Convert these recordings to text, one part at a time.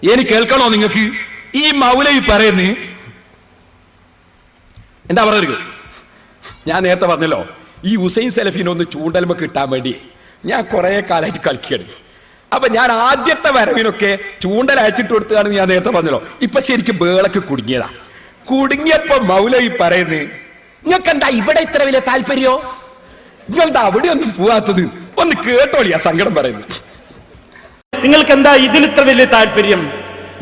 ഇനി കേൾക്കണോ നിങ്ങൾക്ക്? ഈ മൗലവി പറയുന്നു എന്താ പറയുക? ഞാൻ നേരത്തെ പറഞ്ഞല്ലോ, ഈ ഹുസൈൻ സലഫിനെ ഒന്ന് ചൂണ്ടൽമ കിട്ടാൻ വേണ്ടി ഞാൻ കുറെ കാലമായിട്ട് കളിക്കുകയാണ്. അപ്പൊ ഞാൻ ആദ്യത്തെ വരവിനൊക്കെ ചൂണ്ടൽ അയച്ചിട്ട് കൊടുത്തതാണെന്ന് ഞാൻ നേരത്തെ പറഞ്ഞല്ലോ. ഇപ്പൊ ശരിക്കും ബേളക്ക് കുടുങ്ങിയതാ. കുടുങ്ങിയപ്പോ മൗലവി പറയുന്നത്, നിങ്ങൾക്ക് എന്താ ഇവിടെ ഇത്ര വലിയ താല്പര്യോ? നിങ്ങളെന്താ അവിടെ ഒന്നും പോവാത്തത്? ഒന്ന് കേട്ടോളിയാ സങ്കടം പറയുന്നത്. നിങ്ങൾക്ക് എന്താ ഇതിൽ ഇത്ര വലിയ താല്പര്യം?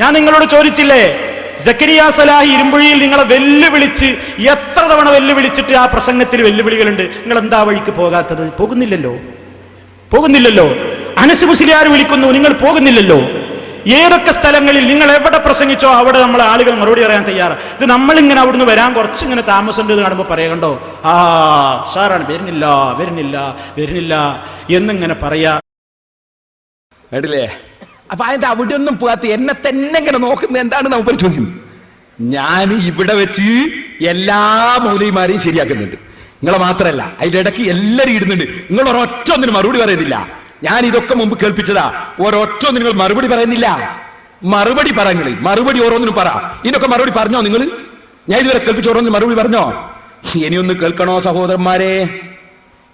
ഞാൻ നിങ്ങളോട് ചോദിച്ചില്ലേ, സക്കരിയ സലാഹി ഇരുമ്പുഴിയിൽ നിങ്ങളെ വെല്ലുവിളിച്ച് എത്ര തവണ വെല്ലുവിളിച്ചിട്ട് ആ പ്രസംഗത്തിൽ വെല്ലുവിളികളുണ്ട്. നിങ്ങൾ എന്താ വഴിക്ക് പോകാത്തത്? പോകുന്നില്ലല്ലോ. അനസ് മുസ്ലിയാർ വിളിക്കുന്നു, നിങ്ങൾ പോകുന്നില്ലല്ലോ. ഏതൊക്കെ സ്ഥലങ്ങളിൽ നിങ്ങൾ എവിടെ പ്രസംഗിച്ചോ അവിടെ നമ്മളെ ആളുകൾ മറുപടി പറയാൻ തയ്യാറാണ്. ഇത് നമ്മളിങ്ങനെ അവിടുന്ന് വരാൻ കുറച്ചിങ്ങനെ താമസമുണ്ട് കാണുമ്പോൾ പറയണ്ടോ, ആ ഷാറാണ്, വരുന്നില്ല എന്നിങ്ങനെ പറയാ. കേട്ടില്ലേ? അപ്പൊ അതിന്റെ അവിടെ ഒന്നും പോകാത്ത എന്നെ തന്നെ ഇങ്ങനെ നോക്കുന്നത് എന്താണ് നമ്മൾ ചോദിക്കുന്നത്. ഞാൻ ഇവിടെ വെച്ച് എല്ലാ മൗലവിമാരെയും ശരിയാക്കുന്നുണ്ട്. നിങ്ങളെ മാത്രമല്ല, അതിന്റെ ഇടയ്ക്ക് എല്ലാവരും ഇടുന്നുണ്ട്. നിങ്ങൾ ഒരൊറ്റ ഒന്നിനും മറുപടി പറയുന്നില്ല. ഞാൻ ഇതൊക്കെ മുമ്പ് കേൾപ്പിച്ചതാ. ഒരൊറ്റ ഒന്നും നിങ്ങൾ മറുപടി പറയുന്നില്ല. മറുപടി പറങ്ങൾ, മറുപടി ഓരോന്നിനും പറ. ഇതിനൊക്കെ മറുപടി പറഞ്ഞോ നിങ്ങൾ? ഞാൻ ഇതുവരെ കേൾപ്പിച്ച ഓരോന്നിനും മറുപടി പറഞ്ഞോ? ഇനിയൊന്ന് കേൾക്കണോ സഹോദരന്മാരെ?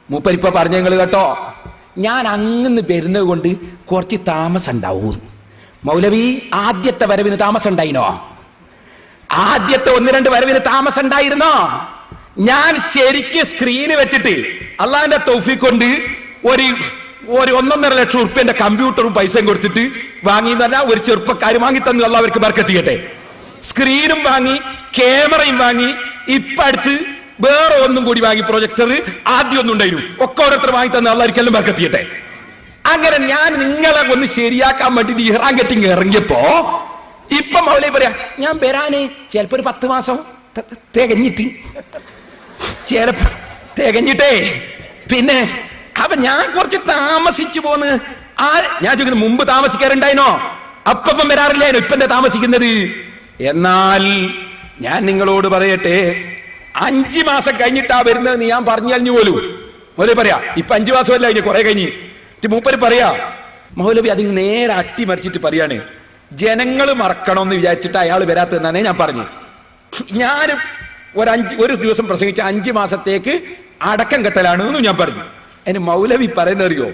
മൂപ്പരിപ്പ പറഞ്ഞ നിങ്ങൾ കേട്ടോ. ഞാൻ അങ്ങന്ന് വരുന്നത് കൊണ്ട് കുറച്ച് താമസം ഉണ്ടാവും. മൗലവി ആദ്യത്തെ വരവിന് താമസം ഉണ്ടായിനോ? ആദ്യത്തെ 1-2 വരവിന് താമസം ഉണ്ടായിരുന്നോ? ഞാൻ ശരിക്ക് സ്ക്രീന് വെച്ചിട്ട് അള്ളാഹിന്റെ തൗഫീഖ് കൊണ്ട് ഒരു 1.5 ലക്ഷം ഉറുപ്പ്യന്റെ കമ്പ്യൂട്ടറും പൈസയും കൊടുത്തിട്ട് വാങ്ങി എന്ന് പറഞ്ഞാൽ ഒരു ചെറുപ്പക്കാർ വാങ്ങി തന്നു. അള്ളാഹ് അവർക്ക് ബർക്കത്ത് ചെയ്യട്ടെ. സ്ക്രീനും വാങ്ങി, ക്യാമറയും വാങ്ങി, ഇപ്പൊ അടുത്ത് വേറെ ഒന്നും കൂടി വാങ്ങി. പ്രൊജക്ടർ ആദ്യം ഒന്നും ഉണ്ടായിരുന്നു, ഒക്കെ ഓരോരുത്തർ വാങ്ങി തന്നു. അള്ളാഹ്ക്കെല്ലാം ബർക്കത്ത് ചെയ്യട്ടെ. അങ്ങനെ ഞാൻ നിങ്ങളെ ഒന്ന് ശരിയാക്കാൻ വേണ്ടി ഇഹ്റാം കെട്ടിങ് ഇറങ്ങിയപ്പോ ഇപ്പൊ മൗലവി പറയാ, ഞാൻ വരാന് ചിലപ്പോ ഒരു 10 മാസം തികഞ്ഞിട്ടേ പിന്നെ അപ്പൊ ഞാൻ കുറച്ച് താമസിച്ചു പോന്ന്. ഞാൻ ചോദിക്കുന്നു, മുമ്പ് താമസിക്കാറുണ്ടായിനോ? അപ്പം വരാറില്ലായിരുന്നു, ഇപ്പൊ എന്താ താമസിക്കുന്നത്? എന്നാൽ ഞാൻ നിങ്ങളോട് പറയട്ടെ, 5 മാസം കഴിഞ്ഞിട്ടാ വരുന്നതെന്ന് ഞാൻ പറഞ്ഞു പോലും. മൗലവി പറയാ, ഇപ്പൊ 5 മാസമല്ല, ഇനി കുറെ കഴിഞ്ഞ്. മൂപ്പര് പറയാ, മൗലവി അതിന് നേരെ അട്ടിമറിച്ചിട്ട് പറയാണ്, ജനങ്ങൾ മറക്കണമെന്ന് വിചാരിച്ചിട്ട് അയാൾ വരാത്തതെന്നാണ് ഞാൻ പറഞ്ഞു. ഞാനും ഒരു ദിവസം പ്രസംഗിച്ച 5 മാസത്തേക്ക് അടക്കം കെട്ടലാണ് എന്ന് ഞാൻ പറഞ്ഞു. അതിന് മൗലവി പറയുന്നറിയോ,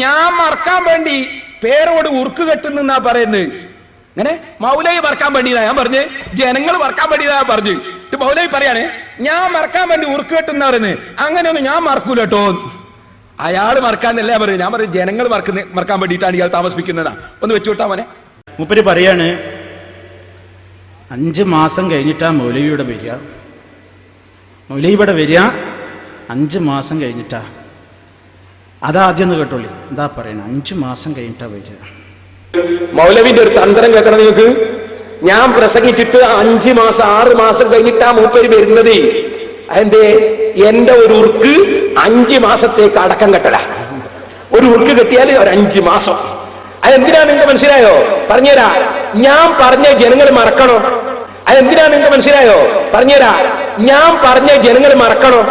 ഞാൻ മറക്കാൻ വേണ്ടി പേരോട് ഉറുക്ക് കെട്ടുന്നാ പറയുന്നത്. അങ്ങനെ മൗലവി മറക്കാൻ വേണ്ടിയതാ ഞാൻ പറഞ്ഞു, ജനങ്ങൾ മറക്കാൻ വേണ്ടിയതാ പറഞ്ഞു. മൗലവി പറയാണ്, ഞാൻ മറക്കാൻ വേണ്ടി ഉറുക്ക് കെട്ടുന്ന പറയുന്നത്. അങ്ങനെയൊന്നും ഞാൻ മറക്കൂല കേട്ടോ. അയാൾ മറക്കാന്നല്ല പറയുന്നത്, ഞാൻ പറയും ജനങ്ങൾ മറക്കാൻ വേണ്ടിയിട്ടാണ് ഇയാൾ താമസിപ്പിക്കുന്നതാ. ഒന്ന് വെച്ചു കൊടുത്താ മോനെ. മൂപ്പര് പറയാണ്, 5 മാസം കഴിഞ്ഞിട്ടാ മൗലവിയുടെ വരിക. മൗലവിയുടെ വരിക 5 മാസം കഴിഞ്ഞിട്ടാ. അതാദ്യം ഒന്ന് കേട്ടോളി, എന്താ പറയണ? 5 മാസം കഴിഞ്ഞിട്ടാ വരിക. മൗലവിന്റെ ഒരു തന്ത്രം കേൾക്കണം നിങ്ങൾക്ക്. ഞാൻ പ്രസംഗിച്ചിട്ട് 5 മാസം 6 മാസം കഴിഞ്ഞിട്ടാ മൂപ്പര് വരുന്നത്. അതെന്തേ? എന്റെ ഒരു ഉറുക്ക് 5 മാസത്തേക്ക് അടക്കം കെട്ടല. ഒരു ഉറുക്ക് കെട്ടിയാൽ ഒരു 5 മാസം. അതെന്തിനാണ് നിങ്ങൾക്ക് മനസ്സിലായോ? പറഞ്ഞുതരാ. ഞാൻ പറഞ്ഞ ജനങ്ങൾ മറക്കണോ? അതെന്തിനാണ് നിങ്ങൾക്ക് മനസ്സിലായോ? പറഞ്ഞുതരാ. ഞാൻ പറഞ്ഞ ജനങ്ങൾ മറക്കണോ?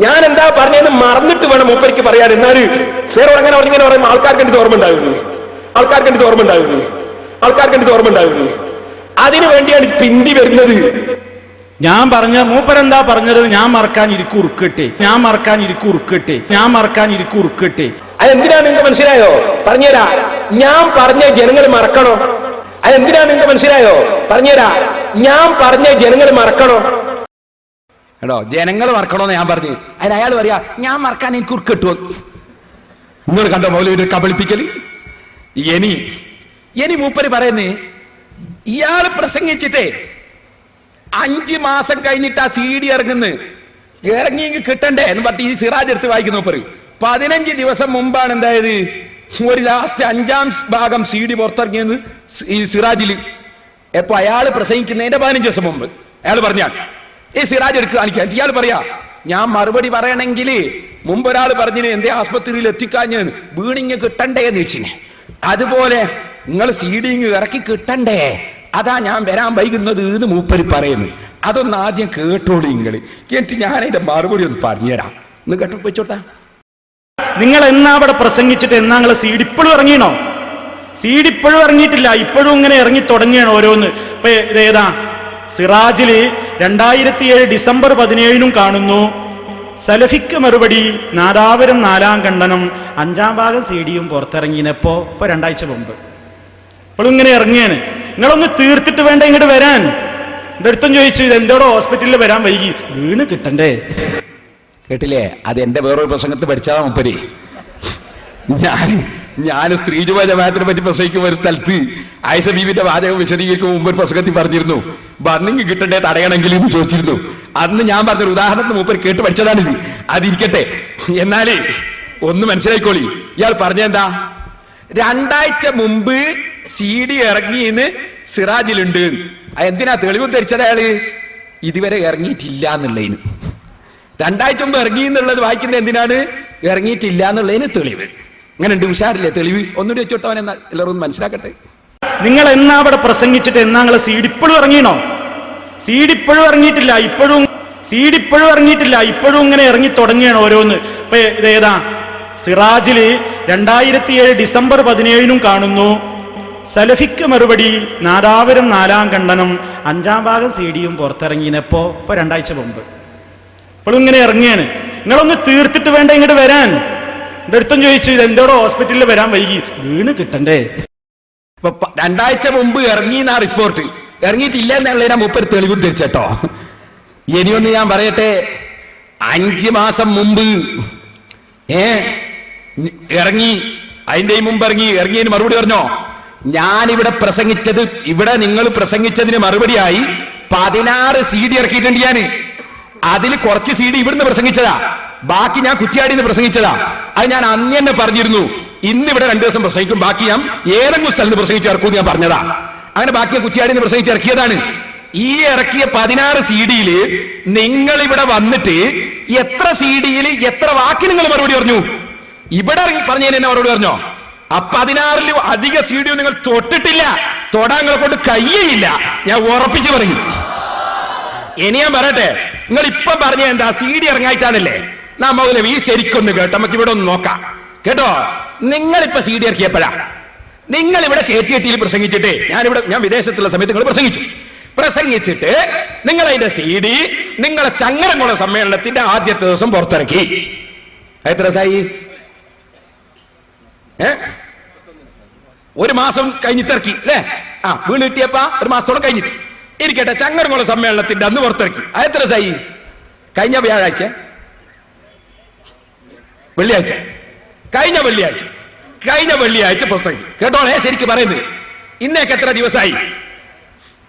ഞാൻ എന്താ പറഞ്ഞതെന്ന് മറന്നിട്ട് വേണം മൂപ്പരിക്ക് പറയാൻ. എന്നാലും വേറെ അങ്ങനെ പറയുമ്പോൾ ആൾക്കാർക്ക് വേണ്ടി ഓർമ്മ ഉണ്ടാകുന്നു. അതിനു വേണ്ടിയാണ് പിന്തി വരുന്നത്. ഞാൻ പറഞ്ഞ മൂപ്പരെന്താ പറഞ്ഞത്? ഞാൻ മറക്കാൻ ഇരിക്കും ഉറുക്കട്ടെ. അതെന്തിനാണ് നിങ്ങൾക്ക് മനസ്സിലായോ? പറഞ്ഞുതരാ. ഞാൻ പറഞ്ഞ ജനങ്ങൾ മറക്കണോ? അതെന്തിനാണ് നിങ്ങൾക്ക് മനസ്സിലായോ? പറഞ്ഞുതരാ. ഞാൻ പറഞ്ഞ ജനങ്ങൾ മറക്കണോ? എടോ, ജനങ്ങൾ മറക്കണോന്ന് ഞാൻ പറഞ്ഞു. അതിന് അയാൾ പറയാ, ഞാൻ മറക്കാൻ എനിക്ക് ഉറുക്കിട്ടു. നിങ്ങൾ കണ്ടോ മൗലവിയുടെ കബളിപ്പിക്കല്? ഇനി മൂപ്പര് പറയുന്നേ, ഇയാൾ പ്രസംഗിച്ചിട്ടേ 5 മാസം കഴിഞ്ഞിട്ട് ആ CD ഇറങ്ങി കിട്ടണ്ടേ എന്ന് പറഞ്ഞ് ഈ സിറാജ് എടുത്ത് വായിക്കുന്ന മൂപ്പര് 15 ദിവസം മുമ്പാണ് എന്തായത്, ഒരു ലാസ്റ്റ് 5ാം ഭാഗം CD പുറത്തിറങ്ങിയത് ഈ സിറാജില്. എപ്പോ അയാൾ പ്രസംഗിക്കുന്നതിന്റെ 15 ദിവസം മുമ്പ് അയാൾ പറഞ്ഞാൽ ഈ സിറാജ് എടുക്കുക കാണിക്കാൻ. ഇയാൾ പറയാ, ഞാൻ മറുപടി പറയണമെങ്കിൽ മുമ്പ് ഒരാൾ പറഞ്ഞിന് എന്തേ ആസ്പത്രിയിൽ എത്തിക്കാഞ്ഞ് വീണിങ് കിട്ടണ്ടേ എന്ന് വെച്ചിന്. അതുപോലെ നിങ്ങൾ CD ഇറക്കി കിട്ടണ്ടേ, അതാ ഞാൻ വരാൻ വൈകുന്നത് എന്ന് മൂപ്പര് പറയുന്നു. അതൊന്ന് ആദ്യം കേട്ടോളൂ നിങ്ങൾ. കേട്ട് ഞാൻ അതിന്റെ മറുപടി ഒന്ന് പറഞ്ഞുതരാം. ഒന്ന് കേട്ടോ വെച്ചോട്ടാ. നിങ്ങൾ എന്നാ അവിടെ പ്രസംഗിച്ചിട്ട് എന്നാ നിങ്ങളെ CD ഇപ്പോഴും ഇറങ്ങിയണോ? CD ഇപ്പോഴും ഇറങ്ങിയിട്ടില്ല, ഇപ്പോഴും ഇങ്ങനെ ഇറങ്ങി തുടങ്ങിയാണ് ഓരോന്ന്. ഇപ്പൊ ഇതേതാ സിറാജില് 2007 ഡിസംബർ 17 കാണുന്നു. സലഫിക്ക് മറുപടി നാദാപുരം 4-ാം ഖണ്ഡനം 5-ാം ഭാഗം CD പുറത്തിറങ്ങിയപ്പോ ഇപ്പൊ 2 ആഴ്ച മുമ്പ് ഇപ്പോഴും ഇങ്ങനെ ഇറങ്ങിയാണ്. നിങ്ങളൊന്ന് തീർത്തിട്ട് വേണ്ട ഇങ്ങോട്ട് വരാൻ. എന്റെ അടുത്തും ചോദിച്ചു, ഇത് എന്തോടോ ഹോസ്പിറ്റലിൽ വരാൻ വൈകി, വീണ് കിട്ടണ്ടേ? കേട്ടില്ലേ? അത് എന്റെ വേറൊരു പ്രസംഗത്ത് പഠിച്ചതാ മുപ്പര്. ഞാൻ സ്ത്രീജുവ ജമാഅത്തിനെ പറ്റി പ്രസംഗിക്കുന്ന ഒരു സ്ഥലത്ത് ആയിഷ ബീവിന്റെ വാചകം വിശദീകരിക്കും മുമ്പ് ഒരു പ്രസംഗത്തിൽ പറഞ്ഞിരുന്നു, ബർണിങ് കിട്ടണ്ടേ തടയണമെങ്കിൽ എന്ന് ചോദിച്ചിരുന്നു. അന്ന് ഞാൻ പറഞ്ഞൊരു ഉദാഹരണത്തിന് മൂപ്പർ കേട്ട് പഠിച്ചതാണിത്. അതിരിക്കട്ടെ. എന്നാലേ ഒന്ന് മനസ്സിലായിക്കോളി, ഇയാൾ പറഞ്ഞെന്താ 2 ആഴ്ച മുമ്പ് CD ഇറങ്ങിന്ന് സിറാജിലുണ്ട്. എന്തിനാ തെളിവ് ധരിച്ചത് അയാള്? ഇതുവരെ ഇറങ്ങിയിട്ടില്ല എന്നുള്ളതിന്. 2 ആഴ്ച മുമ്പ് ഇറങ്ങി എന്നുള്ളത് വായിക്കുന്നത് എന്തിനാണ്? ഇറങ്ങിയിട്ടില്ല എന്നുള്ളതിന് തെളിവ്. അങ്ങനെ ഉണ്ട്, ഉഷാറില്ലേ തെളിവ്? ഒന്നുകൂടി വെച്ചോട്ടവൻ എന്നാ എല്ലാവരും മനസ്സിലാക്കട്ടെ. നിങ്ങൾ എന്നാ അവിടെ പ്രസംഗിച്ചിട്ട് എന്നാ നിങ്ങളെ CD ഇപ്പോഴും ഇറങ്ങിയണോ? CD ഇപ്പോഴും ഇറങ്ങിയിട്ടില്ല, ഇപ്പോഴും ഇങ്ങനെ ഇറങ്ങി തുടങ്ങിയാണ് ഓരോന്ന്. ഇപ്പൊ ഇതേതാ സിറാജില് 2007 ഡിസംബർ 17 കാണുന്നു. സലഫിക്ക് മറുപടി നാദാപുരം 4-ാം ഖണ്ഡനം 5-ാം ഭാഗം CD പുറത്തിറങ്ങിയപ്പോ ഇപ്പൊ 2 ആഴ്ച മുമ്പ് ഇപ്പോഴും ഇങ്ങനെ ഇറങ്ങിയാണ്. നിങ്ങളൊന്ന് തീർത്തിട്ട് വേണ്ട ഇങ്ങോട്ട് വരാൻ. എന്റെ അടുത്തും ചോദിച്ചു, ഇത് എന്തോടോ ഹോസ്പിറ്റലിൽ വരാൻ വൈകി, വീണ് കിട്ടണ്ടേ? 2 ആഴ്ച മുമ്പ് ഇറങ്ങിയെന്നാ റിപ്പോർട്ട്. ഇറങ്ങിയിട്ടില്ല എന്നുള്ളതിനാ മുപ്പര് തെളിവ് ധരിച്ചോ. ഇനിയൊന്ന് ഞാൻ പറയട്ടെ, 5 മാസം മുമ്പ് ഇറങ്ങി, അതിന്റെയും മുമ്പ് ഇറങ്ങിയതിന് മറുപടി പറഞ്ഞോ? ഞാനിവിടെ പ്രസംഗിച്ചത്, ഇവിടെ നിങ്ങൾ പ്രസംഗിച്ചതിന് മറുപടിയായി 16 CD ഇറക്കിയിട്ടുണ്ട് ഞാൻ. അതിൽ കുറച്ച് CD ഇവിടുന്ന് പ്രസംഗിച്ചതാ, ബാക്കി ഞാൻ കുറ്റ്യാടിന്ന് പ്രസംഗിച്ചതാ. അത് ഞാൻ അന്ന് തന്നെ പറഞ്ഞിരുന്നു, ഇന്നിവിടെ 2 ദിവസം പ്രസംഗിക്കും, ബാക്കി ഞാൻ ഏതെങ്കിലും സ്ഥലത്ത് പ്രസംഗിച്ച് ഇറക്കും ഞാൻ പറഞ്ഞതാ. അങ്ങനെ ബാക്കി കുറ്റ്യാടിന്ന് പ്രസംഗിച്ച് ഇറക്കിയതാണ്. ഈ ഇറക്കിയ 16 CD-യിൽ നിങ്ങൾ ഇവിടെ വന്നിട്ട് എത്ര CD-യിൽ എത്ര വാക്ക് നിങ്ങൾ മറുപടി പറഞ്ഞു? ഇവിടെ പറഞ്ഞതിന് എന്നെ മറുപടി പറഞ്ഞോ? 16-ൽ അധിക CD നിങ്ങൾ തൊട്ടിട്ടില്ല, തൊടാങ്ങളെ കൊണ്ട് കയ്യേയില്ല, ഞാൻ ഉറപ്പിച്ച് പറയും. ഇനി ഞാൻ പറയട്ടെ, നിങ്ങൾ ഇപ്പൊ പറഞ്ഞ എന്താ CD ഇറങ്ങായിട്ടാണല്ലേ? മൗലവി ശരിക്കൊന്ന് കേട്ടോ, നമുക്ക് ഇവിടെ ഒന്ന് നോക്കാം കേട്ടോ. നിങ്ങളിപ്പോ CD ഇറക്കിയപ്പോഴാ നിങ്ങൾ ഇവിടെ ചേറ്റിയെട്ടിയിൽ പ്രസംഗിച്ചിട്ട്, ഞാൻ വിദേശത്തുള്ള സമയത്ത് നിങ്ങൾ പ്രസംഗിച്ചിട്ട് നിങ്ങൾ അതിന്റെ CD നിങ്ങളെ ചങ്ങരംകുളം സമ്മേളനത്തിന്റെ ആദ്യത്തെ ദിവസം പുറത്തിറക്കി. എത്ര ദിവസമായി? 1 മാസം കഴിഞ്ഞിട്ട് ഇറക്കി അല്ലേ? വീണ് കിട്ടിയപ്പോ 1 മാസത്തോളം കഴിഞ്ഞിട്ട് ഇരിക്കട്ടെ. ചങ്ങരംകുളം സമ്മേളനത്തിന്റെ അന്ന് പുറത്തിറക്കി. അത് എത്ര ദിവസമായി? കഴിഞ്ഞ വെള്ളിയാഴ്ച പുറത്തിറക്കി. കേട്ടോളേ, ശരിക്കും പറയുന്നത്. ഇന്നേക്ക് എത്ര ദിവസമായി?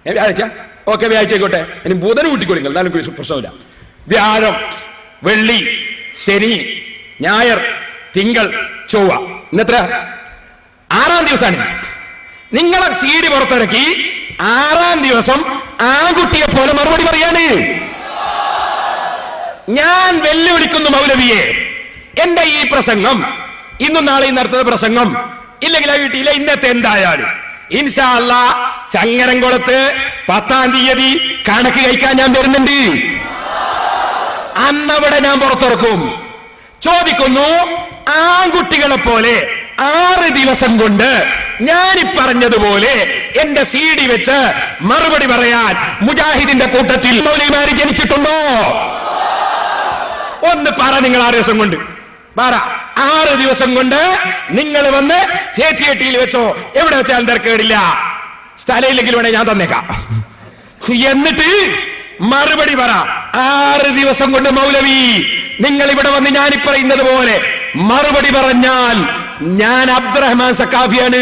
വ്യാഴാഴ്ച. ഓക്കെ, വ്യാഴാഴ്ച ആയിക്കോട്ടെ. ഇനി ബുധന് കൂട്ടിക്കൊടുങ്ങൾ, എന്നാലും പ്രശ്നമില്ല. വ്യാഴം, വെള്ളി, ശനി, ഞായർ, തിങ്കൾ, ചൊവ്വ, ഇന്നത്ര 6-ാം ദിവസമാണ്. നിങ്ങളെ CD പുറത്തിറക്കി 6-ാം ദിവസം ആൺകുട്ടിയെ പോലെ മറുപടി പറയാണ്. ഞാൻ വെല്ലുവിളിക്കുന്നു മൗലവിയെ, എന്റെ ഈ പ്രസംഗം ഇന്നും നാളെയും നടത്തുന്ന പ്രസംഗം ഇല്ലെങ്കിൽ ആ വീട്ടിലെ ഇന്നത്തെ എന്തായാലും ഇൻഷാ അല്ലാഹ് ചങ്ങരംകുളത്ത് 10-ാം തീയതി കണക്ക് കഴിക്കാൻ ഞാൻ വരുന്നുണ്ട്. അന്നവിടെ ഞാൻ പുറത്തിറക്കും. ചോദിക്കുന്നു, ആൺകുട്ടികളെ പോലെ 6 ദിവസം കൊണ്ട് ഞാൻ പറഞ്ഞതുപോലെ എന്റെ CD വെച്ച് മറുപടി പറയാൻ മുജാഹിദിന്റെ കൂട്ടത്തിൽ മൗലവിമാര് ജനിച്ചിട്ടുണ്ടോ? ഒന്ന് പറ. നിങ്ങൾ 6 ദിവസം കൊണ്ട് പറ. 6 ദിവസം കൊണ്ട് നിങ്ങൾ വന്ന് ചേറ്റിയെട്ടിയിൽ വെച്ചോ, എവിടെ വെച്ചാലും തിരക്കേടില്ല, സ്ഥലമില്ലെങ്കിൽ വേണേ ഞാൻ തന്നേക്കാം. എന്നിട്ട് മറുപടി പറ. 6 ദിവസം കൊണ്ട് മൗലവി നിങ്ങൾ ഇവിടെ വന്ന് ഞാൻ പറയുന്നത് പോലെ മറുപടി പറഞ്ഞാൽ ഞാൻ അബ്ദുറഹ്മാൻ സഖാഫിയാണ്,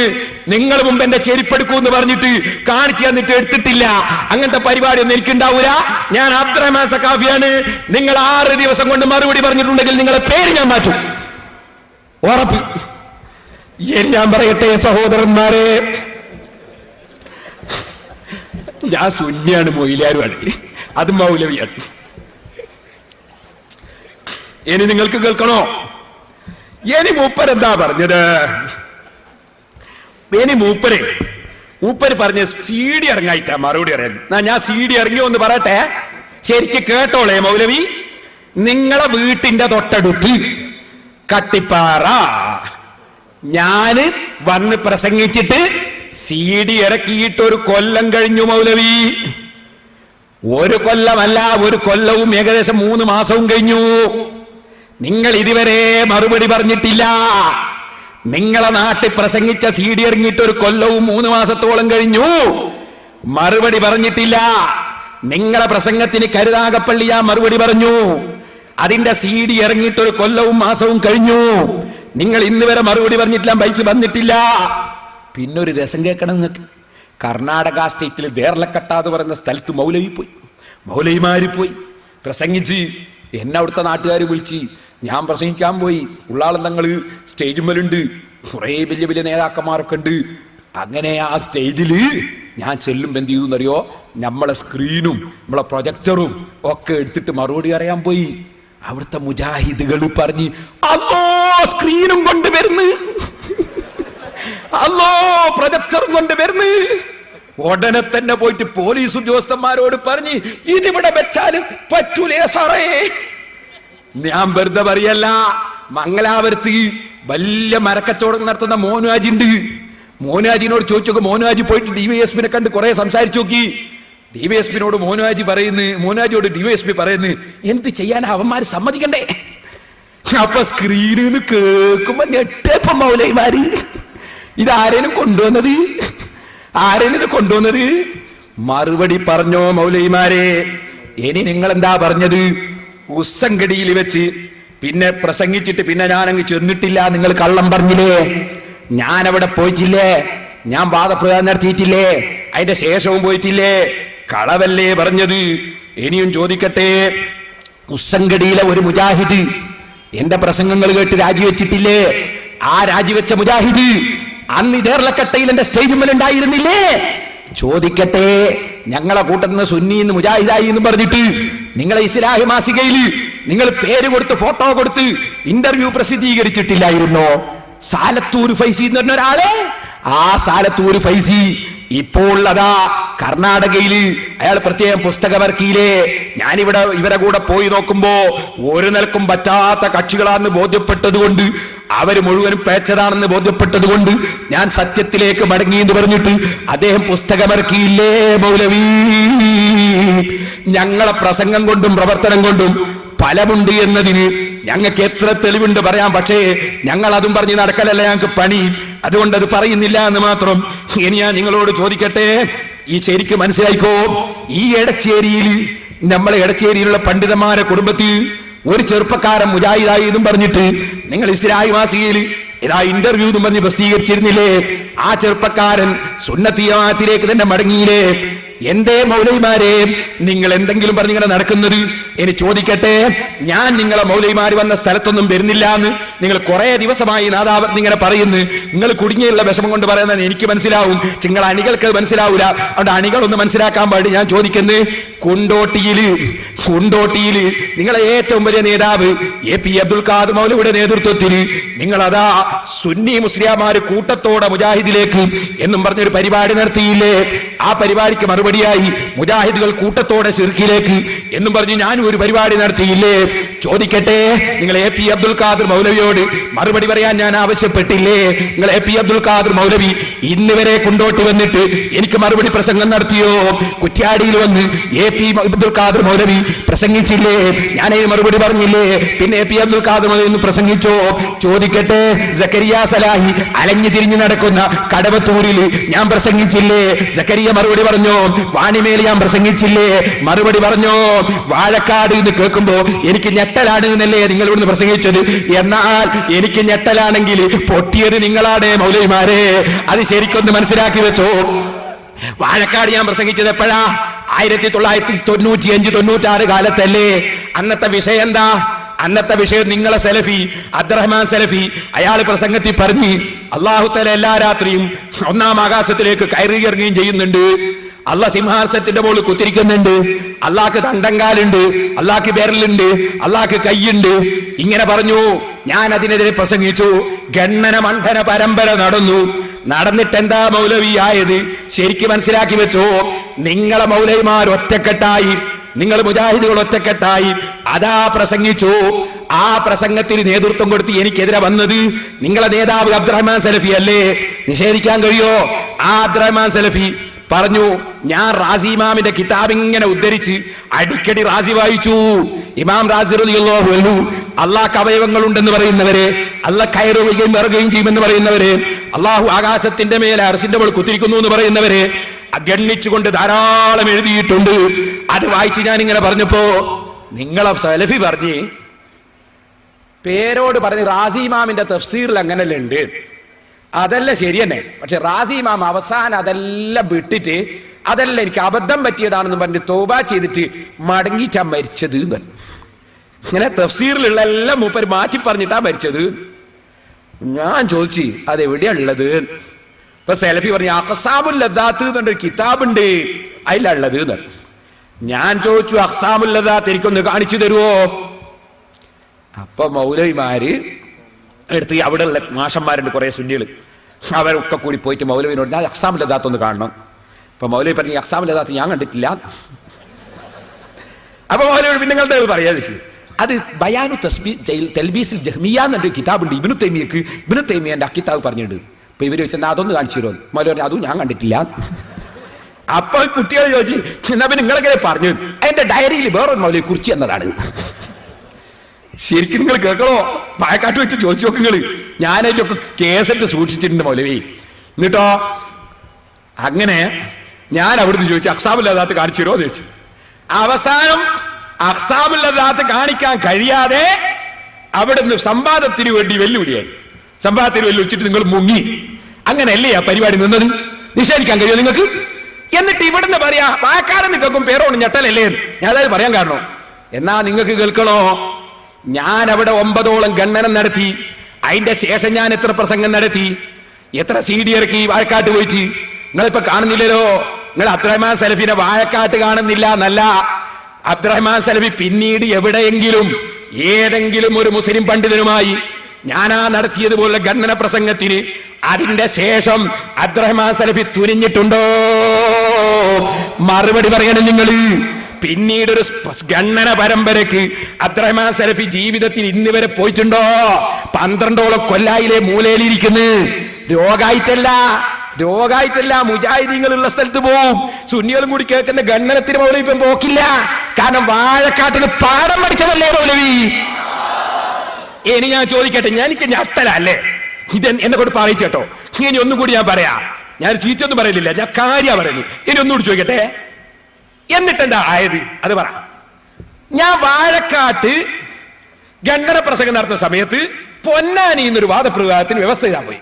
നിങ്ങൾ മുമ്പ് എന്റെ ചെരിപ്പെടുക്കൂ എന്ന് പറഞ്ഞിട്ട് കാണിച്ചു തന്നിട്ട് എടുത്തിട്ടില്ല. അങ്ങനത്തെ പരിപാടി ഒന്നും എനിക്കുണ്ടാവൂല. ഞാൻ അബ്ദുറഹ്മാൻ സഖാഫിയാണ്. നിങ്ങൾ 6 ദിവസം കൊണ്ട് മറുപടി പറഞ്ഞിട്ടുണ്ടെങ്കിൽ നിങ്ങളെ പേര് ഞാൻ മാറ്റും, ഉറപ്പ്. ഇനി ഞാൻ പറയട്ടെ സഹോദരന്മാരെ, ഞാൻ സുന്നിയാണ്, മൊയിലാരുമാണ്, അത് മൗലവിയാണ്. ഇനി നിങ്ങൾക്ക് കേൾക്കണോ? ഇനി മൂപ്പരെന്താ പറഞ്ഞത്? ഇനി മൂപ്പര് പറഞ്ഞ CD ഇറങ്ങായിട്ടാ മറുപടി അറിയാൻ. ഞാൻ CD ഇറങ്ങിയോ എന്ന് പറയട്ടെ, ശരിക്ക് കേട്ടോളേ മൗലവി. നിങ്ങളെ വീട്ടിന്റെ തൊട്ടടുത്ത് കട്ടിപ്പാറ ഞാന് വന്ന് പ്രസംഗിച്ചിട്ട് CD ഇറക്കിയിട്ട് 1 കൊല്ലം കഴിഞ്ഞു മൗലവി. 1 കൊല്ലമല്ല, 1 കൊല്ലവും ഏകദേശം 3 മാസവും കഴിഞ്ഞു. നിങ്ങൾ ഇതുവരെ മറുപടി പറഞ്ഞിട്ടില്ല. നിങ്ങളെ നാട്ടിൽ പ്രസംഗിച്ച CD ഇറങ്ങിയിട്ട് 1 കൊല്ലവും 3 മാസത്തോളം കഴിഞ്ഞു, മറുപടി പറഞ്ഞിട്ടില്ല. നിങ്ങളെ പ്രസംഗത്തിന് കരുനാഗപ്പള്ളി ഞാൻ മറുപടി പറഞ്ഞു. അതിന്റെ CD ഇറങ്ങിയിട്ട് 1 കൊല്ലവും മാസവും കഴിഞ്ഞു. നിങ്ങൾ ഇന്ന് വരെ മറുപടി പറഞ്ഞിട്ടില്ല, ബൈക്ക് വന്നിട്ടില്ല. പിന്നൊരു രസം കേൾക്കണം നിങ്ങൾക്ക്. കർണാടക സ്റ്റേറ്റിൽ ദേർലക്കട്ട എന്ന് പറയുന്ന സ്ഥലത്ത് മൗലവിമാര് പോയി പ്രസംഗിച്ച്. എന്നെ അവിടുത്തെ നാട്ടുകാർ വിളിച്ച് ഞാൻ പ്രസംഗിക്കാൻ പോയി. ഉള്ളാളം തങ്ങൾ സ്റ്റേജുമ്മലുണ്ട്, കുറേ വലിയ വലിയ നേതാക്കന്മാരൊക്കെ ഉണ്ട്. അങ്ങനെ ആ സ്റ്റേജിൽ ഞാൻ ചെല്ലുമ്പോൾ എന്ത് ചെയ്തു എന്നറിയോ? നമ്മളെ സ്ക്രീനും നമ്മളെ പ്രൊജക്ടറും ഒക്കെ എടുത്തിട്ട് മറുപടി അറിയാൻ പോയി. അവിടുത്തെ മുജാഹിദുകൾ പറഞ്ഞ് അല്ലോ സ്ക്രീനും കൊണ്ടുവരുന്നു, അല്ലോ പ്രൊജക്ടറും കൊണ്ടുവരുന്നു. ഉടനെ തന്നെ പോയിട്ട് പോലീസ് ഉദ്യോഗസ്ഥന്മാരോട് പറഞ്ഞ് ഇതിവിടെ വെച്ചാലും പറ്റൂലേ സാറേ. ഞാൻ വെറുതെ പറയല്ല. മംഗലാപുരത്ത് വലിയ മരക്കച്ചവടം നടത്തുന്ന മോനുഹാജി ഉണ്ട്. മോനുഹാജിനോട് ചോദിച്ചോക്ക്. മോനുഹാജി പോയിട്ട് DYSPനെ കണ്ട് കുറെ സംസാരിച്ചു നോക്കി. DYSPനോട് മോനുഹാജിയോട് DYSP പറയുന്നു, എന്ത് ചെയ്യാൻ അവന്മാര് സമ്മതിക്കണ്ടേ? അപ്പൊ സ്ക്രീനിൽ നിന്ന് കേൾക്കുമ്പോ ഞെട്ടേപ്പം മൗലവിമാര് ഇതാരേനും കൊണ്ടുവന്നത്? മറുപടി പറഞ്ഞോ മൗലവിമാരെ? ഇനി നിങ്ങൾ എന്താ പറഞ്ഞത്? ഉസ്സങ്കടിയിൽ വെച്ച് പിന്നെ പ്രസംഗിച്ചിട്ട് പിന്നെ ഞാനങ്ങ് ചെന്നിട്ടില്ല, നിങ്ങൾ കള്ളം പറഞ്ഞില്ലേ? ഞാൻ അവിടെ പോയിട്ടില്ലേ? ഞാൻ വാദപ്രതിവാദം നടത്തിയിട്ടില്ലേ? അതിന്റെ ശേഷവും പോയിട്ടില്ലേ? കളവല്ലേ പറഞ്ഞത്? ഇനിയും ചോദിക്കട്ടെ, ഉസ്സങ്കടിയിലെ ഒരു മുജാഹിദ് എന്റെ പ്രസംഗങ്ങൾ കേട്ട് രാജിവെച്ചിട്ടില്ലേ? ആ രാജിവെച്ച മുജാഹിദ് അന്ന് ദേർലക്കട്ടയിൽ എന്റെ സ്റ്റേജ് ഉണ്ടായിരുന്നില്ലേ? ചോദിക്കട്ടെ, ഞങ്ങളെ കൂട്ടത്തിൽ നിന്ന് സുന്നിന്ന് മുജാഹിദായി എന്ന് പറഞ്ഞിട്ട് നിങ്ങളെ ഇസ്ലാഹി മാസികയിൽ നിങ്ങൾ പേര് കൊടുത്ത് ഫോട്ടോ കൊടുത്ത് ഇന്റർവ്യൂ പ്രസിദ്ധീകരിച്ചിട്ടില്ലായിരുന്നോ? സാലത്തൂർ ഫൈസി എന്ന് പറഞ്ഞ ഒരാളെ, ആ സാലത്തൂർ ഫൈസി ഇപ്പോൾ അതാ കർണാടകയിൽ അയാൾ പ്രത്യേകം പുസ്തകമിറക്കിയില്ലേ? ഞാനിവിടെ ഇവരെ കൂടെ പോയി നോക്കുമ്പോ ഒരു നിലക്കും പറ്റാത്ത കക്ഷികളാണെന്ന് ബോധ്യപ്പെട്ടത് കൊണ്ട്, അവര് മുഴുവനും പേച്ചതാണെന്ന് ബോധ്യപ്പെട്ടത് കൊണ്ട് ഞാൻ സത്യത്തിലേക്ക് മടങ്ങി എന്ന് പറഞ്ഞിട്ട് അദ്ദേഹം പുസ്തകമിറക്കിയില്ലേ മൗലവി? ഞങ്ങളെ പ്രസംഗം കൊണ്ടും പ്രവർത്തനം കൊണ്ടും ഫലമുണ്ട് എന്നതിന് ഞങ്ങൾക്ക് എത്ര തെളിവുണ്ട് പറയാം. പക്ഷേ ഞങ്ങൾ അതും പറഞ്ഞ് നടക്കലല്ല ഞങ്ങൾക്ക് പണി. അതുകൊണ്ട് അത് പറയുന്നില്ല എന്ന് മാത്രം. ഇനി ഞാൻ നിങ്ങളോട് ചോദിക്കട്ടെ, ഈ ശരിക്കും മനസ്സിലായിക്കോ, ഈ നമ്മളെ എടച്ചേരിയിലുള്ള പണ്ഡിതന്മാരെ കുടുംബത്തിൽ ഒരു ചെറുപ്പക്കാരൻ മുജാഹിദായി എന്നും പറഞ്ഞിട്ട് നിങ്ങൾ ഇസ്ലാഹി മാസികയിൽ ഇതാ ഇന്റർവ്യൂ എന്നും പറഞ്ഞ് പ്രസിദ്ധീകരിച്ചിരുന്നില്ലേ? ആ ചെറുപ്പക്കാരൻ സുന്നത്തി ജമാഅത്തിലേക്ക് തന്നെ മടങ്ങിയില്ലേ? എന്തേ മൗലവിമാരെ നിങ്ങൾ എന്തെങ്കിലും പറഞ്ഞിങ്ങനെ നടക്കുന്നത്? ഇനി ചോദിക്കട്ടെ, ഞാൻ നിങ്ങളെ മൗലവിമാര് വന്ന സ്ഥലത്തൊന്നും വരുന്നില്ല എന്ന് നിങ്ങൾ കുറെ ദിവസമായി നാദാവർത്തി ഇങ്ങനെ പറയുന്നു. നിങ്ങൾ കുടുങ്ങിയുള്ള വിഷമം കൊണ്ട് പറയുന്നത് എനിക്ക് മനസ്സിലാവും, നിങ്ങൾ അണികൾക്ക് മനസ്സിലാവൂല. അതുകൊണ്ട് അണികളൊന്ന് മനസ്സിലാക്കാൻ പാടി ഞാൻ ചോദിക്കുന്നത്, കുണ്ടോട്ടിയില് നിങ്ങളെ ഏറ്റവും വലിയ നേതാവ് AP അബ്ദുൽ ഖാദർ മൗലവിയുടെ നേതൃത്വത്തിൽ നിങ്ങളതാ സുന്നി മുസ്ലിയാമാര് കൂട്ടത്തോടെ മുജാഹിദിലേക്ക് എന്നും പറഞ്ഞൊരു പരിപാടി നടത്തിയില്ലേ? ആ പരിപാടിക്ക് മറുപടിയായി മുജാഹിദുകൾ കൂട്ടത്തോടെ ശിർക്കിലേക്ക് എന്നും പറഞ്ഞ് ഞാനും ഒരു പരിപാടി നടത്തിയില്ലേ? ചോദിക്കട്ടെ, നിങ്ങൾ AP അബ്ദുൽ ഖാദർ മൗലവിയോട് മറുപടി പറയാൻ ഞാൻ ആവശ്യപ്പെട്ടില്ലേ? നിങ്ങൾ AP അബ്ദുൽ ഖാദർ മൗലവി ഇന്ന് വരെ കൊണ്ടോട്ട് വന്നിട്ട് എനിക്ക് മറുപടി പ്രസംഗം നടത്തിയോ? കുറ്റ്യാടിയിൽ വന്ന് AP അബ്ദുൽ ഖാദർ മൗലവി പ്രസംഗിച്ചില്ലേ? ഞാനതിന് മറുപടി പറഞ്ഞില്ലേ? പിന്നെ AP അബ്ദുൽ ഖാദർ മൗലവി പ്രസംഗിച്ചോ? ചോദിക്കട്ടെ, സക്കരിയ സലാഹി അലഞ്ഞു തിരിഞ്ഞു നടക്കുന്ന കടവത്തൂരിൽ ഞാൻ പ്രസംഗിച്ചില്ലേ? സക്കരിയ മറുപടി പറഞ്ഞോ? വാണിമേൽ ഞാൻ പ്രസംഗിച്ചില്ലേ? മറുപടി പറഞ്ഞോ? വാഴക്കാട് എന്ന് കേൾക്കുമ്പോ എനിക്ക് ഞെട്ടലാണ് എന്നല്ലേ നിങ്ങൾ ഇവിടുന്ന് പ്രസംഗിച്ചത്? എന്നാൽ എനിക്ക് ഞെട്ടലാണെങ്കിൽ പൊട്ടിയത് നിങ്ങളാണ് മൗലവിമാരെ, അത് ശരിക്കൊന്ന് മനസ്സിലാക്കി വെച്ചോ. വാഴക്കാട് ഞാൻ പ്രസംഗിച്ചത് എപ്പോഴാ? 1995-96 കാലത്തല്ലേ? അന്നത്തെ വിഷയം എന്താ? അന്നത്തെ വിഷയം നിങ്ങളെ സലഫി അബ്ദുറഹ്മാൻ സലഫി അയാൾ പ്രസംഗത്തിൽ പറഞ്ഞ് അല്ലാഹു തആല എല്ലാ രാത്രിയും 1-ാം ആകാശത്തിലേക്ക് കയറുകയും ചെയ്യുന്നുണ്ട്. അള്ളാഹ് സിംഹാസനത്തിന്റെ മുകളിൽ കുത്തിരിക്കുന്നുണ്ട്. അള്ളാഹ്ക്ക് തണ്ടങ്കാലുണ്ട്, അള്ളാഹ്ക്ക് വിരലുണ്ട്, അള്ളാഹ്ക്ക് കൈയുണ്ട്. ഇങ്ങനെ പറഞ്ഞു. ഞാൻ അതിനെതിരെ പ്രസംഗിച്ചു. ഗണ്ണന മണ്ഡന പരമ്പര നടന്നിട്ട് എന്താ മൗലവി ആയത്? ശരിക്കും മനസ്സിലാക്കി വെച്ചോ. നിങ്ങളെ മൗലവിമാർ ഒറ്റക്കെട്ടായി നിങ്ങൾ മുജാഹിദുകൾ ഒറ്റക്കെട്ടായി അതാ പ്രസംഗിച്ചു. ആ പ്രസംഗത്തിന് നേതൃത്വം കൊടുത്ത് എനിക്കെതിരെ വന്നത് നിങ്ങളെ നേതാവ് അബ്ദുറഹ്മാൻ സലഫി അല്ലേ? നിഷേധിക്കാൻ കഴിയോ? ആ അബ്ദുറഹ്മാൻ സലഫി പറഞ്ഞു, ഞാൻ റാസി ഇമാമിന്റെ കിതാബ് ഇങ്ങനെ ഉദ്ധരിച്ച് അടിക്കടി റാസി വായിച്ചു. ഇമാം റാസി റളിയല്ലാഹു അൻഹു അള്ളാഹ്ക്ക് അവയവങ്ങൾ ഉണ്ടെന്ന് പറയുന്നവരെ, അള്ളാഹ് കയറുകയും ഇറങ്ങുകയും ചെയ്യുമെന്ന് പറയുന്നവരെ, അള്ളാഹു ആകാശത്തിന്റെ മേലെ അർശിന്റെ മുകളിൽ കുത്തിരിക്കുന്നു എന്ന് പറയുന്നവരെ ഗണ്ണിച്ചുകൊണ്ട് ധാരാളം എഴുതിയിട്ടുണ്ട്. അത് വായിച്ച് ഞാൻ ഇങ്ങനെ പറഞ്ഞപ്പോ നിങ്ങളെ സലഫി പറഞ്ഞ് പേരോട് പറഞ്ഞ് റാസി ഇമാമിന്റെ തഫ്സീറിൽ അങ്ങനെയല്ലേ ഉണ്ട്, അതല്ല ശരി തന്നെ. പക്ഷെ റാസി ഇമാം അവസാനം അതെല്ലാം വിട്ടിട്ട് അതെല്ലാം എനിക്ക് അബദ്ധം പറ്റിയതാണെന്ന് പറഞ്ഞ് തൗബ ചെയ്തിട്ട് മടങ്ങിയിട്ടാ മരിച്ചത് എന്ന് പറഞ്ഞു. ഇങ്ങനെ തഫ്സീറിലുള്ള എല്ലാം മൂപ്പർ മാറ്റി പറഞ്ഞിട്ടാ മരിച്ചത്. ഞാൻ ചോദിച്ചു അതെവിടെയാണുള്ളത്? ഇപ്പൊ സലഫി പറഞ്ഞു അഖ്സാമുൽ ലദ്ദാത്ത് എന്നൊരു കിതാബുണ്ട്, അതിലുള്ളത് എന്ന് പറഞ്ഞു. ഞാൻ ചോദിച്ചു അഖ്സാമുൽ ലദ്ദാത്ത് എനിക്കൊന്ന് കാണിച്ചു തരുമോ? അപ്പൊ മൗലവിമാര് എടുത്ത് അവിടെയുള്ള മാഷന്മാരുണ്ട് കുറെ സുന്നികൾ, അവരൊക്കെ കൂടി പോയിട്ട് മൗലവിനോട് ഞാൻ അഖ്സാമുൽ ലദ്ദാത്ത് ഒന്ന് കാണണം. അപ്പൊ മൗലവി പറഞ്ഞു അഖ്സാമുൽ ലദ്ദാത്ത് ഞാൻ കണ്ടിട്ടില്ല. അപ്പൊ മൗലവി പിന്നെ നിങ്ങളുടെ പറയാതെ അത് ബയാനു തൽബീസിൽ ജഹ്മിയ എന്നൊരു കിതാബുണ്ട് ഇബ്നു തൈമിയ്യക്ക്, ഇബ്നു തൈമിയ്യന്റെ ആ കിതാബ് പറഞ്ഞിട്ടുണ്ട്. അപ്പൊ ഇവര് ചോദിച്ചാൽ അതൊന്ന് കാണിച്ചു തരുമോ? മൗലവി പറഞ്ഞു അതും ഞാൻ കണ്ടിട്ടില്ല. അപ്പൊ കുട്ടികൾ ചോദിച്ചു എന്നാ പിന്നെ നിങ്ങളെങ്ങനെ പറഞ്ഞു? അതിന്റെ ഡയറിയിൽ വേറൊരു മൗലവി കുറിച്ച് എന്നതാണ്. ശരിക്കും നിങ്ങൾ കേൾക്കണോ? പായക്കാട്ട് വെച്ച് ചോദിച്ചു നോക്ക് നിങ്ങൾ. ഞാൻ അതിലൊക്കെ കേസറ്റ് സൂക്ഷിച്ചിട്ടുണ്ട് മൗലവി. എന്നിട്ടോ അങ്ങനെ ഞാൻ അവിടുന്ന് ചോദിച്ചു അഖ്സാമുൽ ലദ്ദാത്ത് കാണിച്ചു തരുമോ എന്ന് ചോദിച്ചു. അവസാനം അഖ്സാമുൽ ലദ്ദാത്ത് കാണിക്കാൻ കഴിയാതെ അവിടുന്ന് സംവാദത്തിന് വേണ്ടി വെല്ലുവിളിയായി. സംവാദത്തിന് വെല്ലുവിളിച്ചിട്ട് നിങ്ങൾ മുങ്ങി. അങ്ങനെയല്ലേ ആ പരിപാടി നിന്നത്? നിഷേധിക്കാൻ കഴിയുമോ നിങ്ങൾക്ക്? എന്നിട്ട് ഇവിടുന്ന് പറയാ പായക്കാരൻ നിൽക്കും പേരോട് ഞെട്ടലല്ലേ? ഞാൻ അതായത് പറയാൻ കാരണം എന്നാ നിങ്ങൾക്ക് കേൾക്കണോ? ഞാൻ അവിടെ 9ഓളം ഗണ്ണനം നടത്തി. അതിന്റെ ശേഷം ഞാൻ എത്ര പ്രസംഗം നടത്തി, എത്ര CD ഇറക്കി വാഴക്കാട്ട് പോയിട്ട്. നിങ്ങളിപ്പോ കാണുന്നില്ലല്ലോ. നിങ്ങൾ അബ്ദുറഹ്മാൻ സലഫിനെ വാഴക്കാട്ട് കാണുന്നില്ല എന്നല്ല, അബ്ദുറഹ്മാൻ സലഫി പിന്നീട് എവിടെയെങ്കിലും ഏതെങ്കിലും ഒരു മുസ്ലിം പണ്ഡിതനുമായി ഞാനാ നടത്തിയതുപോലെ ഗണ്ണന പ്രസംഗത്തിന് അതിന്റെ ശേഷം അബ്ദുറഹ്മാൻ സലഫി തുനിഞ്ഞിട്ടുണ്ടോ? മറുപടി പറയണം നിങ്ങൾ. പിന്നീട് ഒരു ഗണ്ണന പരമ്പരക്ക് അബ്ദുറഹ്മാൻ സലഫി ജീവിതത്തിൽ ഇന്ന് വരെ പോയിട്ടുണ്ടോ? 12ഓളം കൊല്ലായിലെ മൂലയിലിരിക്കുന്നു. രോഗായിട്ടല്ല മുജാഹിദീങ്ങളുള്ള സ്ഥലത്ത് പോവും. സുന്നികളും കൂടി കേൾക്കുന്ന ഗണ്ണനത്തിന് മൗലവി ഇപ്പം പോക്കില്ല. കാരണം വാഴക്കാട്ടിന് പാഠം പഠിച്ചതല്ലേ മൗലവി. ഇനി ഞാൻ ചോദിക്കട്ടെ, എനിക്ക് ഞട്ടലല്ലേ ഇത് എന്നെ കൊണ്ട് പറയിച്ചേട്ടോ. ഇനി ഒന്നും കൂടി ഞാൻ പറയാം. ഞാൻ ചീറ്റൊന്നും പറയില്ല, ഞാൻ കാര്യ പറയുന്നു. ഇനി ഒന്നുകൂടി ചോദിക്കട്ടെ, എന്നിട്ടെന്താ ആയത് അത് പറ. ഞാൻ വാഴക്കാട്ട് ഗണ്ണന പ്രസംഗം നടത്തുന്ന സമയത്ത് പൊന്നാനി എന്നൊരു വാദപ്രയോഗത്തിന് വ്യവസ്ഥ ചെയ്താൻ പോയി.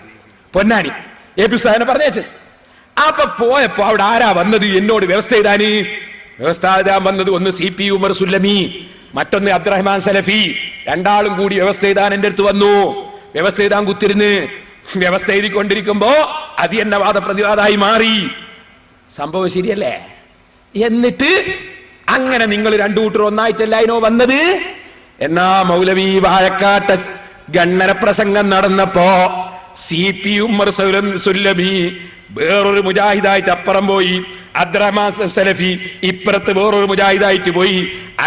പൊന്നാനി AP സാഹിബിനെ പറഞ്ഞേച്ച്. അപ്പൊ പോയപ്പോ അവിടെ ആരാ വന്നത് എന്നോട് വ്യവസ്ഥ ചെയ്താന്? വ്യവസ്ഥ എഴുതാൻ വന്നത് ഒന്ന് CP ഉമർ സുല്ലമി, മറ്റൊന്ന് അബ്ദുറഹ്മാൻ സലഫി. രണ്ടാളും കൂടി വ്യവസ്ഥ എഴുതാൻ എന്റെ അടുത്ത് വന്നു. വ്യവസ്ഥ എഴുതാൻ കുത്തിരുന്ന് വ്യവസ്ഥ എഴുതിക്കൊണ്ടിരിക്കുമ്പോ അത് എന്നെ വാദപ്രതിവാദമായി മാറി. സംഭവം ശരിയല്ലേ? എന്നിട്ട് അങ്ങനെ നിങ്ങൾ രണ്ടു കൂട്ടർ ഒന്നായിട്ടല്ലായിനോ വന്നത്? എന്നാ മൗലവി വാഴക്കാട്ട് ഗണ്ണന പ്രസംഗം നടന്നപ്പോ CP ഉമർ സുല്ലമി വേറൊരു മുജാഹിദായിട്ട് അപ്പുറം പോയി, അബ്ദുറഹ്മാൻ സലഫി ഇപ്പുറത്ത് വേറൊരു മുജാഹിദായിട്ട് പോയി.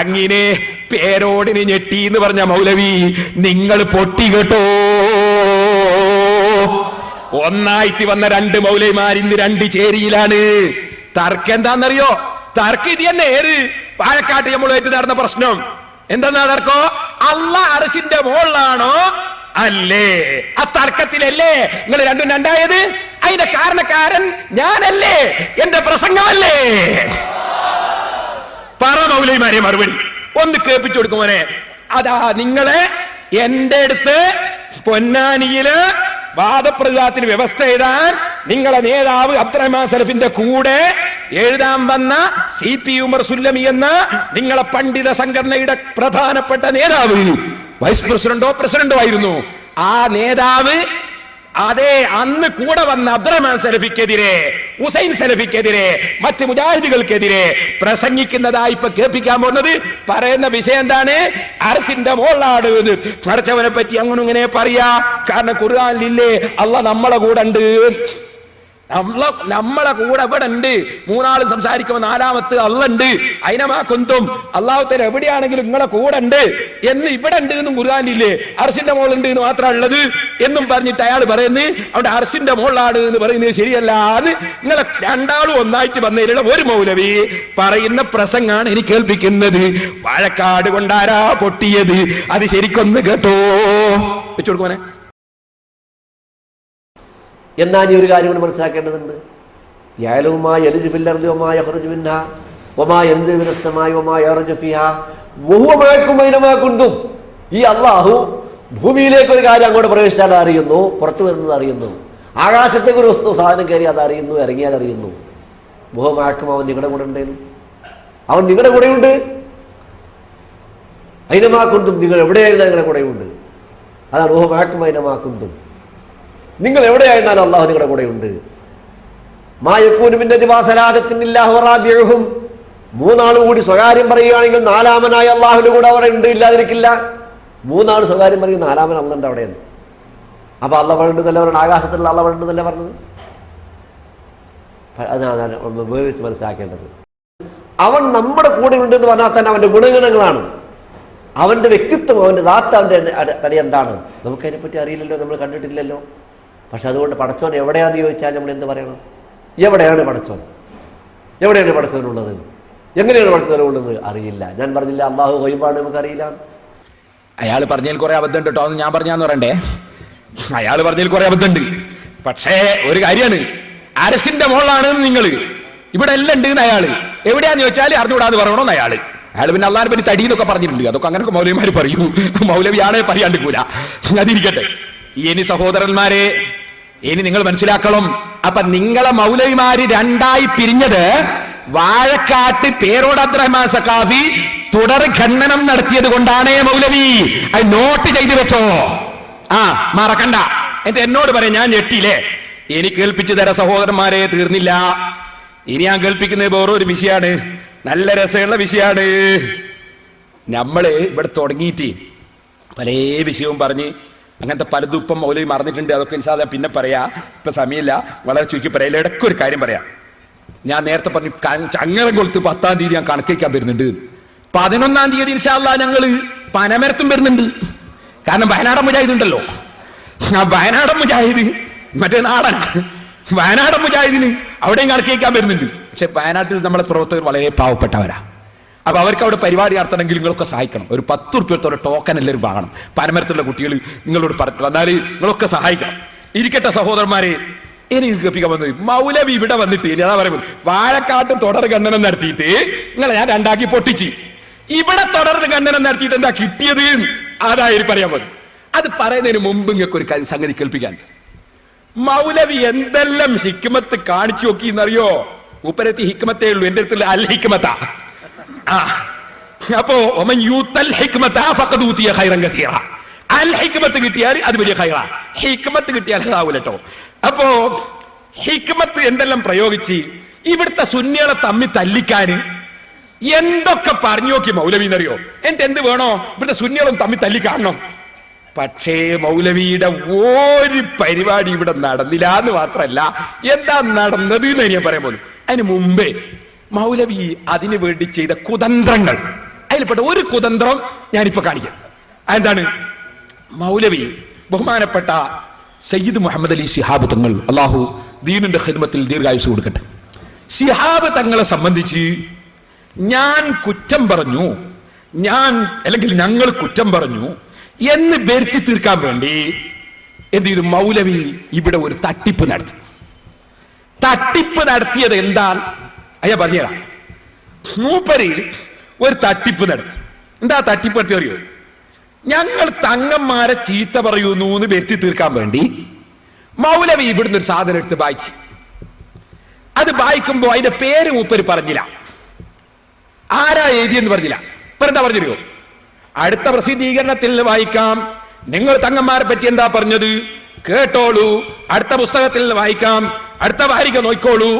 അങ്ങനെ പേരോടിന് ഞെട്ടി എന്ന് പറഞ്ഞ മൗലവി നിങ്ങൾ പൊട്ടി കേട്ടോ. ഒന്നായിട്ട് വന്ന രണ്ട് മൗലവിമാർ ഇന്ന് രണ്ട് ചേരിയിലാണ്. തർക്കം എന്താണെന്നറിയോ? തർക്കം ഇത് തന്നെ. ഏത് വാഴക്കാട്ട് നമ്മളുമായിട്ട് നടന്ന പ്രശ്നം എന്താ തർക്കോ? അല്ലാഹ് അർശിന്റെ മുകളിലാണോ അല്ലേ? ആ തർക്കത്തിലല്ലേ നിങ്ങൾ രണ്ടും രണ്ടായത്? അതിന്റെ കാരണക്കാരൻ ഞാനല്ലേ? എന്റെ പ്രസംഗമല്ലേ? പറ മൗലവിമാരെ മറുപടി ഒന്ന് കേൾപ്പിച്ചു കൊടുക്കുമോനെ. അതാ നിങ്ങളെ എന്റെ അടുത്ത് പൊന്നാനിയില് വാദപ്രതിവാദത്തിന് വ്യവസ്ഥ എഴുതാൻ നിങ്ങളെ നേതാവ് അബ്ദുറഹ്മാൻ സലഫിന്റെ കൂടെ എഴുതാൻ വന്ന CP ഉമർ സുല്ലമി എന്ന നിങ്ങളെ പണ്ഡിത സംഘടനയുടെ പ്രധാനപ്പെട്ട നേതാവ്, വൈസ് പ്രസിഡന്റോ ആയിരുന്നു. ആ നേതാവ് അതെ അന്ന് കൂടെ വന്ന അബ്ദുറഹ്മാൻ സലഫിക്കെതിരെ, ഹുസൈൻ സലഫിക്കെതിരെ, മറ്റ് മുജാഹിദുകൾക്കെതിരെ പ്രസംഗിക്കുന്നതായി ഇപ്പൊ കേൾപ്പിക്കാൻ പോകുന്നത്. പറയുന്ന വിഷയം എന്താണ്? അർശിന്റെ മോളാട് മറച്ചവനെ പറ്റി അങ്ങനെ ഇങ്ങനെ പറയാ. കാരണം ഖുർആനിലില്ലേ അള്ളാഹ് നമ്മളെ കൂടെ ഉണ്ട്. നമ്മളെ കൂടെ ഇവിടെ ഉണ്ട്. മൂന്നാള് സംസാരിക്കുമ്പോൾ നാലാമത്ത് അള്ളുണ്ട്. അയിനമാ കുന്തും അള്ളാഹുത്തല എവിടെയാണെങ്കിലും നിങ്ങളെ കൂടെ ഉണ്ട് എന്ന് ഇവിടെ ഉണ്ട് എന്നും ഖുർആനില്ലേ. അർശിന്റെ മുകളിലുണ്ട് എന്ന് മാത്രം ഉള്ളത് എന്നും പറഞ്ഞിട്ട് അയാൾ പറയുന്നത് അവിടെ അർശിന്റെ മുകളിലാണ് എന്ന് പറയുന്നത് ശരിയല്ല. അത് നിങ്ങളെ രണ്ടാളും ഒന്നായിട്ട് വന്നതിലുള്ള ഒരു മൗലവി പറയുന്ന പ്രസംഗാണ് എനിക്ക് കേൾപ്പിക്കുന്നത്. വാഴക്കാട് കൊണ്ടാരാ പൊട്ടിയത് അത് ശരിക്കൊന്ന് കേട്ടോ വെച്ചു കൊടുക്കുവാനെ. എന്നാൽ ഈ ഒരു കാര്യം കൂടി മനസ്സിലാക്കേണ്ടതുണ്ട്. ഈ അള്ളാഹു ഭൂമിയിലേക്ക് ഒരു കാര്യം അങ്ങോട്ട് പ്രവേശിച്ചാൽ അറിയുന്നു, പുറത്തു വരുന്നത് അറിയുന്നു. ആകാശത്തേക്ക് ഒരു വസ്തു സാധനം കയറി അത് അറിയുന്നു, ഇറങ്ങിയാൽ അറിയുന്നു. മുഹമാക്കും അവൻ നിങ്ങളുടെ കൂടെ ഉണ്ടായിരുന്നു, അവൻ നിങ്ങളുടെ കൂടെയുണ്ട്. അയിനമാക്കുന്തും നിങ്ങൾ എവിടെയായിരുന്നാലും നിങ്ങളുടെ കൂടെയുണ്ട്. അതാണ് മുഹമാക്കും അയിനമാക്കുന്തും. നിങ്ങൾ എവിടെയായിരുന്നാലും അള്ളാഹു നിങ്ങളുടെ കൂടെയുണ്ട്. മൂന്നാൾ കൂടി സ്വകാര്യം പറയുകയാണെങ്കിൽ നാലാമനായ അള്ളാഹുവിന്റെ കൂടെ അവിടെ ഉണ്ട്, ഇല്ലാതിരിക്കില്ല. മൂന്നാൾ സ്വകാര്യം പറയും, നാലാമൻ അന്നുണ്ട് അവിടെയെന്ന്. അപ്പൊ അള്ള പറഞ്ഞിട്ടല്ല പറഞ്ഞത്, ആകാശത്തിലുള്ള അള്ള പറഞ്ഞിട്ടല്ല പറഞ്ഞത്. അതാണ് ഉപയോഗിച്ച് മനസ്സിലാക്കേണ്ടത്. അവൻ നമ്മുടെ കൂടെ ഉണ്ടെന്ന് പറഞ്ഞാൽ തന്നെ അവന്റെ ഗുണഗണങ്ങളാണ്, അവന്റെ വ്യക്തിത്വം, അവന്റെ ദാത്ത, അവന്റെ തടി എന്താണ് നമുക്കതിനെപ്പറ്റി അറിയില്ലല്ലോ, നമ്മൾ കണ്ടിട്ടില്ലല്ലോ. പക്ഷെ അതുകൊണ്ട് പടച്ചോൻ എവിടെയാണെന്ന് ചോദിച്ചാൽ നമ്മൾ എന്ത് പറയണം? എവിടെയാണ് പടച്ചോൻ? എവിടെയാണ് പടച്ചോനുള്ളത്? എങ്ങനെയാണ് പടച്ചോനുള്ളത്? അറിയില്ല. ഞാൻ പറഞ്ഞില്ല അള്ളാഹു ഗൈബാണ്, നമുക്കറിയില്ല. അയാൾ പറഞ്ഞതിൽ കുറെ അബദ്ധം കേട്ടോ, എന്ന് ഞാൻ പറഞ്ഞാന്ന് പറയണ്ടേ. അയാൾ പറഞ്ഞതിൽ കുറെ അബദ്ധമുണ്ട്. പക്ഷേ ഒരു കാര്യമാണ്, അരസിന്റെ മോളാണ് നിങ്ങൾ ഇവിടെ എല്ലാം ഉണ്ട്. അയാള് എവിടെയാന്ന് ചോദിച്ചാൽ അറിഞ്ഞുകൂടാന്ന് പറയണോന്ന് അയാള് പിന്നെ അള്ളാഹിനെ പറ്റി തടിയെന്നൊക്കെ പറഞ്ഞിട്ടുണ്ട്. അതൊക്കെ അങ്ങനെയൊക്കെ മൗലവിമാര് പറയൂ, മൗലവിയാണെ പറയാണ്ടിക്കൂല. അതിരിക്കട്ടെ. ഇനി സഹോദരന്മാരെ, ഇനി നിങ്ങൾ മനസ്സിലാക്കണം. അപ്പൊ നിങ്ങളെ മൗലവിമാര് രണ്ടായി പിരിഞ്ഞത് വാഴക്കാട്ട് പേരോട് അബ്ദുറഹ്മാൻ സഖാഫി തുടർ ഖണ്ഡനം നടത്തിയത് കൊണ്ടാണ്. മൗലവി അത് നോട്ട് ചെയ്തു വെച്ചോ, മറക്കണ്ട. എന്നിട്ട് എന്നോട് പറയാം, ഞാൻ ഞെട്ടിയില്ലേ. ഇനി കേൾപ്പിച്ചു തരാം സഹോദരന്മാരെ, തീർന്നില്ല. ഇനി ഞാൻ കേൾപ്പിക്കുന്നത് വേറൊരു വിഷയമാണ്, നല്ല രസമുള്ള വിഷയമാണ്. നമ്മള് ഇവിടെ തുടങ്ങിയിട്ട് പല വിഷയവും പറഞ്ഞ് അങ്ങനത്തെ പലതും ഇപ്പം മൗലവി മറന്നിട്ടുണ്ട്. അതൊക്കെ ഇൻഷാ അല്ലാഹ് പിന്നെ പറയാ, ഇപ്പൊ സമയമില്ല, വളരെ ചുരുക്കി പറയാം. ഇടയ്ക്കൊരു കാര്യം പറയാം. ഞാൻ നേരത്തെ പറഞ്ഞു ചങ്ങരംകുളത്ത് 10-ാം തീയതി ഞാൻ കണക്കേക്കാൻ വരുന്നുണ്ട്. 11-ാം തീയതി ഇൻഷാ അല്ലാഹ് ഞങ്ങള് പനമരത്തും വരുന്നുണ്ട്. കാരണം വയനാടൻ മുജാഹിദ് ഉണ്ടല്ലോ, ആ വയനാടൻ മുജാഹിദ് മറ്റേ നാടനാണ്. വയനാടൻ മുജാഹിദിന് അവിടെയും കണക്കേക്കാൻ വരുന്നുണ്ട്. പക്ഷെ വയനാട്ടിൽ നമ്മളെ പ്രവർത്തകർ വളരെ പാവപ്പെട്ടവരാ. അപ്പൊ അവർക്ക് അവിടെ പരിപാടി നടത്തണമെങ്കിൽ നിങ്ങളൊക്കെ സഹായിക്കണം. ഒരു 10 റുപ്യത്തോടെ ടോക്കൺ എല്ലാവരും വാങ്ങണം. പനമരത്തുള്ള കുട്ടികൾ നിങ്ങളോട് വന്നാൽ നിങ്ങളൊക്കെ സഹായിക്കണം. ഇരിക്കട്ടെ സഹോദരന്മാരെ, എനിക്ക് കേൾപ്പിക്കാൻ വന്നത് മൗലവി ഇവിടെ വന്നിട്ട് ഇനി അതാ പറയുന്നത്, വാഴക്കാട്ട് തുടർ ഖണ്ഡനം നടത്തിയിട്ട് നിങ്ങളെ ഞാൻ രണ്ടാക്കി പൊട്ടിച്ച്, ഇവിടെ തുടർ ഖണ്ഡനം നടത്തിയിട്ട് എന്താ കിട്ടിയത്? അതായത് പറയാൻ മതി. അത് പറയുന്നതിന് മുമ്പ് നിങ്ങൾക്ക് ഒരു സംഗതി കേൾപ്പിക്കാൻ. മൗലവി എന്തെല്ലാം ഹിക്മത്ത് കാണിച്ചു നോക്കി എന്നറിയോ? മൂപ്പരത്തി ഹിക്മത്തേ ഉള്ളൂ, എന്റെ അടുത്തുള്ള അൽ ഹിക്മത്താ. അപ്പോ അൽ ഹിക്മത്ത് കിട്ടിയാൽ അത് വലിയ ഖൈറാ, ഹിക്മത്ത് കിട്ടിയാൽ അതാവൂല കേട്ടോ. അപ്പോ ഹിക്മത്ത് എന്തെല്ലാം പ്രയോഗിച്ച് ഇവിടുത്തെ സുന്നികളെ തമ്മി തല്ലിക്കാന് എന്തൊക്കെ പറഞ്ഞു നോക്കി മൗലവി എന്നറിയോ? എന്ത് വേണോ ഇവിടുത്തെ സുന്നികളും തമ്മി തല്ലിക്കാണണം. പക്ഷേ മൗലവിയുടെ ഒരു പരിപാടി ഇവിടെ നടന്നില്ല എന്ന് മാത്രമല്ല, എന്താ നടന്നത് എന്ന് ഞാൻ പറയാൻ പോകുന്നു. അതിന് മുമ്പേ മൗലവി അതിനു വേണ്ടി ചെയ്ത കുതന്ത്രങ്ങൾ, അതിൽപ്പെട്ട ഒരു കുതന്ത്രം ഞാനിപ്പോ കാണിക്കാം. എന്താണ്? മൗലവി ബഹുമാനപ്പെട്ട സയ്യിദ് മുഹമ്മദ് അലി ശിഹാബ് തങ്ങൾ, അള്ളാഹു ദീനിന്റെ ഖിദ്മത്തിൽ ദീർഘായുസ് കൊടുക്കട്ടെ, ശിഹാബ് തങ്ങളെ സംബന്ധിച്ച് ഞാൻ കുറ്റം പറഞ്ഞു, അല്ലെങ്കിൽ ഞങ്ങൾ കുറ്റം പറഞ്ഞു എന്ന് വരുത്തി തീർക്കാൻ വേണ്ടി എന്ത് ചെയ്തു? മൗലവി ഇവിടെ ഒരു തട്ടിപ്പ് നടത്തി. തട്ടിപ്പ് നടത്തിയത് എന്താ അയ്യാ പറഞ്ഞുതരാം. മൂപ്പര് ഒരു തട്ടിപ്പ് നടത്തി. എന്താ തട്ടിപ്പ് നടത്തി അറിയോ? ഞങ്ങൾ തങ്ങന്മാരെ ചീത്ത പറയുന്നു എന്ന് വരുത്തി തീർക്കാൻ വേണ്ടി മൗലവി ഇവിടുന്ന് ഒരു സാധനം എടുത്ത് വായിച്ചു. അത് വായിക്കുമ്പോ അതിന്റെ പേര് മൂപ്പര് പറഞ്ഞില്ല, ആരാ എഴുതിയെന്ന് പറഞ്ഞില്ല. ഇപ്പൊ എന്താ പറഞ്ഞിരിക്കോ? അടുത്ത പ്രസിദ്ധീകരണത്തിൽ വായിക്കാം, നിങ്ങൾ തങ്ങന്മാരെ പറ്റി എന്താ പറഞ്ഞത് കേട്ടോളൂ, അടുത്ത പുസ്തകത്തിൽ വായിക്കാം, അടുത്ത വാരിക നോക്കോളൂ.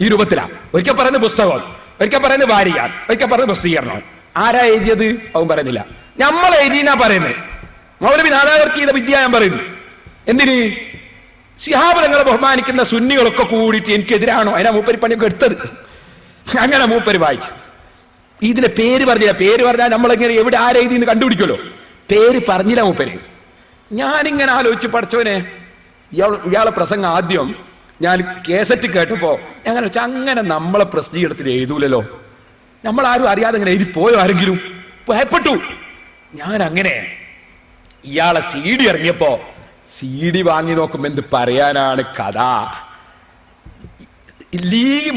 ഈ രൂപത്തിലാ ഒരിക്കൽ പറയുന്ന പുസ്തകം, ഒരിക്കൽ പറയുന്നത് വാരിക, ഒരിക്കൽ പറയുന്ന പ്രസിദ്ധീകരണം. ആരാ എഴുതിയത് അവൻ പറയുന്നില്ല, നമ്മൾ എഴുതിനാ പറയുന്നത്. മൗലവി നാദാകർക്ക് ചെയ്ത വിദ്യ ഞാൻ പറയുന്നു. എന്തിന്? ശിഹാബ് തങ്ങളെ ബഹുമാനിക്കുന്ന സുന്നികളൊക്കെ കൂടിയിട്ട് എനിക്കെതിരാണോ? അതിനാ മൂപ്പര് പണിയൊക്കെ എടുത്തത്. അങ്ങനെ മൂപ്പര് വായിച്ചു. ഇതിന്റെ പേര് പറഞ്ഞില്ല. പേര് പറഞ്ഞാൽ നമ്മളെങ്ങനെ എവിടെ ആരെഴുതിന്ന് കണ്ടുപിടിക്കുമല്ലോ. പേര് പറഞ്ഞില്ല മൂപ്പര്. ഞാനിങ്ങനെ ആലോചിച്ച്, പഠിച്ചവനെ, ഇയാളെ പ്രസംഗം ആദ്യം ഞാൻ കേസറ്റ് കേട്ടപ്പോ അങ്ങനെ വെച്ചാൽ അങ്ങനെ നമ്മളെ പ്രസിദ്ധീകരണത്തിൽ എഴുതൂലല്ലോ, നമ്മളാരും അറിയാതെ ഇങ്ങനെ എഴുതി പോയോ ആരെങ്കിലും? ഭയപ്പെട്ടു ഞാൻ. അങ്ങനെ ഇയാളെ CD ഇറങ്ങിയപ്പോ CD വാങ്ങി നോക്കുമ്പോ എന്ത് പറയാനാണ് കഥ.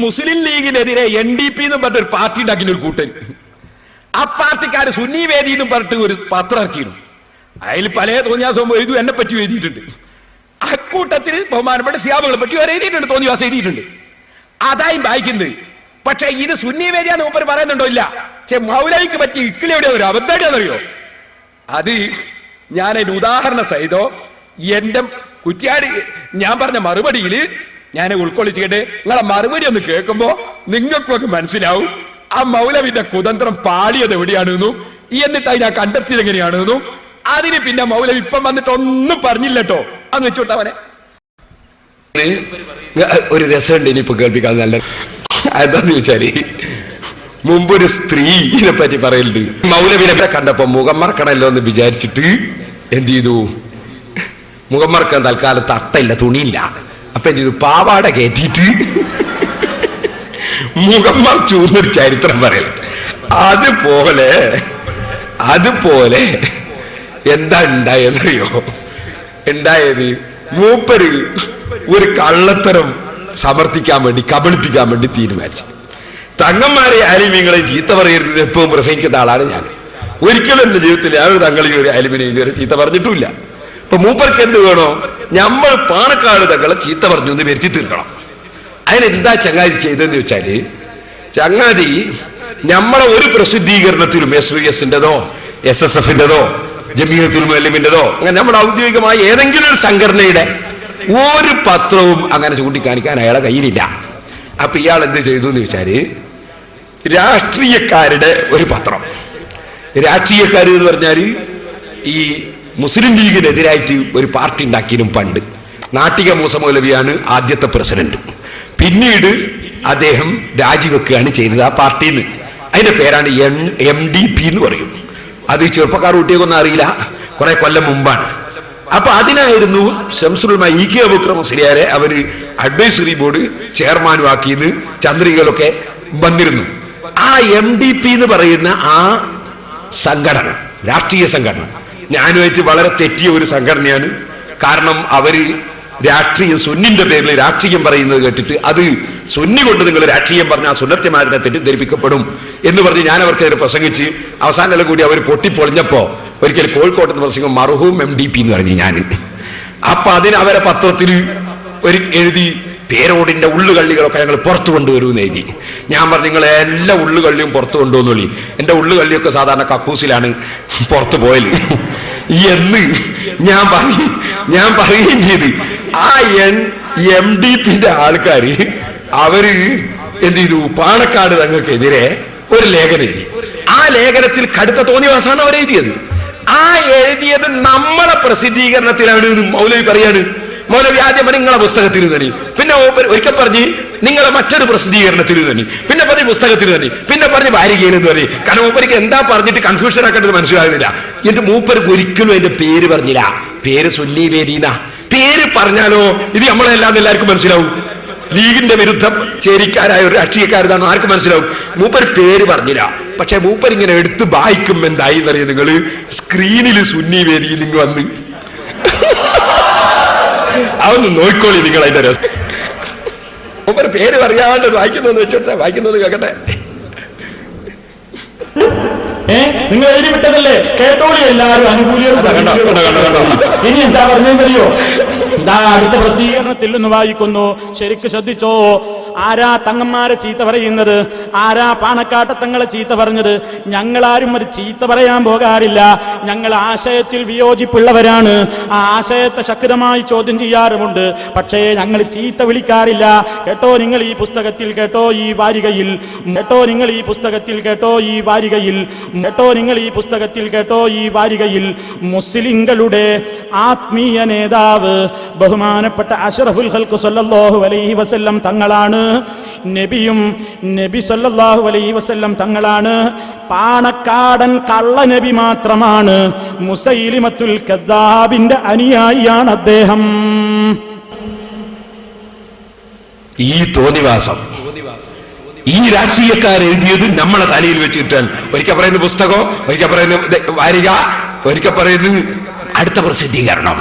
മുസ്ലിം ലീഗിനെതിരെ NDP എന്ന് പറഞ്ഞ ഒരു പാർട്ടി ഉണ്ടാക്കിയ ഒരു കൂട്ടൻ, ആ പാർട്ടിക്കാര് സുന്നി വേദി എന്ന് പറഞ്ഞിട്ട് ഒരു പത്രം ഇറക്കിയിരുന്നു. അതിൽ പല തോന്നിയാസം എഴുതു, എന്നെ പറ്റി എഴുതിയിട്ടുണ്ട്. അക്കൂട്ടത്തിൽ ബഹുമാനപ്പെട്ട ശിഹാബുകളെ പറ്റി വരെ എഴുതിയിട്ടുണ്ട്, തോന്നിയാസം എഴുതിയിട്ടുണ്ട്. അതായും വായിക്കുന്നത്. പക്ഷെ ഇത് സുന്നി വേദിയാന്ന് മൂപ്പര് പറയുന്നുണ്ടോ? ഇല്ല. പക്ഷെ മൗലവിക്ക് പറ്റി ഇക്കിളി എവിടെയോ ഒരു അബദ്ധമാണെന്നറിയോ? അത് ഞാൻ അതിന് ഉദാഹരണ സഹിതോ എന്റെ കുറ്റ്യാടി ഞാൻ പറഞ്ഞ മറുപടിയിൽ ഞാൻ ഉൾക്കൊള്ളിച്ചിട്ട് നിങ്ങളെ മറുപടി ഒന്ന് കേൾക്കുമ്പോ നിങ്ങൾക്കൊക്കെ മനസ്സിലാവും ആ മൗലവിന്റെ കുതന്ത്രം പാടിയത് എവിടെയാണെന്നും എന്നിട്ട് അതിനാ കണ്ടെത്തിയത് എങ്ങനെയാണെന്നും. അതിന് പിന്നെ മൗലവി ഇപ്പം വന്നിട്ട് ഒന്നും പറഞ്ഞില്ലട്ടോ. അന്ന് വെച്ചോട്ടവനെ ഒരു രസമുണ്ട് ഇനിയിപ്പോ കേൾപ്പിക്കാൻ. നല്ല എന്താന്ന് ചോദിച്ചാല്, മുമ്പൊരു സ്ത്രീനെ പറ്റി പറയലുണ്ട്. മൗലവിനെ കണ്ടപ്പോ മുഖം മറക്കണല്ലോ എന്ന് വിചാരിച്ചിട്ട് എന്ത് ചെയ്തു? മുഖം മറക്കാൻ തൽക്കാലം തട്ടയില്ല, തുണിയില്ല. അപ്പൊ എന്ത് ചെയ്തു? പാവാട കയറ്റിയിട്ട് മുഖം മറച്ചു എന്നൊരു ചരിത്രം പറയലുണ്ട്. അതുപോലെ എന്താ ഉണ്ടായെന്നറിയോ? ഉണ്ടായത് മൂപ്പര് ഒരു കള്ളത്തരം സമർത്ഥിക്കാൻ വേണ്ടി, കബളിപ്പിക്കാൻ വേണ്ടി തീരുമാനിച്ചു. തങ്ങന്മാരെ ആലിമീങ്ങളെ ചീത്ത പറയരുത് എപ്പോഴും പ്രസംഗിക്കുന്ന ആളാണ് ഞാൻ. ഒരിക്കലും എന്റെ ജീവിതത്തിൽ ഞാനൊരു തങ്ങളെ ഒരു ആലിമിനെ ഇതുവരെ ചീത്ത പറഞ്ഞിട്ടുമില്ല. ഇപ്പൊ മൂപ്പർക്ക് എന്ത് വേണോ? നമ്മൾ പാണക്കാട് തങ്ങളെ ചീത്ത പറഞ്ഞു എന്ന് വരുത്തി തീർക്കണം. അതിനെന്താ ചങ്ങാതി ചെയ്തെന്ന് വെച്ചാല്, ചങ്ങാതി നമ്മളെ ഒരു പ്രസിദ്ധീകരണത്തിലും SYSന്റെതോ SSFന്റെതോ ജമീയത്തുൽ മുഅല്ലിമിന്റെതോ അങ്ങനെ നമ്മുടെ ഔദ്യോഗികമായ ഏതെങ്കിലും ഒരു സംഘടനയുടെ ഒരു പത്രവും അങ്ങനെ ചൂണ്ടിക്കാണിക്കാൻ അയാളെ കയ്യിലില്ല. അപ്പൊ ഇയാൾ എന്ത് ചെയ്തു എന്ന് വെച്ചാല്, രാഷ്ട്രീയക്കാരുടെ ഒരു പത്രം. രാഷ്ട്രീയക്കാർ എന്ന് പറഞ്ഞാൽ ഈ മുസ്ലിം ലീഗിനെതിരായിട്ട് ഒരു പാർട്ടി ഉണ്ടാക്കിയതിനും പണ്ട് നാട്ടിക മൂസ മൗലവിയാണ് ആദ്യത്തെ പ്രസിഡന്റ്. പിന്നീട് അദ്ദേഹം രാജിവെക്കുകയാണ് ചെയ്തത് ആ പാർട്ടിയിൽ നിന്ന്. അതിന്റെ പേരാണ് MDP എന്ന് പറയും. അത് ചെറുപ്പക്കാർ കുട്ടിയൊന്നും അറിയില്ല, കുറെ കൊല്ലം മുമ്പാണ്. അപ്പൊ അതിനായിരുന്നു ശംസുൽ ഉലമ EK അബൂബക്കർ മുസ്ലിയാരെ അവര് അഡ്വൈസറി ബോർഡ് ചെയർമാനും ആക്കിയെന്ന് ചന്ദ്രികകളൊക്കെ വന്നിരുന്നു. ആ MDP എന്ന് പറയുന്ന ആ സംഘടന, രാഷ്ട്രീയ സംഘടന, ഞാനുമായിട്ട് വളരെ തെറ്റിയ ഒരു സംഘടനയാണ്. കാരണം അവര് രാഷ്ട്രീയം, സുന്നിന്റെ പേരിൽ രാഷ്ട്രീയം പറയുന്നത് കേട്ടിട്ട് അത് സുന്നി കൊണ്ട് നിങ്ങൾ രാഷ്ട്രീയം പറഞ്ഞാൽ സുന്നത്തിമാരെ തെറ്റിദ്ധരിപ്പിക്കപ്പെടും എന്ന് പറഞ്ഞ് ഞാൻ അവർക്കെതിരെ പ്രസംഗിച്ച് അവസാനം കൂടി അവർ പൊട്ടിപ്പൊളിഞ്ഞപ്പോ ഒരിക്കൽ കോഴിക്കോട്ട് പ്രസംഗം മർഹൂം MDP എന്ന് പറഞ്ഞു ഞാൻ. അപ്പൊ അതിന് അവരെ പത്രത്തിൽ എഴുതി പേരോടിന്റെ ഉള്ളുകള്ളികളൊക്കെ ഞങ്ങൾ പുറത്തു കൊണ്ടുവരുമെന്ന് എഴുതി. ഞാൻ പറഞ്ഞു നിങ്ങളെ എല്ലാ ഉള്ളുകള്ളിയും പുറത്തു കൊണ്ടുവന്നോളി, എന്റെ ഉള്ളുകള്ളിയൊക്കെ സാധാരണ കക്കൂസിലാണ് പുറത്തു പോയത് എന്ന് ഞാൻ പറയുകയും ചെയ്ത്. ആ MDPന്റെ ആൾക്കാര് അവര് എന്ത് ചെയ്തു? പാണക്കാട് തങ്ങൾക്കെതിരെ ഒരു ലേഖനം എഴുതി. ആ ലേഖനത്തിൽ കടുത്ത തോന്നിവാസാണ് അവർ എഴുതിയത്. ആ എഴുതിയത് നമ്മളെ പ്രസിദ്ധീകരണത്തിലാണ് മൗലവി പറയാണ്. മൗലവി ആദ്യം നിങ്ങളെ പുസ്തകത്തിൽ തന്നെ, പിന്നെ ഒരിക്കൽ പറഞ്ഞ് നിങ്ങളെ മറ്റൊരു പ്രസിദ്ധീകരണത്തിൽ തന്നെ, പിന്നെ പറഞ്ഞ് പുസ്തകത്തിൽ തന്നെ, പിന്നെ പറഞ്ഞ് വാരികയിൽ എന്ന് പറയും. കാരണം മൂപ്പർക്ക് എന്താ പറഞ്ഞിട്ട് കൺഫ്യൂഷൻ ആക്കേണ്ടത് മനസ്സിലാകുന്നില്ല. എന്നിട്ട് മൂപ്പർക്ക് ഒരിക്കലും എന്റെ പേര് പറഞ്ഞില്ല. പേര് സുന്നി വേദീന. പേര് പറഞ്ഞാലോ ഇത് നമ്മളെല്ലാം എല്ലാവർക്കും മനസ്സിലാവും. ലീഗിന്റെ വിരുദ്ധം ചേരിക്കാരായ ഒരു രാഷ്ട്രീയക്കാരാണ്, ആർക്കും മനസ്സിലാവും. മൂപ്പർ പേര് പറഞ്ഞില്ല. പക്ഷെ മൂപ്പർ ഇങ്ങനെ എടുത്ത് വായിക്കും എന്തായി എന്നറിയാം. നിങ്ങള് സ്ക്രീനിൽ സുന്നി വേദിയിൽ നിങ്ങൾ വന്ന് അതൊന്ന് നോക്കോളി നിങ്ങൾ. അതിന്റെ രസം മൂപ്പർ പേര് പറയാണ്ട് വായിക്കുന്നതെന്ന് വെച്ചോട്ടെ, വായിക്കുന്നത് കേൾക്കട്ടെ. നിങ്ങൾ എഴുതി വിട്ടതല്ലേ, കേട്ടോളി. എല്ലാവരും അനുകൂലികളും ഇനി എന്താ പറഞ്ഞെന്നറിയോ? ഇതാ അടുത്ത പ്രസിദ്ധീകരണത്തിൽ നിന്ന് വായിക്കുന്നു, ശരിക്ക് ശ്രദ്ധിച്ചോ. ആരാ തങ്ങന്മാരെ ചീത്ത പറയുന്നത്? ആരാ പാണക്കാട്ടെ തങ്ങളെ ചീത്ത പറഞ്ഞത്? ഞങ്ങളാരും ഒരു ചീത്ത പറയാൻ പോകാറില്ല. ഞങ്ങൾ ആശയത്തിൽ വിയോജിപ്പുള്ളവരാണ്. ആ ആശയത്തെ ശക്തമായി ചോദ്യം ചെയ്യാറുമുണ്ട്. പക്ഷേ ഞങ്ങൾ ചീത്ത വിളിക്കാറില്ല. കേട്ടോ നിങ്ങൾ ഈ പുസ്തകത്തിൽ, കേട്ടോ ഈ വാരികയിൽ, കേട്ടോ നിങ്ങൾ ഈ പുസ്തകത്തിൽ, കേട്ടോ ഈ വാരികയിൽ, കേട്ടോ നിങ്ങൾ ഈ പുസ്തകത്തിൽ, കേട്ടോ ഈ വാരികയിൽ മുസ്ലിങ്ങളുടെ ആത്മീയ നേതാവ് ബഹുമാനപ്പെട്ട അഷ്റഫുൽ ഖൽഖ് സല്ലല്ലാഹു അലൈഹി വസല്ലം തങ്ങളാണ്. നബിയും നബി സല്ലല്ലാഹു അലൈഹി വസല്ലം തങ്ങളാണ്. പാണക്കാടൻ കള്ള നബി മാത്രമാണ്. മുസൈലിമത്തുൽ കദ്ദാബിന്റെ അനുയായിയാണ് അദ്ദേഹം. ഈ തോന്നിവാസം ഈ രാഷ്ട്രീയക്കാർ എഴുതിയത് നമ്മളെ തലയിൽ വെച്ചിട്ടാൽ ഒരിക്കൽ പറയുന്ന പുസ്തകം, ഒരിക്കൽ പറയുന്ന വാരിക, ഒരിക്കൽ പറയുന്നത് അടുത്ത പ്രസിദ്ധീകരണം.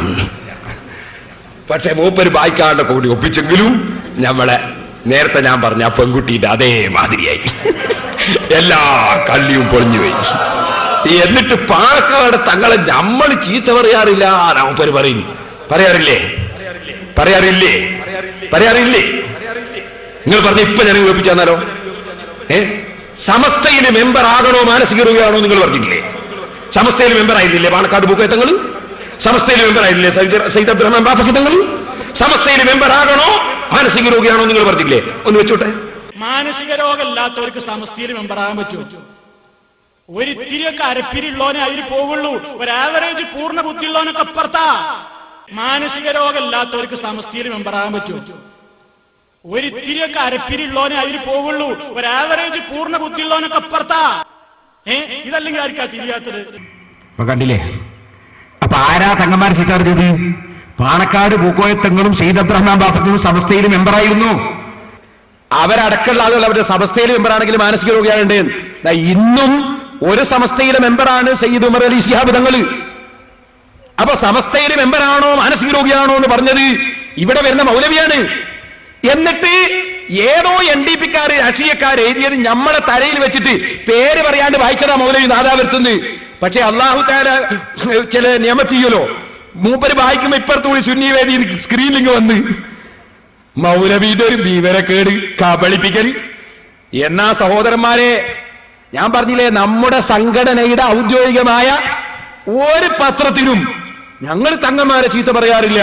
പക്ഷെ മൂപ്പര് വായിക്കാണ്ട് കൂടി ഒപ്പിച്ചെങ്കിലും നമ്മളെ നേരത്തെ ഞാൻ പറഞ്ഞ ആ പെൺകുട്ടിയുടെ അതേ മാതിരിയായി എല്ലാ കള്ളിയും പൊളിഞ്ഞുപോയി. എന്നിട്ട് പാണക്കാട് തങ്ങളെ നമ്മൾ ചീത്ത പറയാറില്ല. മൂപ്പര് പറയും. പറയാറില്ലേ? പറയാറില്ലേ? പറയാറില്ലേ? നിങ്ങൾ പറഞ്ഞ ഇപ്പൊ ഞാൻ ഒപ്പിച്ചു തന്നാലോ? സമസ്തയിലെ മെമ്പർ ആകണോ മാനസിക രോഗിയാണോ നിങ്ങൾ പറഞ്ഞിട്ടില്ലേ? സമസ്തയിൽ മെമ്പർ ആയിരുന്നില്ലേ പാണക്കാട് പൂക്കയത്തങ്ങൾ? സമസ്തയിൽ മെമ്പർ ആയിരുന്നില്ലേ സയ്യിദ് അബ്ദുറഹ്മാൻ ബാഫഖി തങ്ങൾ? സമസ്തയിൽ മെമ്പർ ആകണോ മാനസിക രോഗിയാണോ നിങ്ങൾ പറഞ്ഞില്ലേ? ഒന്ന് വെച്ചോട്ടെ. മാനസിക രോഗമില്ലാത്തവർക്ക് സമസ്തയിൽ മെമ്പർ ആകാൻ പറ്റുമോ? ഒരിത്തിരിയൊക്കെ അരപ്പിരിയുള്ളവനെ അതിൽ പോകുള്ളൂ. ഒരു ആവറേജ് പൂർണ്ണ ബുദ്ധിയുള്ളവനൊക്കെ അപ്പുറത്താ. മാനസിക രോഗമില്ലാത്തവർക്ക് സമസ്തയിൽ മെമ്പർ ആകാൻ പറ്റുമോ? ഒരിത്തിരിയൊക്കെ അരപ്പിരിയുള്ളവനെ അതിൽ പോകുള്ളൂ. ഒരു ആവറേജ് പൂർണ്ണ ബുദ്ധിയുള്ളവനൊക്കെ അപ്പുറത്താ. ഇതല്ലെങ്കിൽ ആർക്കാ തിരിയാത്തത്? കണ്ടില്ലേ? അപ്പൊ ആരാ തങ്ങന്മാർ ചീത്ത പറഞ്ഞത്? പാണക്കാട് പൂക്കോയത്തങ്ങളും സയ്യിദ് അബ്ദുറഹ്മാൻ ബാഫഖിയും സമസ്തയിൽ മെമ്പറായിരുന്നു. അവരടക്കമുള്ള ആളുകൾ അവരുടെ സമസ്തയിൽ മെമ്പറാണെങ്കിൽ മാനസിക രോഗിയാണ്. ഇന്നും ഒരു സമസ്തയിലെ മെമ്പറാണ് സയ്യിദ് ഉമർ അലി ശിഹാബ് തങ്ങള്. അപ്പൊ സമസ്തയിലെ മെമ്പറാണോ മാനസിക രോഗിയാണോ എന്ന് പറഞ്ഞത് ഇവിടെ വരുന്ന മൗലവിയാണ്. എന്നിട്ട് ഏതോ NDP-ക്കാര് രാഷ്ട്രീയക്കാർ എഴുതിയത് നമ്മളെ തലയിൽ വെച്ചിട്ട് പേര് പറയാണ്ട് വായിച്ചതാ മൗലവി നാദാവരുത്തുന്നത്. പക്ഷെ അള്ളാഹു തആല ചില നിയമത്ത് ചെയ്യലോ, മൂപ്പര് വായിക്കുമ്പോ ഇപ്പുറത്തുകൂടി സുന്നി വേദി സ്ക്രീനിങ് വന്ന് മൗലവിയുടെ ഒരു വിവരക്കേട്, കബളിപ്പിക്കൽ. എന്നാ സഹോദരന്മാരെ, ഞാൻ പറഞ്ഞില്ലേ, നമ്മുടെ സംഘടനയുടെ ഔദ്യോഗികമായ ഒരു പത്രത്തിനും ഞങ്ങൾ തങ്ങന്മാരെ ചീത്ത പറയാറില്ല.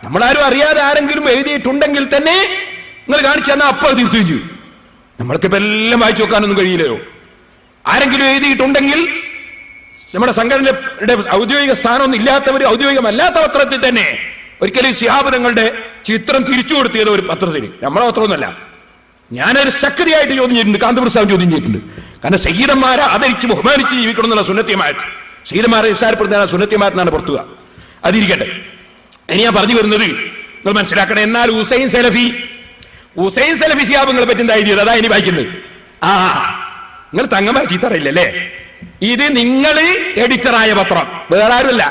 നമ്മളാരും അറിയാതെ ആരെങ്കിലും എഴുതിയിട്ടുണ്ടെങ്കിൽ തന്നെ നിങ്ങൾ കാണിച്ചു തന്നാൽ അപ്പോൾ തിരിച്ചു ചെയ്യും. നമ്മൾക്കിപ്പോ എല്ലാം വായിച്ചു നോക്കാനൊന്നും കഴിയില്ലല്ലോ. ആരെങ്കിലും എഴുതിയിട്ടുണ്ടെങ്കിൽ നമ്മുടെ സംഘടനയുടെ ഔദ്യോഗിക സ്ഥാനമൊന്നും ഇല്ലാത്തവർ ഔദ്യോഗികമല്ലാത്ത പത്രത്തിൽ തന്നെ ഒരിക്കലും ശിഹാബ് തങ്ങളുടെ ചിത്രം തിരിച്ചു കൊടുത്തിയത് ഒരു പത്രത്തിന്, നമ്മളെ പത്രമൊന്നുമല്ല. ഞാനൊരു ശക്തിയായിട്ട് ചോദ്യം ചെയ്തിട്ടുണ്ട്, കാന്തപുരസാദ് ചോദ്യം ചെയ്തിട്ടുണ്ട്. കാരണം സയ്യിദന്മാരെ ആദരിച്ച് ബഹുമാനിച്ച് ജീവിക്കണം എന്നുള്ള സുന്നത്യമായിട്ട്, സയ്യിദന്മാരെ നിസ്സാരപ്പെടുത്താൻ സുന്നത്യമായിട്ടാണ് പുറത്തുക. അതിരിക്കട്ടെ. ഇനി ഞാൻ പറഞ്ഞു വരുന്നത് നിങ്ങൾ മനസ്സിലാക്കണം. എന്നാൽ ഹുസൈൻ സലഫി ശിഹാബുകളെ പറ്റി എന്താ എഴുതിയത്? അതാ ഇനി വായിക്കുന്നത്. നിങ്ങൾ തങ്ങന്മാരെ ചീത്ത അറിയില്ലല്ലേ? ഇത് നിങ്ങൾ എഡിറ്ററായ പത്രം, വേറെ ആരുമല്ല.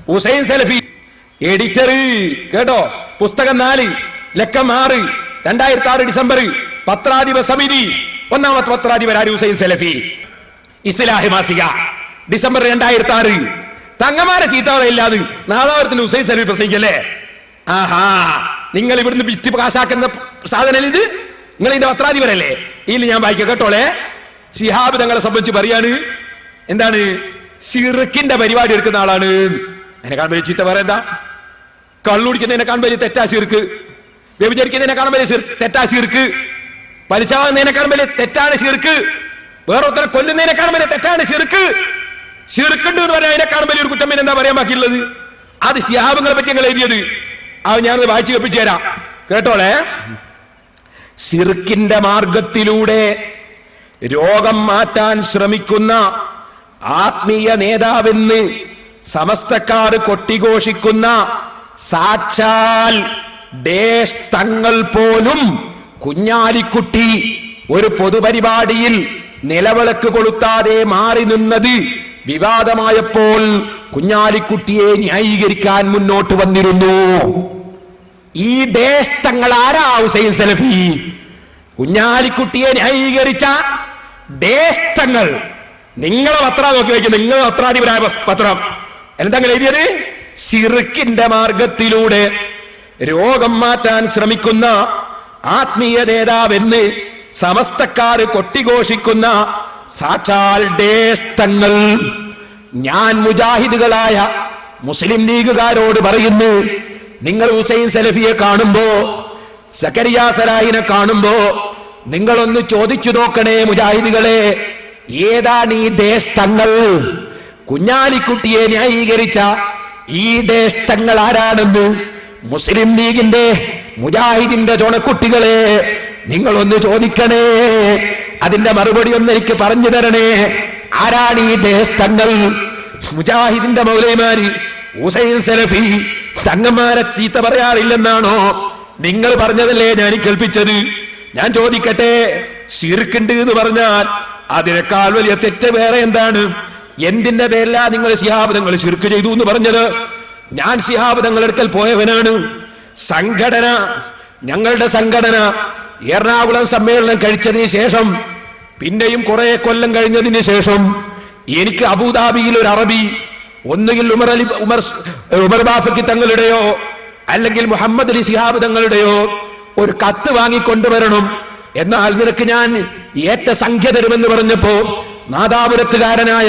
ഹുസൈൻ സലഫി എഡിറ്റർ, കേട്ടോ. പുസ്തകം 4 ലക്കം 6 2006 ഡിസംബർ. പത്രാധിപ സമിതി, ഒന്നാമത്തെ പത്രാധിപരാര്? ഹുസൈൻ സലഫി. ഇസ്ലാഹി മാസിക ഡിസംബർ 2006. തങ്ങന്മാരെ ചീത്തകളയില്ലാതെ നാദാവരത്തിന്റെ ഹുസൈൻ സലഫി പ്രസംഗിക്കല്ലേ? നിങ്ങൾ ഇവിടുന്ന് വിറ്റ് കാശാക്കുന്ന സാധനം ഇത്. നിങ്ങൾ ഇതിന്റെ പത്രാധിപരല്ലേ? ഇതിൽ ഞാൻ വായിക്കാം, കേട്ടോളെ. ശിഹാബ് തങ്ങളെ സംബന്ധിച്ച് പറയാണ്, എന്താണ്? ശിർക്കിന്റെ പരിപാടി എടുക്കുന്ന ആളാണ്. അതിനെക്കാൾ വലിയ ചീത്ത വേറെ എന്താ? കള്ളുടിക്കുന്നതിനെക്കാൾ വലിയ തെറ്റാ ശിർക്ക്. വ്യഭിചരിക്കുന്നതിനെക്കാൾ വലിയ തെറ്റാ ശിർക്ക്. പലിശാകുന്നതിനേക്കാൾ വലിയ തെറ്റാണ് ശിർക്ക്. വേറൊരുത്തരെ കൊല്ലുന്നതിനേക്കാൾ വലിയ തെറ്റാണ് ശിർക്ക്. ശിർക്കുണ്ട് എന്ന് പറഞ്ഞാൽ അതിനേക്കാൾ വലിയൊരു കുറ്റം പിന്നെ എന്താ പറയാൻ ബാക്കിയുള്ളത്? അത് ശിഹാബുകളെ പറ്റി ഞങ്ങൾ എഴുതിയത്. അത് ഞാനത് വായിച്ചു കേൾപ്പിച്ചു തരാം, കേട്ടോളെ. ശിർക്കിന്റെ മാർഗത്തിലൂടെ രോഗം മാറ്റാൻ ശ്രമിക്കുന്ന ആത്മീയ നേതാവെന്ന് സമസ്തക്കാർ കൊട്ടിഘോഷിക്കുന്ന സാക്ഷാൽ ഡേഷ് തങ്ങൾ പോലും കുഞ്ഞാലിക്കുട്ടി ഒരു പൊതുപരിപാടിയിൽ നിലവിളക്ക് കൊളുത്താതെ മാറി നിന്നത് വിവാദമായപ്പോൾ കുഞ്ഞാലിക്കുട്ടിയെ ന്യായീകരിക്കാൻ മുന്നോട്ട് വന്നിരുന്നു. ഈ ഡേഷ് തങ്ങൾ ആരാ? ഹുസൈൻ സലഫി. കുഞ്ഞാലിക്കുട്ടിയെ ന്യായീകരിച്ച ഡേഷ് തങ്ങൾ. നിങ്ങളെ പത്രം നോക്കി വയ്ക്കും, നിങ്ങളെ പത്രാധിപരായ പത്രം. എന്താ എഴുതിയത്? ശിർക്കിന്റെ മാർഗത്തിലൂടെ രോഗം മാറ്റാൻ ശ്രമിക്കുന്ന ആത്മീയ നേതാവെന്ന് സമസ്തക്കാർ കൊട്ടിഘോഷിക്കുന്ന സാക്ഷാൽ തങ്ങൾ ഞാൻ മുജാഹിദുകളായ മുസ്ലിം ലീഗുകാരോട് പറയുന്നു, നിങ്ങൾ ഹുസൈൻ സലഫിയെ കാണുമ്പോ, സക്കരിയ സലാഹിനെ കാണുമ്പോ നിങ്ങളൊന്ന് ചോദിച്ചു നോക്കണേ മുജാഹിദുകളെ, ഏതാണ് ഈ തങ്ങൾ? കുഞ്ഞാലിക്കുട്ടിയെ ന്യായീകരിച്ച ഈ തങ്ങൾ ആരാണെന്ന് മുസ്ലിം ലീഗിന്റെ മുജാഹിദിന്റെ ചുണക്കുട്ടികളെ നിങ്ങളൊന്ന് ചോദിക്കണേ. അതിന്റെ മറുപടി ഒന്ന് എനിക്ക് പറഞ്ഞു തരണേ. ആരാണ് ഈ തങ്ങൾ? മുജാഹിദിന്റെ മൗലവിമാര് ഹുസൈൻ സലഫി തങ്ങന്മാരെ ചീത്ത പറയാറില്ലെന്നാണോ നിങ്ങൾ പറഞ്ഞതല്ലേ ഞാൻ കേൾപ്പിച്ചത്? ഞാൻ ചോദിക്കട്ടെ, ശിർക്കുണ്ട് എന്ന് പറഞ്ഞാൽ അതിനേക്കാൾ വലിയ തെറ്റ് വേറെ എന്താണ്? എന്തിന്റെ പേരില നിങ്ങൾ ശിഹാബ് തങ്ങൾ ശിർക്ക് ചെയ്തു എന്ന് പറഞ്ഞത്? ഞാൻ ശിഹാബ് തങ്ങളുടെ അടുക്കൽ പോയവനാണ്. സംഘടന, ഞങ്ങളുടെ സംഘടന എറണാകുളം സമ്മേളനം കഴിച്ചതിന് ശേഷം, പിന്നെയും കുറെ കൊല്ലം കഴിഞ്ഞതിന് ശേഷം എനിക്ക് അബുദാബിയിൽ ഒരു അറബി, ഒന്നുകിൽ ഉമർ ബാഫക്കി തങ്ങളുടെയോ അല്ലെങ്കിൽ മുഹമ്മദ് അലി ശിഹാബ് തങ്ങളുടെയോ ഒരു കത്ത് വാങ്ങിക്കൊണ്ടുവരണം, എന്നാൽ നിനക്ക് ഞാൻ ഏറ്റ സംഖ്യ തരുമെന്ന് പറഞ്ഞപ്പോ നാദാപുരത്തുകാരനായ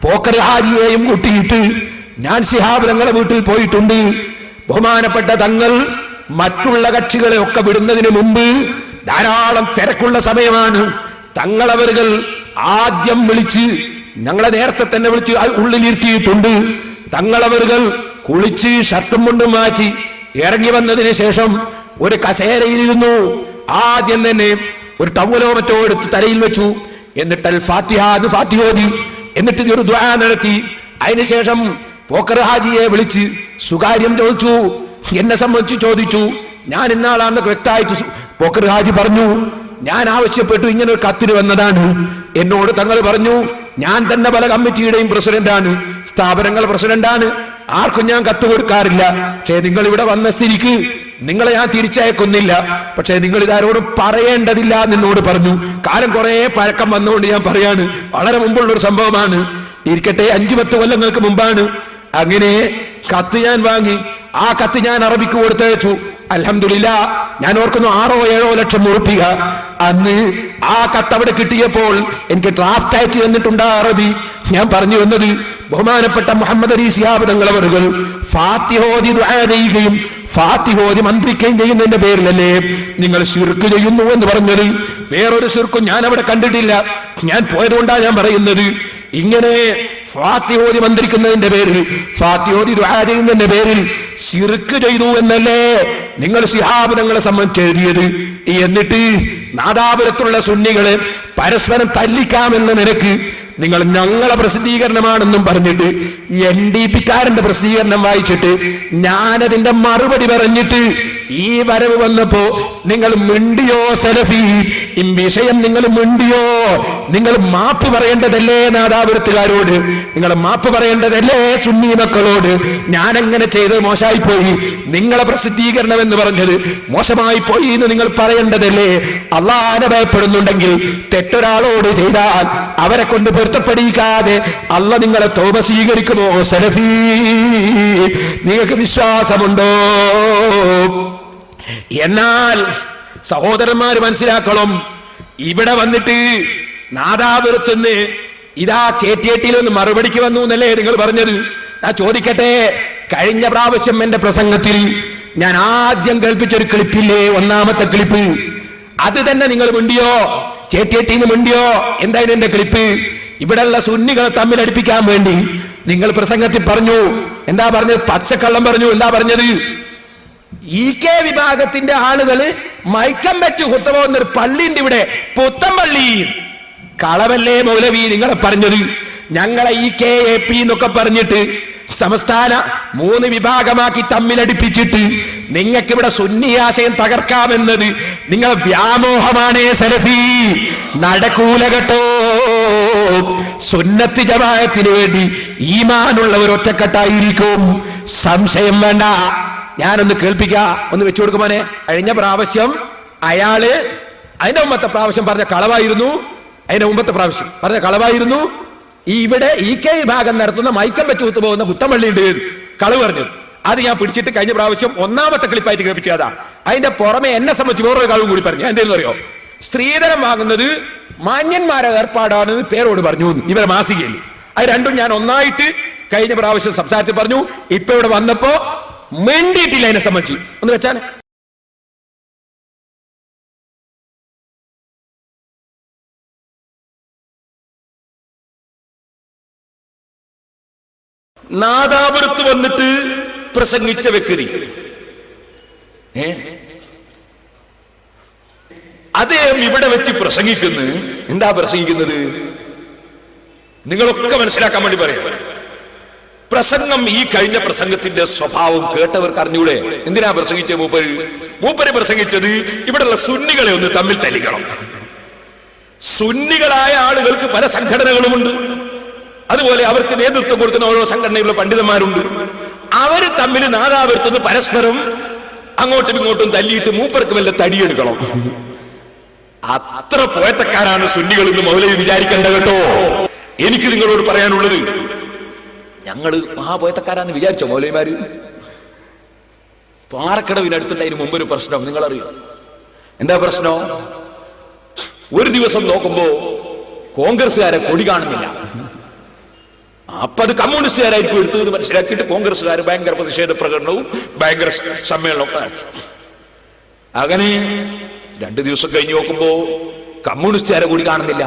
പോക്കർ ഹാജിയെയും കൂട്ടിയിട്ട് ഞാൻ ശിഹാബ് തങ്ങളുടെ വീട്ടിൽ പോയിട്ടുണ്ട്. ബഹുമാനപ്പെട്ട തങ്ങൾ മറ്റുള്ള കക്ഷികളെ ഒക്കെ വിടുന്നതിന് മുമ്പ്, ധാരാളം തിരക്കുള്ള സമയമാണ്, തങ്ങളവരുകൾ ആദ്യം വിളിച്ച്, ഞങ്ങളെ നേരത്തെ തന്നെ വിളിച്ച് ഉള്ളിലിരുത്തിയിട്ടുണ്ട്. തങ്ങളവരുകൾ കുളിച്ച് ഷർട്ടും മുണ്ടും മാറ്റി ഇറങ്ങി വന്നതിന് ശേഷം ഒരു കസേരയിലിരുന്നു. ആദ്യം തന്നെ ഒരു ടവലോ മറ്റോ എടുത്ത് തലയിൽ വെച്ചു. എന്നിട്ട് അൽ ഫാത്തിഹ എന്ന് ഫാത്തിഹ ഓതി. എന്നിട്ട് ഒരു ദുആ നടത്തി. അതിനുശേഷം പോക്കർ ഹാജിയെ വിളിച്ച് സുകാര്യം ചോദിച്ചു. എന്നെ സംബന്ധിച്ച് ചോദിച്ചു. ഞാൻ ഇന്നാളാണെന്ന് വ്യക്തമായിട്ട് പോക്കർ ഹാജി പറഞ്ഞു. ഞാൻ ആവശ്യപ്പെട്ടു, ഇങ്ങനെ ഒരു കത്തിന് വന്നതാണ്. എന്നോട് തങ്ങൾ പറഞ്ഞു, ഞാൻ തന്നെ പല കമ്മിറ്റിയുടെയും പ്രസിഡന്റാണ്, സ്ഥാപനങ്ങൾ പ്രസിഡന്റാണ്, ആർക്കും ഞാൻ കത്ത് കൊടുക്കാറില്ല. പക്ഷേ നിങ്ങൾ ഇവിടെ വന്ന സ്ഥിതിക്ക് നിങ്ങളെ ഞാൻ തിരിച്ചയക്കുന്നില്ല. പക്ഷേ നിങ്ങൾ ഇതാരോടും പറയേണ്ടതില്ല എന്നോട് പറഞ്ഞു. കാലം കുറെ പഴക്കം വന്നുകൊണ്ട് ഞാൻ പറയാണ്, വളരെ മുമ്പുള്ളൊരു സംഭവമാണ്. ഇരിക്കട്ടെ, 5-10 കൊല്ലങ്ങൾക്ക് മുമ്പാണ്. അങ്ങനെ കത്ത് ഞാൻ വാങ്ങി. ആ കത്ത് ഞാൻ അറബിക്ക് കൊടുത്തയച്ചു. അൽഹംദുലില്ലാ, ഞാൻ ഓർക്കുന്നു 6-7 ലക്ഷം ഉറുപ്പിക. അന്ന് ആ കത്ത് അവിടെ കിട്ടിയപ്പോൾ എനിക്ക് ഡ്രാഫ്റ്റ് അയച്ചു തന്നിട്ടുണ്ട് അറബി. ഞാൻ പറഞ്ഞു വന്നത്, ബഹുമാനപ്പെട്ട മുഹമ്മദ് അലി ശിഹാബ് തങ്ങളവറുകൾ ഫാത്തിഹോദി ദുആ ചെയ്യുകയും ഫാത്തിഹോദി മന്ത്രിക്കുകയും ചെയ്യുന്നതിന്റെ പേരിലല്ലേ നിങ്ങൾ ശിർക്ക് ചെയ്യുന്നു എന്ന് പറഞ്ഞത്? വേറൊരു ശിർക്കും ഞാൻ അവിടെ കണ്ടിട്ടില്ല. ഞാൻ പോയതുകൊണ്ടാണ് ഞാൻ പറയുന്നത്. ഇങ്ങനെ ഫാത്തിഹോദി മന്ത്രിക്കുന്നതിന്റെ പേരിൽ, ഫാത്തിഹോദി ദുആ ചെയ്യുന്നതിന്റെ പേരിൽ ശിർക്ക് ചെയ്തു എന്നല്ലേ നിങ്ങൾ ശിഹാബ് തങ്ങളെ സംബന്ധിച്ച് എഴുതിയത്? എന്നിട്ട് നാദാപുരത്തുള്ള സുന്നികളെ പരസ്പരം തല്ലിക്കാമെന്ന നിലക്ക് നിങ്ങൾ ഞങ്ങളെ പ്രസിദ്ധീകരണമാണെന്നും പറഞ്ഞിട്ട് NDP-കാരന്റെ പ്രസിദ്ധീകരണം വായിച്ചിട്ട് ഞാനതിന്റെ മറുപടി പറഞ്ഞിട്ട് ഈ വരവ് വന്നപ്പോ നിങ്ങൾ മിണ്ടിയോ സലഫി? ഈ വിഷയം നിങ്ങൾ മിണ്ടിയോ? നിങ്ങൾ മാപ്പ് പറയേണ്ടതല്ലേ നാദാപുരത്തുകാരോട്? നിങ്ങൾ മാപ്പ് പറയേണ്ടതല്ലേ സുന്നി മക്കളോട്? ഞാൻ എങ്ങനെ ചെയ്തത് മോശമായി പോയി, നിങ്ങളെ പ്രസിദ്ധീകരണം എന്ന് പറഞ്ഞത് മോശമായി പോയി എന്ന് നിങ്ങൾ പറയേണ്ടതല്ലേ? അള്ളാഹനെ ഭയപ്പെടുന്നുണ്ടെങ്കിൽ തെറ്റൊരാളോട് ചെയ്താൽ അവരെ കൊണ്ട് പൊരുത്തപ്പെടിക്കാതെ അല്ല നിങ്ങളെ തൗബ സ്വീകരിക്കുമോ സലഫി? നിങ്ങൾക്ക് വിശ്വാസമുണ്ടോ? എന്നാൽ സഹോദരന്മാര് മനസ്സിലാക്കണം, ഇവിടെ വന്നിട്ട് നാദാപുരത്തുനിന്ന് ഇതാ KTAT-യിൽ മറുപടിക്ക് വന്നു എന്നല്ലേ നിങ്ങൾ പറഞ്ഞത്? ഞാൻ ചോദിക്കട്ടെ, കഴിഞ്ഞ പ്രാവശ്യം എന്റെ പ്രസംഗത്തിൽ ഞാൻ ആദ്യം കേൾപ്പിച്ചൊരു ക്ലിപ്പില്ലേ, ഒന്നാമത്തെ ക്ലിപ്പ്, അത് തന്നെ നിങ്ങൾ മിണ്ടിയോ? KTAT-ന്ന് മിണ്ടിയോ? എന്തായാലും എന്റെ ക്ലിപ്പ് ഇവിടെയുള്ള സുന്നികളെ തമ്മിൽ അടുപ്പിക്കാൻ വേണ്ടി നിങ്ങൾ പ്രസംഗത്തിൽ പറഞ്ഞു. എന്താ പറഞ്ഞത്? പച്ചക്കള്ളം പറഞ്ഞു. എന്താ പറഞ്ഞത്? EK വിഭാഗത്തിന്റെ ആളുകള് മൈക്കം വെച്ച് ഹുത്തുബ വന്നൊരു പള്ളിന്റെ ഇവിടെ, പുത്തമ്പള്ളി. കളവല്ലേ മൗലവി നിങ്ങളെ പറഞ്ഞത്? ഞങ്ങളെ EKAP എന്നൊക്കെ പറഞ്ഞിട്ട് സംസ്ഥാന 3 വിഭാഗമാക്കി തമ്മിലടിപ്പിച്ചിട്ട് നിങ്ങൾക്ക് ഇവിടെ സുന്നി ആശയം തകർക്കാമെന്നത് നിങ്ങൾ വ്യാമോഹമാണേ സലഫി. നടക്കൂല കേട്ടോ. സുന്നത്ത് ജമാഅത്തിന് വേണ്ടി ഈമാനുള്ളവർ ഒറ്റക്കെട്ടായിരിക്കും, സംശയം വേണ്ട. ഞാനൊന്ന് കേൾപ്പിക്കാ, ഒന്ന് വെച്ചു കൊടുക്കുമോനെ. കഴിഞ്ഞ പ്രാവശ്യം അയാള് അതിന്റെ മുമ്പത്തെ പ്രാവശ്യം പറഞ്ഞ കളവായിരുന്നു. അതിന്റെ മുമ്പത്തെ പ്രാവശ്യം പറഞ്ഞ കളവായിരുന്നു. ഇവിടെ EK വിഭാഗം നടത്തുന്ന മൈക്കം വെച്ച് കുത്തു പോകുന്ന പുത്തമ്പള്ളിയുണ്ട് കളവ് പറഞ്ഞത്. അത് ഞാൻ പിടിച്ചിട്ട് കഴിഞ്ഞ പ്രാവശ്യം ഒന്നാമത്തെ ക്ലിപ്പായിട്ട് കേൾപ്പിച്ചതാ. അതിന്റെ പുറമെ എന്നെ സംബന്ധിച്ച് വേറൊരു കാര്യം കൂടി പറഞ്ഞു. എന്തെന്ന് അറിയോ? സ്ത്രീധനം വാങ്ങുന്നത് മാന്യന്മാരെ ഏർപ്പാടാണ് പേരോട് പറഞ്ഞു ഇവരെ മാസികയിൽ. അത് രണ്ടും ഞാൻ ഒന്നായിട്ട് കഴിഞ്ഞ പ്രാവശ്യം സംസാരിച്ച് പറഞ്ഞു. ഇപ്പൊ ഇവിടെ വന്നപ്പോ മിണ്ടിയിട്ടില്ല അതിനെ സംബന്ധിച്ച്. ഒന്ന് വെച്ചാൽ നാദാപുരത്ത് വന്നിട്ട് പ്രസംഗിച്ച വ്യക്തി അദ്ദേഹം ഇവിടെ വെച്ച് പ്രസംഗിക്കുന്നു. എന്താ പ്രസംഗിക്കുന്നത്? നിങ്ങളൊക്കെ മനസ്സിലാക്കാൻ വേണ്ടി പറയാം. പ്രസംഗം, ഈ കഴിഞ്ഞ പ്രസംഗത്തിന്റെ സ്വഭാവം കേട്ടവർക്ക് അറിഞ്ഞൂടെ എന്തിനാ പ്രസംഗിച്ച മൂപ്പര് പ്രസംഗിച്ചത് ഇവിടെയുള്ള സുന്നികളെ ഒന്ന് തമ്മിൽ തല്ലിക്കണം. സുന്നികളായ ആളുകൾക്ക് പല സംഘടനകളുമുണ്ട്, അതുപോലെ അവർക്ക് നേതൃത്വം കൊടുക്കുന്ന ഓരോ സംഘടനയിലുള്ള പണ്ഡിതന്മാരുണ്ട്. അവര് തമ്മിൽ നാദാപുരത്തുനിന്ന് പരസ്പരം അങ്ങോട്ടും ഇങ്ങോട്ടും തല്ലിയിട്ട് മൂപ്പർക്ക് വല്ല തടിയെടുക്കണം. അത്ര പോയത്തക്കാരാണ് സുന്നികൾ എന്ന് മൗലവി വിചാരിക്കേണ്ട കേട്ടോ. എനിക്ക് നിങ്ങളോട് പറയാനുള്ളത്, ഞങ്ങള് മഹാപോയത്തക്കാരാന്ന് വിചാരിച്ചോ മൗലവിമാര്? പാറക്കടവിനടുത്തുണ്ടായിരുന്നു മുമ്പൊരു പ്രശ്നം, നിങ്ങളറിയോ? എന്താ പ്രശ്നം? ഒരു ദിവസം നോക്കുമ്പോ കോൺഗ്രസ്സുകാരെ കൊടി കാണുന്നില്ല. അപ്പൊ അത് കമ്മ്യൂണിസ്റ്റുകാരായിരിക്കും എടുത്തത് മനസ്സിലാക്കിയിട്ട് കോൺഗ്രസ്സുകാർ ഭയങ്കര പ്രതിഷേധ പ്രകടനവും ഭയങ്കര സമ്മേളനവും നടത്തി. അങ്ങനെ 2 ദിവസം കഴിഞ്ഞ് നോക്കുമ്പോ കമ്മ്യൂണിസ്റ്റുകാരെ കൂടി കാണുന്നില്ല.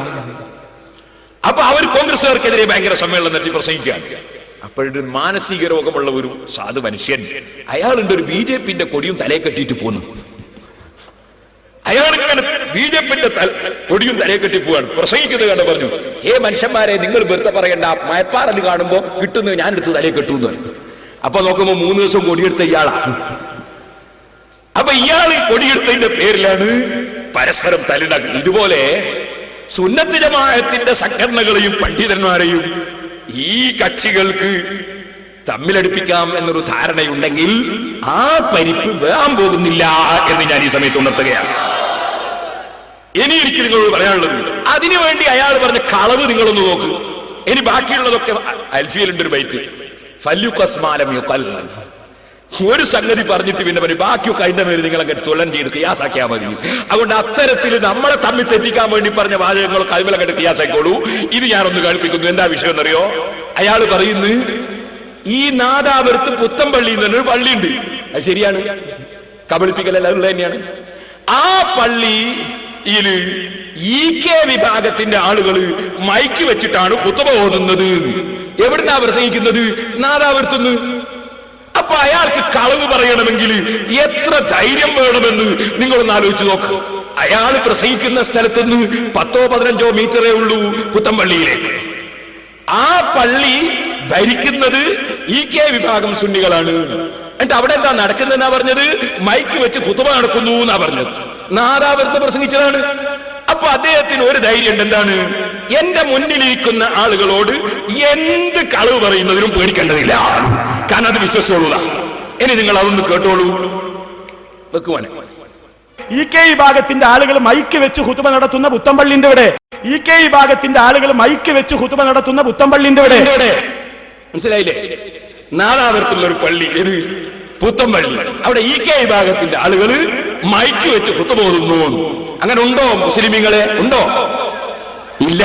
അപ്പൊ അവർ കോൺഗ്രസ്സുകാർക്കെതിരെ ഭയങ്കര സമ്മേളനം നടത്തി പ്രസംഗിക്കുകയാണ്. അപ്പോഴൊരു മാനസിക രോഗമുള്ള ഒരു സാധു മനുഷ്യൻ, അയാളുടെ ഒരു BJP-ന്റെ കൊടിയും തലയെ കെട്ടിയിട്ട് പോന്നു. അയാളിങ്ങനെ BJP-ന്റെ കൊടിയും തലയെ കെട്ടി പോവാണ്. പ്രസംഗിക്കുന്നത് കണ്ട് പറഞ്ഞു, ഹേ മനുഷ്യന്മാരെ, നിങ്ങൾ വെറുതെ പറയണ്ട, മയപ്പാറൽ കാണുമ്പോ കിട്ടുന്നത് ഞാൻ എടുത്ത് തലയെ കെട്ടുന്നു പറഞ്ഞു. അപ്പൊ നോക്കുമ്പോ 3 ദിവസം കൊടിയെടുത്ത ഇയാളാണ്. അപ്പൊ ഇയാൾ കൊടിയെടുത്തതിന്റെ പേരിലാണ് പരസ്പരം തല്ലുണ്ടാക്കുന്നത്. ഇതുപോലെ സുന്നത്ത് ജമാഅത്തിന്റെ സംഘടനകളെയും പണ്ഡിതന്മാരെയും ഈ കക്ഷികൾക്ക് തമ്മിലടുപ്പിക്കാം എന്നൊരു ധാരണയുണ്ടെങ്കിൽ ആ പരിപ്പ് വേകാൻ പോകുന്നില്ല എന്ന് ഞാൻ ഈ സമയത്ത് ഉണർത്തുകയാണ്. ഇനി എനിക്ക് നിങ്ങളോട് പറയാനുള്ളത്, അതിനുവേണ്ടി അയാൾ പറഞ്ഞ കളവ് നിങ്ങളൊന്ന് നോക്ക്. ഇനി ബാക്കിയുള്ളതൊക്കെ അൽഫിയലുണ്ട് ഒരു ബൈത്ത്, ഒരു സംഗതി പറഞ്ഞിട്ട് പിന്നെ പറയും ബാക്കിയൊക്കെ അതിന്റെ മേൽ നിങ്ങളെ തൊലൻ ചെയ്ത് കിയാസാക്കിയാൽ മതി. അതുകൊണ്ട് അത്തരത്തിൽ നമ്മളെ തമ്മിൽ തെറ്റിക്കാൻ വേണ്ടി പറഞ്ഞ വാചകങ്ങളൊക്കെ അതിമലങ്ങട്ട് കിയാസാക്കോളൂ. ഇത് ഞാനൊന്ന് കേൾപ്പിക്കുന്നു. എന്താ വിഷയം എന്നറിയോ? അയാൾ പറയുന്നു, ഈ നാദാപുരത്ത് പുത്തമ്പള്ളി എന്ന് പറഞ്ഞൊരു പള്ളിയുണ്ട്. അത് ശരിയാണ്, കബളിപ്പിക്കലല്ല, ഉള്ളത് തന്നെയാണ്. ആ പള്ളിയിൽ EK വിഭാഗത്തിന്റെ ആളുകൾ മൈക്ക് വെച്ചിട്ടാണ് ഖുതുബ ഓതുന്നത്. എവിടുന്നാ പ്രസംഗിക്കുന്നത്? നാദാപുരത്തുനിന്ന്. അപ്പൊ അയാൾക്ക് കളവ് പറയണമെങ്കിൽ എത്ര ധൈര്യം വേണമെന്ന് നിങ്ങളൊന്ന് ആലോചിച്ച് നോക്ക്. അയാൾ പ്രസംഗിക്കുന്ന സ്ഥലത്തുനിന്ന് 10-15 മീറ്ററേ ഉള്ളൂ പുത്തമ്പള്ളിയിലേക്ക്. ആ പള്ളി ഭരിക്കുന്നത് EK വിഭാഗം സുന്നികളാണ്. എന്നിട്ട് അവിടെ എന്താ നടക്കുന്നതെന്നാ പറഞ്ഞത്? മൈക്ക് വെച്ച് ഖുതുബ നടക്കുന്നു എന്നാ പറഞ്ഞത്. നാദാപുരത്ത് പ്രസംഗിച്ചതാണ്. അപ്പൊ അദ്ദേഹത്തിന് ഒരു ധൈര്യം എന്താണ്? എന്റെ മുന്നിലിരിക്കുന്ന ആളുകളോട് എന്ത് കളവ് പറയുന്നതിനും പേടിക്കേണ്ടതില്ല, കാരണം അത് വിശ്വസിച്ചോളൂക. ഇനി നിങ്ങൾ അതൊന്ന് കേട്ടോളൂ. വെക്കുവാനെ EK വിഭാഗത്തിന്റെ ആളുകൾ മൈക്ക് വെച്ച് ഖുതുബ നടത്തുന്ന പുത്തമ്പള്ളിന്റെ ഇവിടെ, EK വിഭാഗത്തിന്റെ ആളുകൾ മൈക്ക് വെച്ച് ഖുതുബ നടത്തുന്ന പുത്തമ്പള്ളിന്റെ ഇവിടെ. മനസ്സിലായില്ലേ? നാദാപുരത്തുള്ള ഒരു പള്ളി, ഇത് പുത്തമ്പള്ളി. അവിടെ EK വിഭാഗത്തിന്റെ ആളുകൾ മൈക്ക് വെച്ച് ഖുതുബ ഓതുന്നു. അങ്ങനെ ഉണ്ടോ മുസ്ലിമീങ്ങളെ? ഉണ്ടോ? ഇല്ല.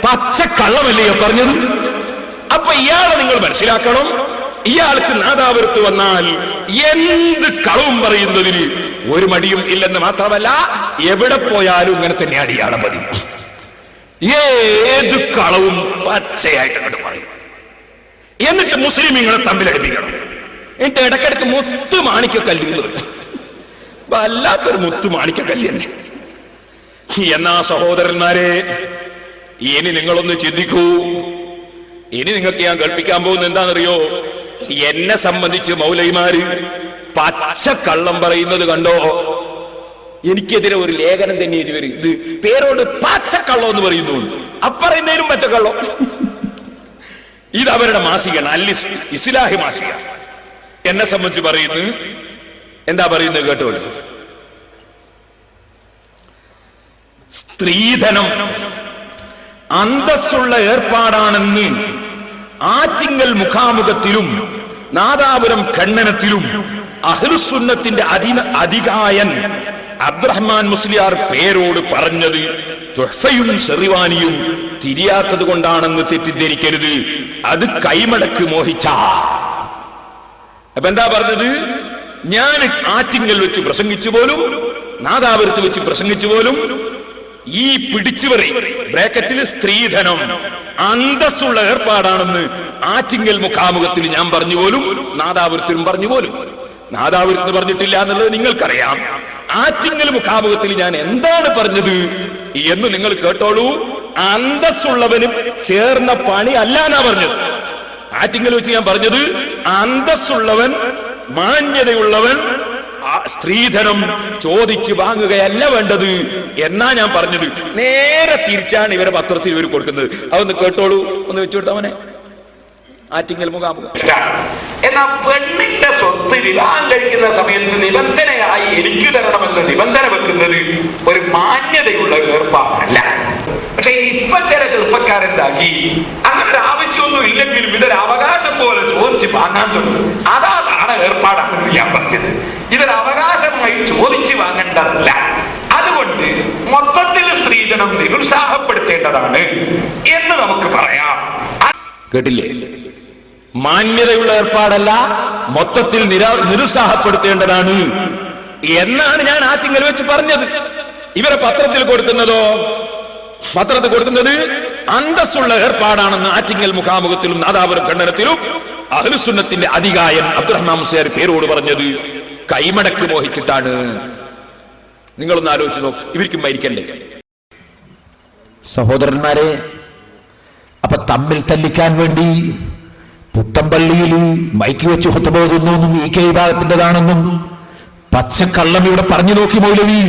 പച്ച കള്ളമല്ലേ പറഞ്ഞത്? അപ്പൊ ഇയാളെ നിങ്ങൾ മനസ്സിലാക്കണം. ഇയാൾക്ക് നാദാപുരത്ത് വന്നാൽ എന്ത് കളവും പറയുന്നതിന് ഒരു മടിയും ഇല്ലെന്ന് മാത്രമല്ല, എവിടെ പോയാലും ഇങ്ങനെ തന്നെയാണ് ഇയാളെ പതി. ഏത് കളവും പച്ചയായിട്ട് അങ്ങോട്ട് പറയും. എന്നിട്ട് മുസ്ലിമീങ്ങളെ തമ്മിലടിപ്പിക്കണം. എന്നിട്ട് ഇടക്കിടക്ക് മുത്തു മാണിക്കക്കല്ല്, വല്ലാത്തൊരു മുത്തു മാണിക്കക്കല്ല് തന്നെ. എന്നാ സഹോദരന്മാരെ, ഇനി നിങ്ങളൊന്ന് ചിന്തിക്കൂ. ഇനി നിങ്ങൾക്ക് ഞാൻ കേൾപ്പിക്കാൻ പോകുന്നത് എന്താണെന്നറിയോ? എന്നെ സംബന്ധിച്ച് മൗലവിമാര് പച്ചക്കള്ളം പറയുന്നത് കണ്ടോ? എനിക്കെതിരെ ഒരു ലേഖനം തന്നെ ഇതുവരെ ഇത് പേരോട് പച്ചക്കള്ളം എന്ന് പറയുന്നു. അപ്പറയുന്നതിനും പച്ചക്കള്ളം. ഇത് അവരുടെ മാസികയാണ്, ഇസ്ലാഹി മാസിക. എന്നെ സംബന്ധിച്ച് പറയുന്നു. എന്താ പറയുന്നത് കേട്ടോളൂ. സ്ത്രീധനം അന്തസ്സുള്ള ഏർപ്പാടാണെന്ന് ആറ്റിങ്ങൽ മുഖാമുഖത്തിലും നാദാപുരം ഖണ്ഡനത്തിലും അഹ്ലുസുന്നത്തിന്റെ അധികായൻ അബ്ദുറഹ്മാൻ മുസ്ലിയാർ പേരോട് പറഞ്ഞത് തുഹ്ഫയും സെറിവാനിയും തിരിയാത്തത് കൊണ്ടാണെന്ന് തെറ്റിദ്ധരിക്കരുത്, അത് കൈമടക്ക് മോഹിച്ച. അപ്പൊ എന്താ പറഞ്ഞത്? ഞാൻ ആറ്റിങ്ങൽ വെച്ച് പ്രസംഗിച്ചു പോലും, നാദാപുരത്ത് വെച്ച് പ്രസംഗിച്ചു പോലും ഈ പിടിച്ചുപറി ബ്രാക്കറ്റിൽ സ്ത്രീധനം അന്തസ്സുള്ള ഏർപ്പാടാണെന്ന് ആറ്റിങ്ങൽ മുഖാമുഖത്തിൽ ഞാൻ പറഞ്ഞു പോലും, നാദാപുരത്തിലും പറഞ്ഞു പോലും. നാദാപുരത്ത് പറഞ്ഞിട്ടില്ല എന്നുള്ളത് നിങ്ങൾക്കറിയാം. ആറ്റിങ്ങൽ മുഖാമുഖത്തിൽ ഞാൻ എന്താണ് പറഞ്ഞത് എന്ന് നിങ്ങൾ കേട്ടോളൂ. അന്തസ്സുള്ളവന് ചേർന്ന പണി അല്ല എന്നാ പറഞ്ഞത്. ആറ്റിങ്ങൽ വെച്ച് ഞാൻ പറഞ്ഞത് അന്തസ്സുള്ളവൻ, മാന്യതയുള്ളവൻ സ്ത്രീധനം ചോദിച്ചു വാങ്ങുകയല്ല വേണ്ടത് എന്നാ ഞാൻ പറഞ്ഞത്. നേരെ തിരിച്ചാണ് ഇവരെ പത്രത്തിൽ ഇവർ കൊടുക്കുന്നത്. അതൊന്ന് കേട്ടോളൂ, ഒന്ന് വെച്ചു കൊടുത്തവനെ. ആറ്റിങ്ങൽ മുഖാമുഖം. എന്നാ പെണ്ണിന്റെ സ്വത്ത് വിവാഹം കഴിക്കുന്ന സമയത്ത് നിബന്ധനയായി എനിക്ക് തരണമെന്ന് നിബന്ധന വെക്കുന്നത് ഒരു മാന്യതയുള്ള ഏർപ്പാടല്ല. പക്ഷെ ഇപ്പൊ ചില ചെറുപ്പക്കാരെന്താക്കി അങ്ങനെ ഒരു ആവശ്യമൊന്നും ഇല്ലെങ്കിലും ഇതൊരു അവകാശം പോലെ ചോദിച്ച് വാങ്ങാൻ തുടങ്ങും. അതാണ് ഏർപ്പാടാണെന്ന് ഞാൻ പറഞ്ഞത്. ഇതൊരു അവകാശമായി ചോദിച്ചു വാങ്ങേണ്ടതല്ല. അതുകൊണ്ട് മൊത്തത്തിൽ സ്ത്രീധനം നിരുത്സാഹപ്പെടുത്തേണ്ടതാണ് എന്ന് നമുക്ക് പറയാം. കേട്ടില്ലേ? മാന്യതയുള്ള ഏർപ്പാടല്ല, മൊത്തത്തിൽ നിരുത്സാഹപ്പെടുത്തേണ്ടതാണ് എന്നാണ് ഞാൻ ആറ്റിങ്ങൽ വെച്ച് പറഞ്ഞത്. ഇവരെ പത്രത്തിൽ കൊടുക്കുന്നതോ, പത്രത്തിൽ കൊടുക്കുന്നത് അന്തസ്സുള്ള ഏർപ്പാടാണെന്ന് ആറ്റിങ്ങൽ മുഖാമുഖത്തിലും നാദാപുരം ഖണ്ഡനത്തിലും അഹ്ലുസുന്നത്തിന്റെ അധികായൻ അബ്ദുറഹ്മാൻ മുസ്ലിയാർ പേരോട് പറഞ്ഞത് കൈമടക്ക് മോഹിച്ചിട്ടാണ്. നിങ്ങളൊന്ന് ആലോചിച്ച് നോക്ക്, ഇവർക്കും മരിക്കണ്ടേ? സഹോദരന്മാരെ, അപ്പൊ തമ്മിൽ തല്ലിക്കാൻ വേണ്ടി പുത്തമ്പള്ളിയിൽ മൈക്ക് വെച്ച് ഖുത്ബ ഓതുന്നൊന്നും ഈ കെ വിഭാഗത്തിൻ്റെതാണെന്നും പച്ചക്കള്ളം ഇവിടെ പറഞ്ഞു നോക്കി മൗലവി.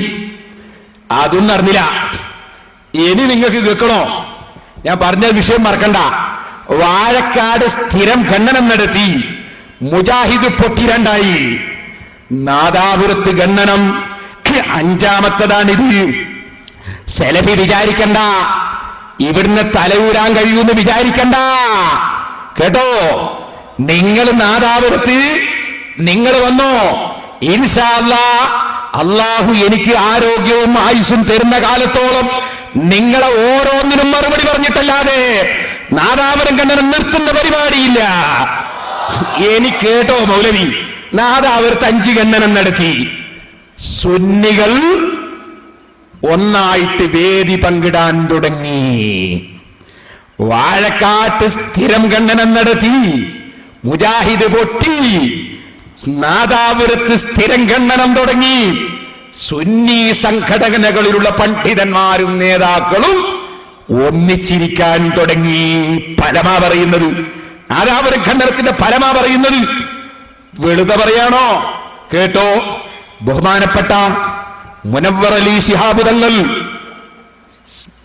അതൊന്നും അറിഞ്ഞില്ല. ഇനി നിങ്ങൾക്ക് കേൾക്കണോ? ഞാൻ പറഞ്ഞ വിഷയം മറക്കണ്ട. വാഴക്കാട് സ്ഥിരം ഖണ്ഡനം നടത്തി, മുജാഹിദ് പൊട്ടിരണ്ടായി. നാദാപുരത്ത് ഖണ്ഡനം അഞ്ചാമത്തതാണിത്. സെലഫി വിചാരിക്കണ്ട, ഇവിടുന്ന് തലയൂരാൻ കഴിയൂന്ന് വിചാരിക്കണ്ട കേട്ടോ. നിങ്ങൾ നാദാപുരത്ത് നിങ്ങൾ വന്നോ, ഇൻഷാ അല്ലാഹ് അള്ളാഹു എനിക്ക് ആരോഗ്യവും ആയുസ്സും തരുന്ന കാലത്തോളം നിങ്ങളെ ഓരോന്നിനും മറുപടി പറഞ്ഞിട്ടല്ലാതെ നാദാപുരം ഖണ്ഡനം നിർത്തുന്ന പരിപാടിയില്ല. എനിക്ക് കേട്ടോ മൗലവി, നാദാപുരത്ത് 5 ഖണ്ഡനം നടത്തി. സുന്നികൾ ഒന്നായിട്ട് വേദി പങ്കിടാൻ തുടങ്ങി. വാഴക്കാട്ട് സ്ഥിരം ഖണ്ഡനം നടത്തി, മുജാഹിദ് പൊട്ടി. നാദാപുരത്ത് സ്ഥിരം ഖണ്ഡനം തുടങ്ങി. സുന്നി സംഘടനകളിലുള്ള പണ്ഡിതന്മാരും നേതാക്കളും ഒന്നിച്ചിരിക്കാൻ തുടങ്ങി. ഫലമാ പറയുന്നത്, നാദാപുരം ഖണ്ഡനത്തിന്റെ ഫലമാ പറയുന്നത്. വെളുതെ പറയാണോ? കേട്ടോ, ബഹുമാനപ്പെട്ട മുനവ്വർ അലി ശിഹാബ് തങ്ങൾ,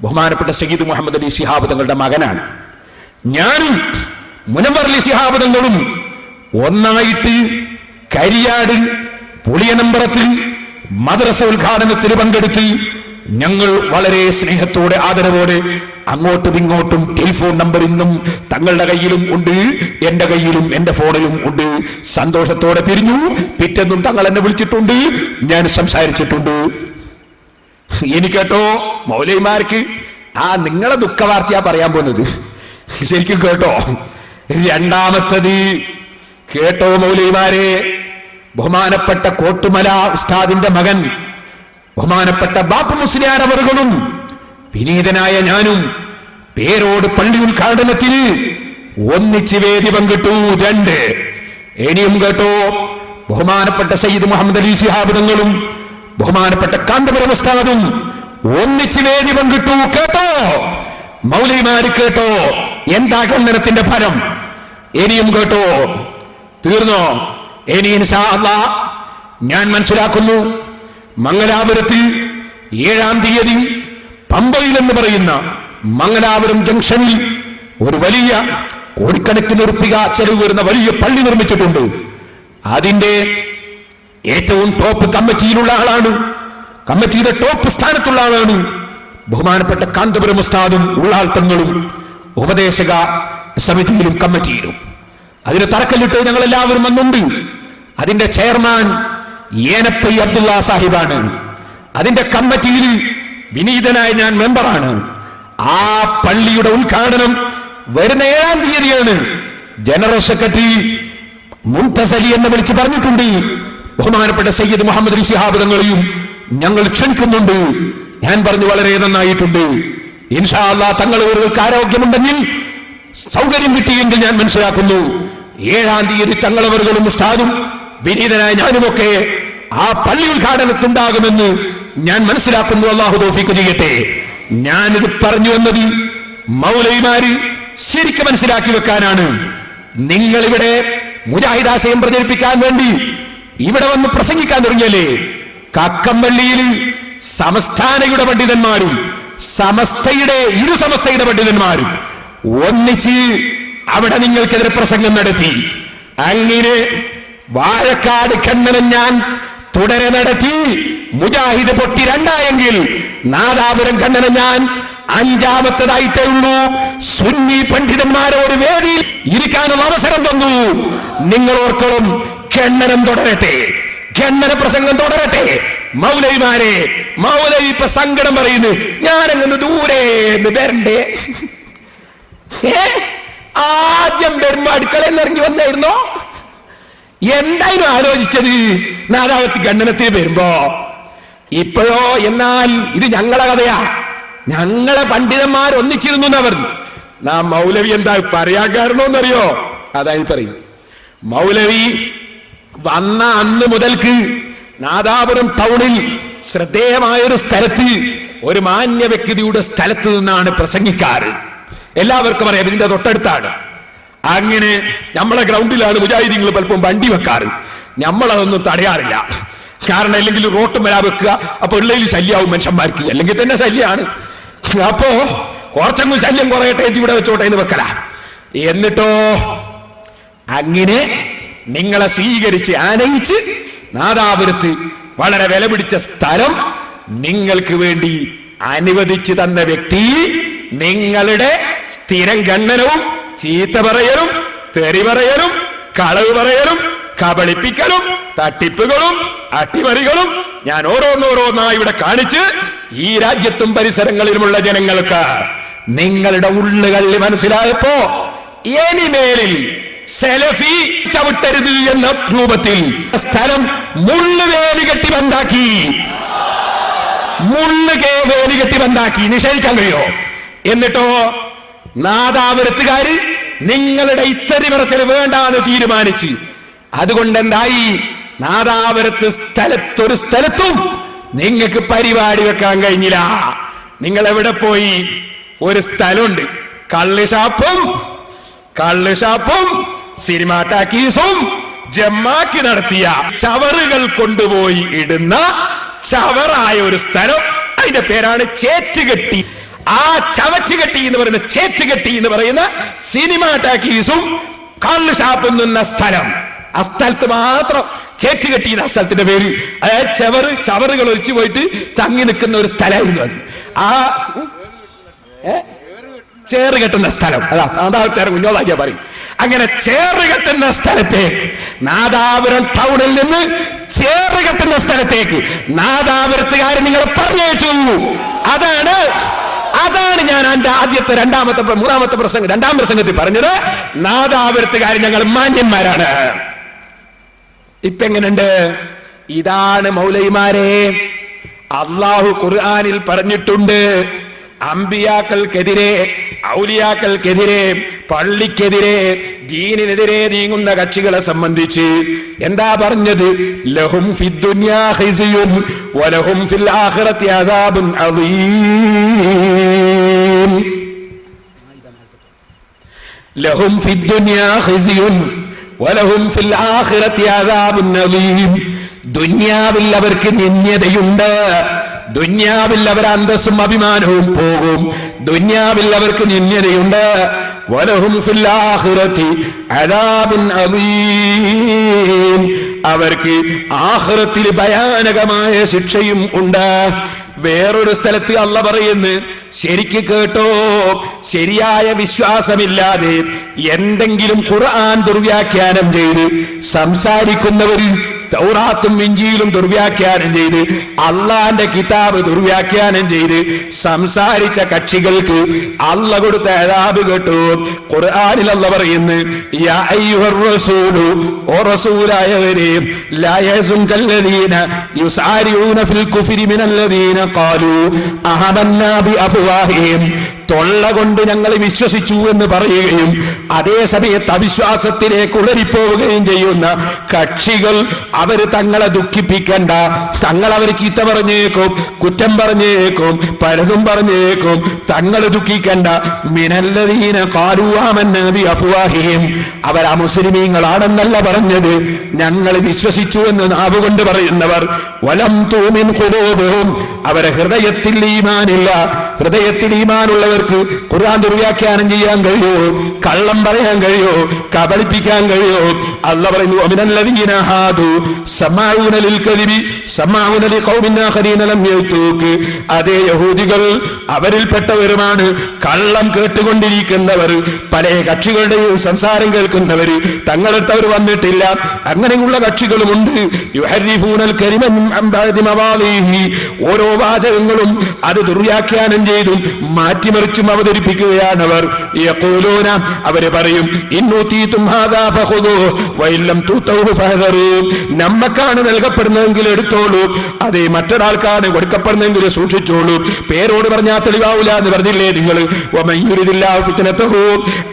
ബഹുമാനപ്പെട്ട സയ്യിദ് മുഹമ്മദ് അലി ശിഹാബ് തങ്ങളുടെ മകനാണ്. ഞാനും മുനവ്വർ അലി ശിഹാബ് തങ്ങളും ഒന്നായിട്ട് കരിയാട് പുളിയനമ്പറത്തിൽ മദ്രസ ഉദ്ഘാടനത്തിന് പങ്കെടുത്ത് ഞങ്ങൾ വളരെ സ്നേഹത്തോടെ ആദരവോടെ അങ്ങോട്ടും ഇങ്ങോട്ടും ടെലിഫോൺ നമ്പർ ഇന്നും തങ്ങളുടെ കയ്യിലും ഉണ്ട്, എന്റെ കയ്യിലും എന്റെ ഫോണിലും ഉണ്ട്. സന്തോഷത്തോടെ പിരിഞ്ഞു. പിറ്റെന്നും തങ്ങൾ എന്നെ വിളിച്ചിട്ടുണ്ട്, ഞാൻ സംസാരിച്ചിട്ടുണ്ട്. എനിക്കേട്ടോ മൗലവിമാർക്ക് നിങ്ങളെ ദുഃഖവാർത്തയാ പറയാൻ പോകുന്നത്. ശരിക്കും കേട്ടോ. രണ്ടാമത്തത് കേട്ടോ മൗലവിമാരെ, ബഹുമാനപ്പെട്ട കോട്ടുമല ഉസ്താദിന്റെ മകൻ ബഹുമാനപ്പെട്ട ബാപ്പു മുസ്ലിയാർ അവറുകളും വിനീതനായ ഞാനും പേരോട് പള്ളി ഉദ്ഘാടനത്തിന് ഒന്നിച്ച് വേദി പങ്കിട്ടു. 2 ഇനിയും കേട്ടോ, ബഹുമാനപ്പെട്ട സയ്യിദ് മുഹമ്മദ് അലി ശിഹാബ് തങ്ങളും ബഹുമാനപ്പെട്ട കാന്തപുരം ഉസ്താദും ഒന്നിച്ച് വേദി പങ്കിട്ടു. കേട്ടോ മൗലവിമാര്, കേട്ടോ എന്താ ഖണ്ഡനത്തിന്റെ ഫലം. ഇനിയും കേട്ടോ, തീർന്നോ? ഇനി ഇൻഷാ അല്ലാഹ് ഞാൻ മനസ്സിലാക്കുന്നു, മംഗലാപുരത്ത് 7-ാം തീയതി പമ്പയിൽ എന്ന് പറയുന്ന മംഗലാപുരം ജംഗ്ഷനിൽ ഒരു വലിയ കോടിക്കണക്കിന് റുപ്പിക ചെലവ് വരുന്ന വലിയ പള്ളി നിർമ്മിച്ചിട്ടുണ്ട്. അതിന്റെ ഏറ്റവും ടോപ്പ് കമ്മിറ്റിയിലുള്ള ആളാണ്, കമ്മിറ്റിയുടെ ടോപ്പ് സ്ഥാനത്തുള്ള ആളാണ് ബഹുമാനപ്പെട്ട കാന്തപുരം ഉസ്താദും ഉള്ളാൾ തങ്ങളും ഉപദേശക സമിതിയിലും കമ്മിറ്റിയിലും. അതിന് തറക്കല്ലിട്ട് ഞങ്ങൾ എല്ലാവരും വന്നുണ്ട്. അതിന്റെ ചെയർമാൻ ഏനപ്പൈ അബ്ദുള്ള സാഹിബാണ്. അതിന്റെ കമ്മിറ്റിയിൽ വിനീതനായ ഞാൻ മെമ്പറാണ്. ആ പള്ളിയുടെ ഉദ്ഘാടനം വരുന്ന 7-ാം തീയതിയാണ്. ജനറൽ സെക്രട്ടറി മുൻതസലി എന്ന് വിളിച്ച് പറഞ്ഞിട്ടുണ്ട്. ബഹുമാനപ്പെട്ട സയ്യിദ് മുഹമ്മദ് ശിഹാബ് തങ്ങളെയും ഞങ്ങൾ ക്ഷണിക്കുന്നുണ്ട്. ഞാൻ പറഞ്ഞു വളരെ നന്നായിട്ടുണ്ട്. ഇൻഷാ അല്ലാഹ് തങ്ങൾക്ക് ആരോഗ്യമുണ്ടെങ്കിൽ സൗകര്യം കിട്ടിയെങ്കിൽ ഞാൻ മനസ്സിലാക്കുന്നു 7-ാം തീയതി തങ്ങളവர்களுം ഉസ്താദും വിനീതനായ ഞാനുമൊക്കെ ആ പള്ളി ഉദ്ഘാടനത്തുണ്ടാകുമെന്ന് ഞാൻ മനസ്സിലാക്കുന്നു. അല്ലാഹു തൗഫീഖ് ചെയ്യട്ടെ. ഞാനിത് പറഞ്ഞു വന്നത് മൗലവിമാര് ശരിക്കും മനസ്സിലാക്കി വെക്കാനാണ്. നിങ്ങളിവിടെ മുജാഹിദാശയം പ്രചരിപ്പിക്കാൻ വേണ്ടി ഇവിടെ വന്ന് പ്രസംഗിക്കാൻ തുടങ്ങിയല്ലേ? കക്കമ്പള്ളിയിൽ സമസ്ഥാനയുടെ പണ്ഡിതന്മാരും സമസ്തയുടെ പണ്ഡിതന്മാരും ഒന്നിച്ച് അവിടെ നിങ്ങൾക്കെതിരെ പ്രസംഗം നടത്തി. അങ്ങനെ വാഴക്കാട് ഖണ്ഡനം ഞാൻ തുടരെ നടത്തി. മുജാഹിദ് പൊട്ടി 2ആയെങ്കിൽ നാദാപുരം ഖണ്ഡനം ഞാൻ 5ാമത്തേതായിട്ടേ ഉള്ളൂ. സുന്നി പണ്ഡിതന്മാരോട് വേദി ഇരിക്കാനുള്ള അവസരം തന്നു. നിങ്ങൾ ഓർക്കണം, ഖണ്ഡനം തുടരട്ടെ, ഖണ്ഡന പ്രസംഗം തുടരട്ടെ. മൗലവിമാരെ, മൗലവി ഇപ്പൊ സങ്കടം പറയുന്നു, ഞാനങ്ങനെ ദൂരെ വരണ്ടേ? ആദ്യം വരുമ്പോ അടുക്കളയിൽ ഇറങ്ങി വന്നായിരുന്നോ? എന്തായാലും ആലോചിച്ചത് നാദാവത്ത് ഖണ്ഡനത്തിൽ വരുമ്പോ. ഇപ്പോഴോ എന്നാൽ ഇത് ഞങ്ങളെ കഥയാ, ഞങ്ങളെ പണ്ഡിതന്മാർ ഒന്നിച്ചിരുന്നു എന്നാ പറഞ്ഞു. നാം മൗലവി എന്താ പറയാൻ കാരണമെന്നറിയോ? അതായത് പറയും, മൗലവി വന്ന അന്ന് മുതൽക്ക് നാദാപുരം ടൗണിൽ ശ്രദ്ധേയമായൊരു സ്ഥലത്ത്, ഒരു മാന്യ വ്യക്തിയുടെ സ്ഥലത്ത് നിന്നാണ് പ്രസംഗിക്കാറ്. എല്ലാവർക്കും അറിയാം, ഇതിന്റെ തൊട്ടടുത്താണ്. അങ്ങനെ നമ്മളെ ഗ്രൗണ്ടിലാണ് മുജാഹിദീങ്ങൾ പലപ്പോൾ വണ്ടി വെക്കാറ്. നമ്മളതൊന്നും തടയാറില്ല. കാരണം അല്ലെങ്കിൽ റോട്ടും വരാ വെക്കുക, അപ്പൊ ഉള്ളയിൽ ശല്യമാവും മനുഷ്യന്മാർക്ക്, അല്ലെങ്കിൽ തന്നെ ശല്യമാണ്. അപ്പോ കുറച്ചങ്ങ് ശല്യം കുറയട്ടെ, ഇവിടെ വെച്ചോട്ടെ എന്ന് വെക്കല. എന്നിട്ടോ അങ്ങനെ നിങ്ങളെ സ്വീകരിച്ച് ആനയിച്ച് നാദാപുരത്ത് വളരെ വില പിടിച്ച സ്ഥലം നിങ്ങൾക്ക് വേണ്ടി അനുവദിച്ചു തന്ന വ്യക്തി നിങ്ങളുടെ സ്ഥിരം ഖണ്ഡനവും ചീത്ത പറയലും തെറി പറയലും കളവ് പറയലും കബളിപ്പിക്കലും തട്ടിപ്പുകളും അട്ടിമറികളും ഞാൻ ഓരോന്നോരോന്നായി ഇവിടെ കാണിച്ച് ഈ രാജ്യത്തും പരിസരങ്ങളിലുമുള്ള ജനങ്ങൾക്ക് നിങ്ങളുടെ ഉള്ളുകളിൽ മനസ്സിലായപ്പോ ഇനിമേലിൽ സെലഫി ചവിട്ടരുത് എന്ന രൂപത്തിൽ സ്ഥലം മുള്ളുവേലി കെട്ടി ബന്ധാക്കി, വേലി കെട്ടി ബന്ധാക്കി. നിഷേധിക്കാൻ കഴിയോ? എന്നിട്ടോ നാദാപുരത്തുകാര് നിങ്ങളുടെ ഇത്തരി പറച്ചിൽ വേണ്ടാന്ന് തീരുമാനിച്ച്. അതുകൊണ്ട് എന്തായി? നാദാപുരത്ത് ഒരു സ്ഥലത്തും നിങ്ങൾക്ക് പരിപാടി വെക്കാൻ കഴിഞ്ഞില്ല. നിങ്ങൾ എവിടെ പോയി? ഒരു സ്ഥലമുണ്ട്, കള്ളുഷാപ്പും സിനിമാ ടാക്കീസും ജമാക്കി നടത്തിയ ചവറുകൾ കൊണ്ടുപോയി ഇടുന്ന ചവറായ ഒരു സ്ഥലം. അതിന്റെ പേരാണ് ചേറ്റുകെട്ടി. ആ ചവറ്റുകെട്ടി എന്ന് പറയുന്ന, ചേറ്റുകെട്ടി എന്ന് പറയുന്ന സിനിമാ ടാക്കീസും കള്ള് ഷാപ്പും നിന്ന സ്ഥലം, ആ സ്ഥലത്ത് മാത്രം ചേറ്റുകെട്ടി എന്ന സ്ഥലത്തിന്റെ പേര്. അതായത് ചവറുകൾ ഒഴിച്ചു പോയിട്ട് തങ്ങി നിൽക്കുന്ന ഒരു സ്ഥലമായിരുന്നു അത്. ആ ചേറ് കെട്ടുന്ന സ്ഥലം, അതാ കുഞ്ഞോളാക്കിയാ പറയും. അങ്ങനെ ചേറ് കെട്ടുന്ന സ്ഥലത്തേക്ക്, നാദാപുരം ടൗണിൽ നിന്ന് ചേറ് കെട്ടുന്ന സ്ഥലത്തേക്ക് നാദാപുരത്തുകാർ നിങ്ങൾ പറഞ്ഞയച്ചു. അതാണ് ഞാൻ എന്റെ ആദ്യത്തെ രണ്ടാം പ്രസംഗത്തിൽ പറഞ്ഞത്. നാദാപുരത്തുകാർ ഞങ്ങൾ മാന്യന്മാരാണ്. ഇപ്പൊ എങ്ങനെയുണ്ട്? ഇതാണ് മൗലവിമാരെ. അള്ളാഹു ഖുർആനിൽ പറഞ്ഞിട്ടുണ്ട്, അമ്പിയാക്കൾക്കെതിരെ, ഔലിയാക്കൾക്കെതിരെ, പള്ളിക്കെതിരെ, ദീനിനെതിരെ നീങ്ങുന്ന കക്ഷികളെ സംബന്ധിച്ച് എന്താ പറഞ്ഞത്? ലഹും ഫിദ്ദുനിയാ ഖിസ്യുൻ വലഹും ഫിൽ ആഖിറതി അദാബുൻ അദീം. ലഹും ഫിദ്ദുനിയാ ഖിസ്യുൻ വലഹും ഫിൽ ആഖിറതി അദാബുൻ അദീം. ദുനിയാവിൽ അവർക്ക് നിന്ദ്യതയുണ്ട്, ദുന്യാവിൽ അവർ അന്തസ്സും അഭിമാനവും പോകും, ദുന്യാവിൽ അവർക്ക് നിന്ദ്യതയുണ്ട്. വലഹും ഫിൽ ആഖിറതി അദാബുൻ അദീം. അവർക്ക് ആഖിറത്തിൽ ഭയാനകമായ ശിക്ഷയും ഉണ്ട്. വേറൊരു സ്ഥലത്ത് അല്ല പറയുന്നു, ശരിക്ക് കേട്ടോ, ശരിയായ വിശ്വാസമില്ലാതെ എന്തെങ്കിലും ഖുർആൻ ദുർവ്യാഖ്യാനം ചെയ്ത് സംസാരിക്കുന്നവര് തൗറാത്തും ഇഞ്ചീലും ദുർവ്യാഖ്യാനം ചെയ്ത് അള്ളാന്റെ കിതാബ് ദുർവ്യാഖ്യാനം ചെയ്ത് സംസാരിച്ച കക്ഷികൾക്ക് അല്ല കൊടുത്ത അദാബ് കേട്ടു. ഖുർആനിൽ അല്ല പറയുന്നു, യാ അയ്യുഹർ റസൂലു, ഓ റസൂലായവരെ, ലാ യഹ്സുൻകല്ലദീന യുസാരിഊന ഫിൽ കുഫ്രി മിനല്ലദീന ഖാലൂ അഹമന്നാ ബിഅഫ്വാഹിഹിം, തൊള്ള കൊണ്ട് ഞങ്ങൾ വിശ്വസിച്ചു എന്ന് പറയുകയും അതേ സമയത്ത് അവിശ്വാസത്തിലേക്ക് ഉളരിപ്പോവുകയും ചെയ്യുന്ന കക്ഷികൾ അവര് തങ്ങളെ ദുഃഖിപ്പിക്കണ്ട, തങ്ങളവര് ചീത്ത പറഞ്ഞേക്കും, കുറ്റം പറഞ്ഞേക്കും, പലതും പറഞ്ഞേക്കും, തങ്ങൾ ദുഃഖിക്കണ്ട. മിനല്ലദീന ഖാലൂ ആമന്നാ ബിഅഫ്വാഹിഹിം, അവർ അമുസ്ലിമീങ്ങളാണെന്നല്ല പറഞ്ഞത്, ഞങ്ങൾ വിശ്വസിച്ചു എന്ന് നാവുകൊണ്ട് പറയുന്നവർ. വലം തൂമിൻ ഖുലൂബുഹും, അവരെ ഹൃദയത്തിൽ ഈമാനില്ല. ഹൃദയത്തിൽ ഈമാനുള്ളവർക്ക് ഖുർആൻ ദുർവ്യാഖ്യാനം ചെയ്യാൻ കഴിയോ? കള്ളം പറയാൻ കഴിയോ? കബളിപ്പിക്കാൻ കഴിയോ? അല്ലാഹു പറയുന്നു, വമിനല്ലദീന ഹാദു സമാഊന ലിൽ കദിബി സമാഊന ലിഖൗമിൻ ആഖരീന ലം യഅതൂക, അതേ യഹൂദികൾ അവരിൽപ്പെട്ടവരുമാണ് കള്ളം കേട്ടുകൊണ്ടിരിക്കുന്നവർ, പല കക്ഷികളുടെയും സംസാരം കേൾക്കുന്നവർ, തങ്ങളടുത്തവർ വന്നിട്ടില്ല. അങ്ങനെയുള്ള കക്ഷികളുമുണ്ട്. യുഹരിഫൂനൽ കലിമ മിൻ ബഅദി മവാദിഹി, ഓരോ വാചകങ്ങളും അത് ദുർവ്യാഖ്യാനം ചെയ്തും മാറ്റിമറിച്ചും അവതരിപ്പിക്കുകയാണവർ. യഖൂലൂന, അവര് പറയും, ഇന്നൂതീതും ഹാദാ ഫഖുദൂഹു വഇല്ലം തൂതൂഹു ഫഹദറൂ, നമ്മക്കാണ് നൽകപ്പെടുന്നതെങ്കിൽ എടുത്തോളൂ, അതേ മറ്റൊരാൾക്കാണ് കൊടുക്കപ്പെടുന്നതെങ്കിൽ സൂക്ഷിച്ചോളൂ. പേരോട് പറഞ്ഞാൽ തെളിവാവൂല എന്ന് പറഞ്ഞില്ലേ നിങ്ങൾ? വമൻ യുരിദില്ലാഹു ഫിത്നതഹു,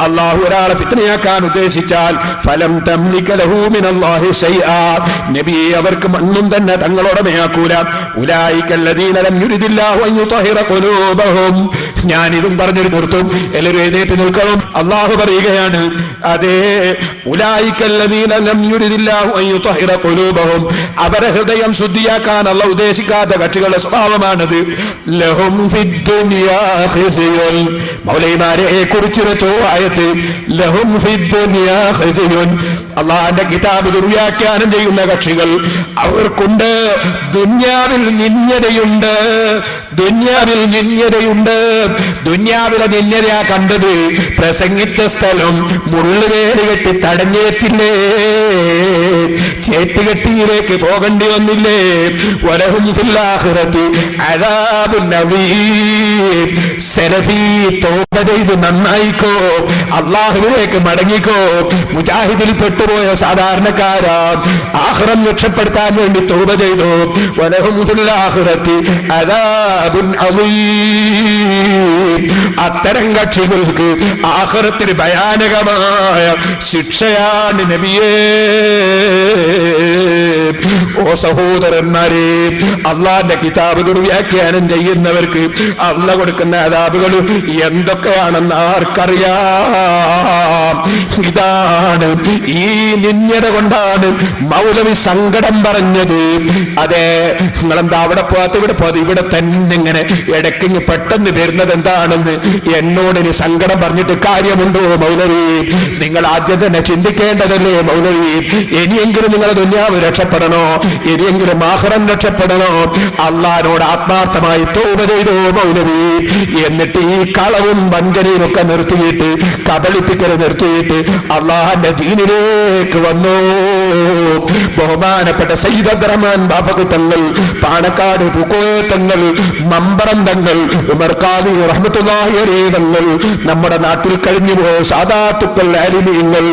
അല്ലാഹു ഒരാളെ ഫിത്നയാക്കാൻ ഉദ്ദേശിച്ചാൽ ഫലം തംലിക ലഹു മിനല്ലാഹി ശൈആ, നബിയെ അവർക്ക് ഒന്നും തന്നെ തങ്ങളോടമയാക്കൂല. ഉലൈകല്ലദീന ലം യുരിദില്ലാഹു അൻ യുതഹിറ ഖുലൂബഹും, ഞാൻ ഇതും പറഞ്ഞൊരു നിർത്തും, എല്ലാവരും എഴുന്നേറ്റ് നിൽക്കണം. അല്ലാഹു പറയുകയാണ്, അതേ ഉലൈകല്ലദീന ലം യുരിദില്ലാഹു അൻ യുതഹിറ ഖുലൂബഹും, അവരെ ഹൃദയം ശുദ്ധിയാക്കാൻ അല്ലാഹു ഉദ്ദേശിക്കാത്ത കക്ഷികളുടെ സ്വഭാവമാണത്. ലഹും ഫിദ്ദുനിയാ ഖിസ്യുൻ, മൗലൈമാരെ കുറിച്ച് വെച്ചോ ആയത്ത്, ലഹും ഫിദ്ദുനിയാ ഖിസ്യുൻ, അല്ലാഹുവിന്റെ കിതാബ് ദുർവ്യാഖ്യാനം ചെയ്യുന്ന കക്ഷികൾ അവർക്കുണ്ട് ദുനിയാവിൽ നിന്യതയുണ്ട്. ദുനിയാവിൽ നിന്യതയുണ്ട്. ദുനിയാവിലെ നിന്യതയാ കണ്ടത്. പ്രസംഗിച്ച സ്ഥലം മുള്ളുവേലി കെട്ടി തടഞ്ഞു വെച്ചില്ലേ, ചേറ്റുകെട്ടിയിലേക്ക് പോകേണ്ടി വന്നില്ലേ. വലഹും ഫിൽ ആഖിറതി അദാബുൻ അദീം, സലഫി തൗബ ചെയ്ത് നന്നായിക്കോ, അല്ലാഹുവിലേക്ക് മടങ്ങിക്കോ. മുജാഹിദിൽ പെട്ടുപോയ സാധാരണക്കാരാ ആഖിറം രക്ഷപ്പെടുത്താൻ വേണ്ടി തൗബ ചെയ്തു. വലഹും ഫിൽ ആഖിറതി അദാബുൻ അദീം, അത്തരം കക്ഷികൾക്ക് ആഖിറത്തിൽ ഭയാനകമായ ശിക്ഷയാണ് നബിയേ. ഓ സഹോദരന്മാരെ, അള്ളാന്റെ കിതാബ് ദുർവ്യാഖ്യാനം ചെയ്യുന്നവർക്ക് അള്ള കൊടുക്കുന്ന അദാബുകൾ എന്തൊക്കെയാണെന്ന് ആർക്കറിയാം. ഇതാണ്, ഈ നിന്യത കൊണ്ടാണ് മൗലവി സങ്കടം പറഞ്ഞത്. അതെ, നിങ്ങളെന്താ അവിടെ പോകാത്ത, ഇവിടെ പോകാത്ത, ഇവിടെ തന്നെ ഇങ്ങനെ ഇടയ്ക്ക് പെട്ടെന്ന് വരുന്നത് എന്താണെന്ന് എന്നോട് ഇനി സങ്കടം പറഞ്ഞിട്ട് കാര്യമുണ്ടോ മൗലവി? നിങ്ങൾ ആദ്യം തന്നെ ചിന്തിക്കേണ്ടതല്ലേ മൗലവി? ഇനിയെങ്കിലും നിങ്ങളെ ദുനിയാവ് രക്ഷപ്പെടണോ? ഇനിയെങ്കിലും ആഖിറം രക്ഷപ്പെടണോ? അള്ളാഹിനോട് ആത്മാർത്ഥമായി തൗബ ചെയ്തോ മൗലവി. എന്നിട്ട് ഈ കളവും വഞ്ചനയും ഒക്കെ നിർത്തിയിട്ട്, കബളിപ്പിക്കൽ നിർത്തിയിട്ട് അള്ളാഹിന്റെ ദീനിലേക്ക് വന്നു. ബഹുമാനപ്പെട്ട സയ്യിദ് അബ്ദുറഹ്മാൻ ബാഫഖ് തങ്ങൾ, പാണക്കാട് പൂക്കോയ തങ്ങൾ, മമ്പറം തങ്ങൾ, ഉമർ ഖാദി റഹ്മത്തുള്ളാഹി അലൈഹി തങ്ങൾ, നമ്മുടെ നാട്ടിൽ കഴിഞ്ഞുപോയ സാദാത്തുക്കൾ, ആലിമീങ്ങൾ,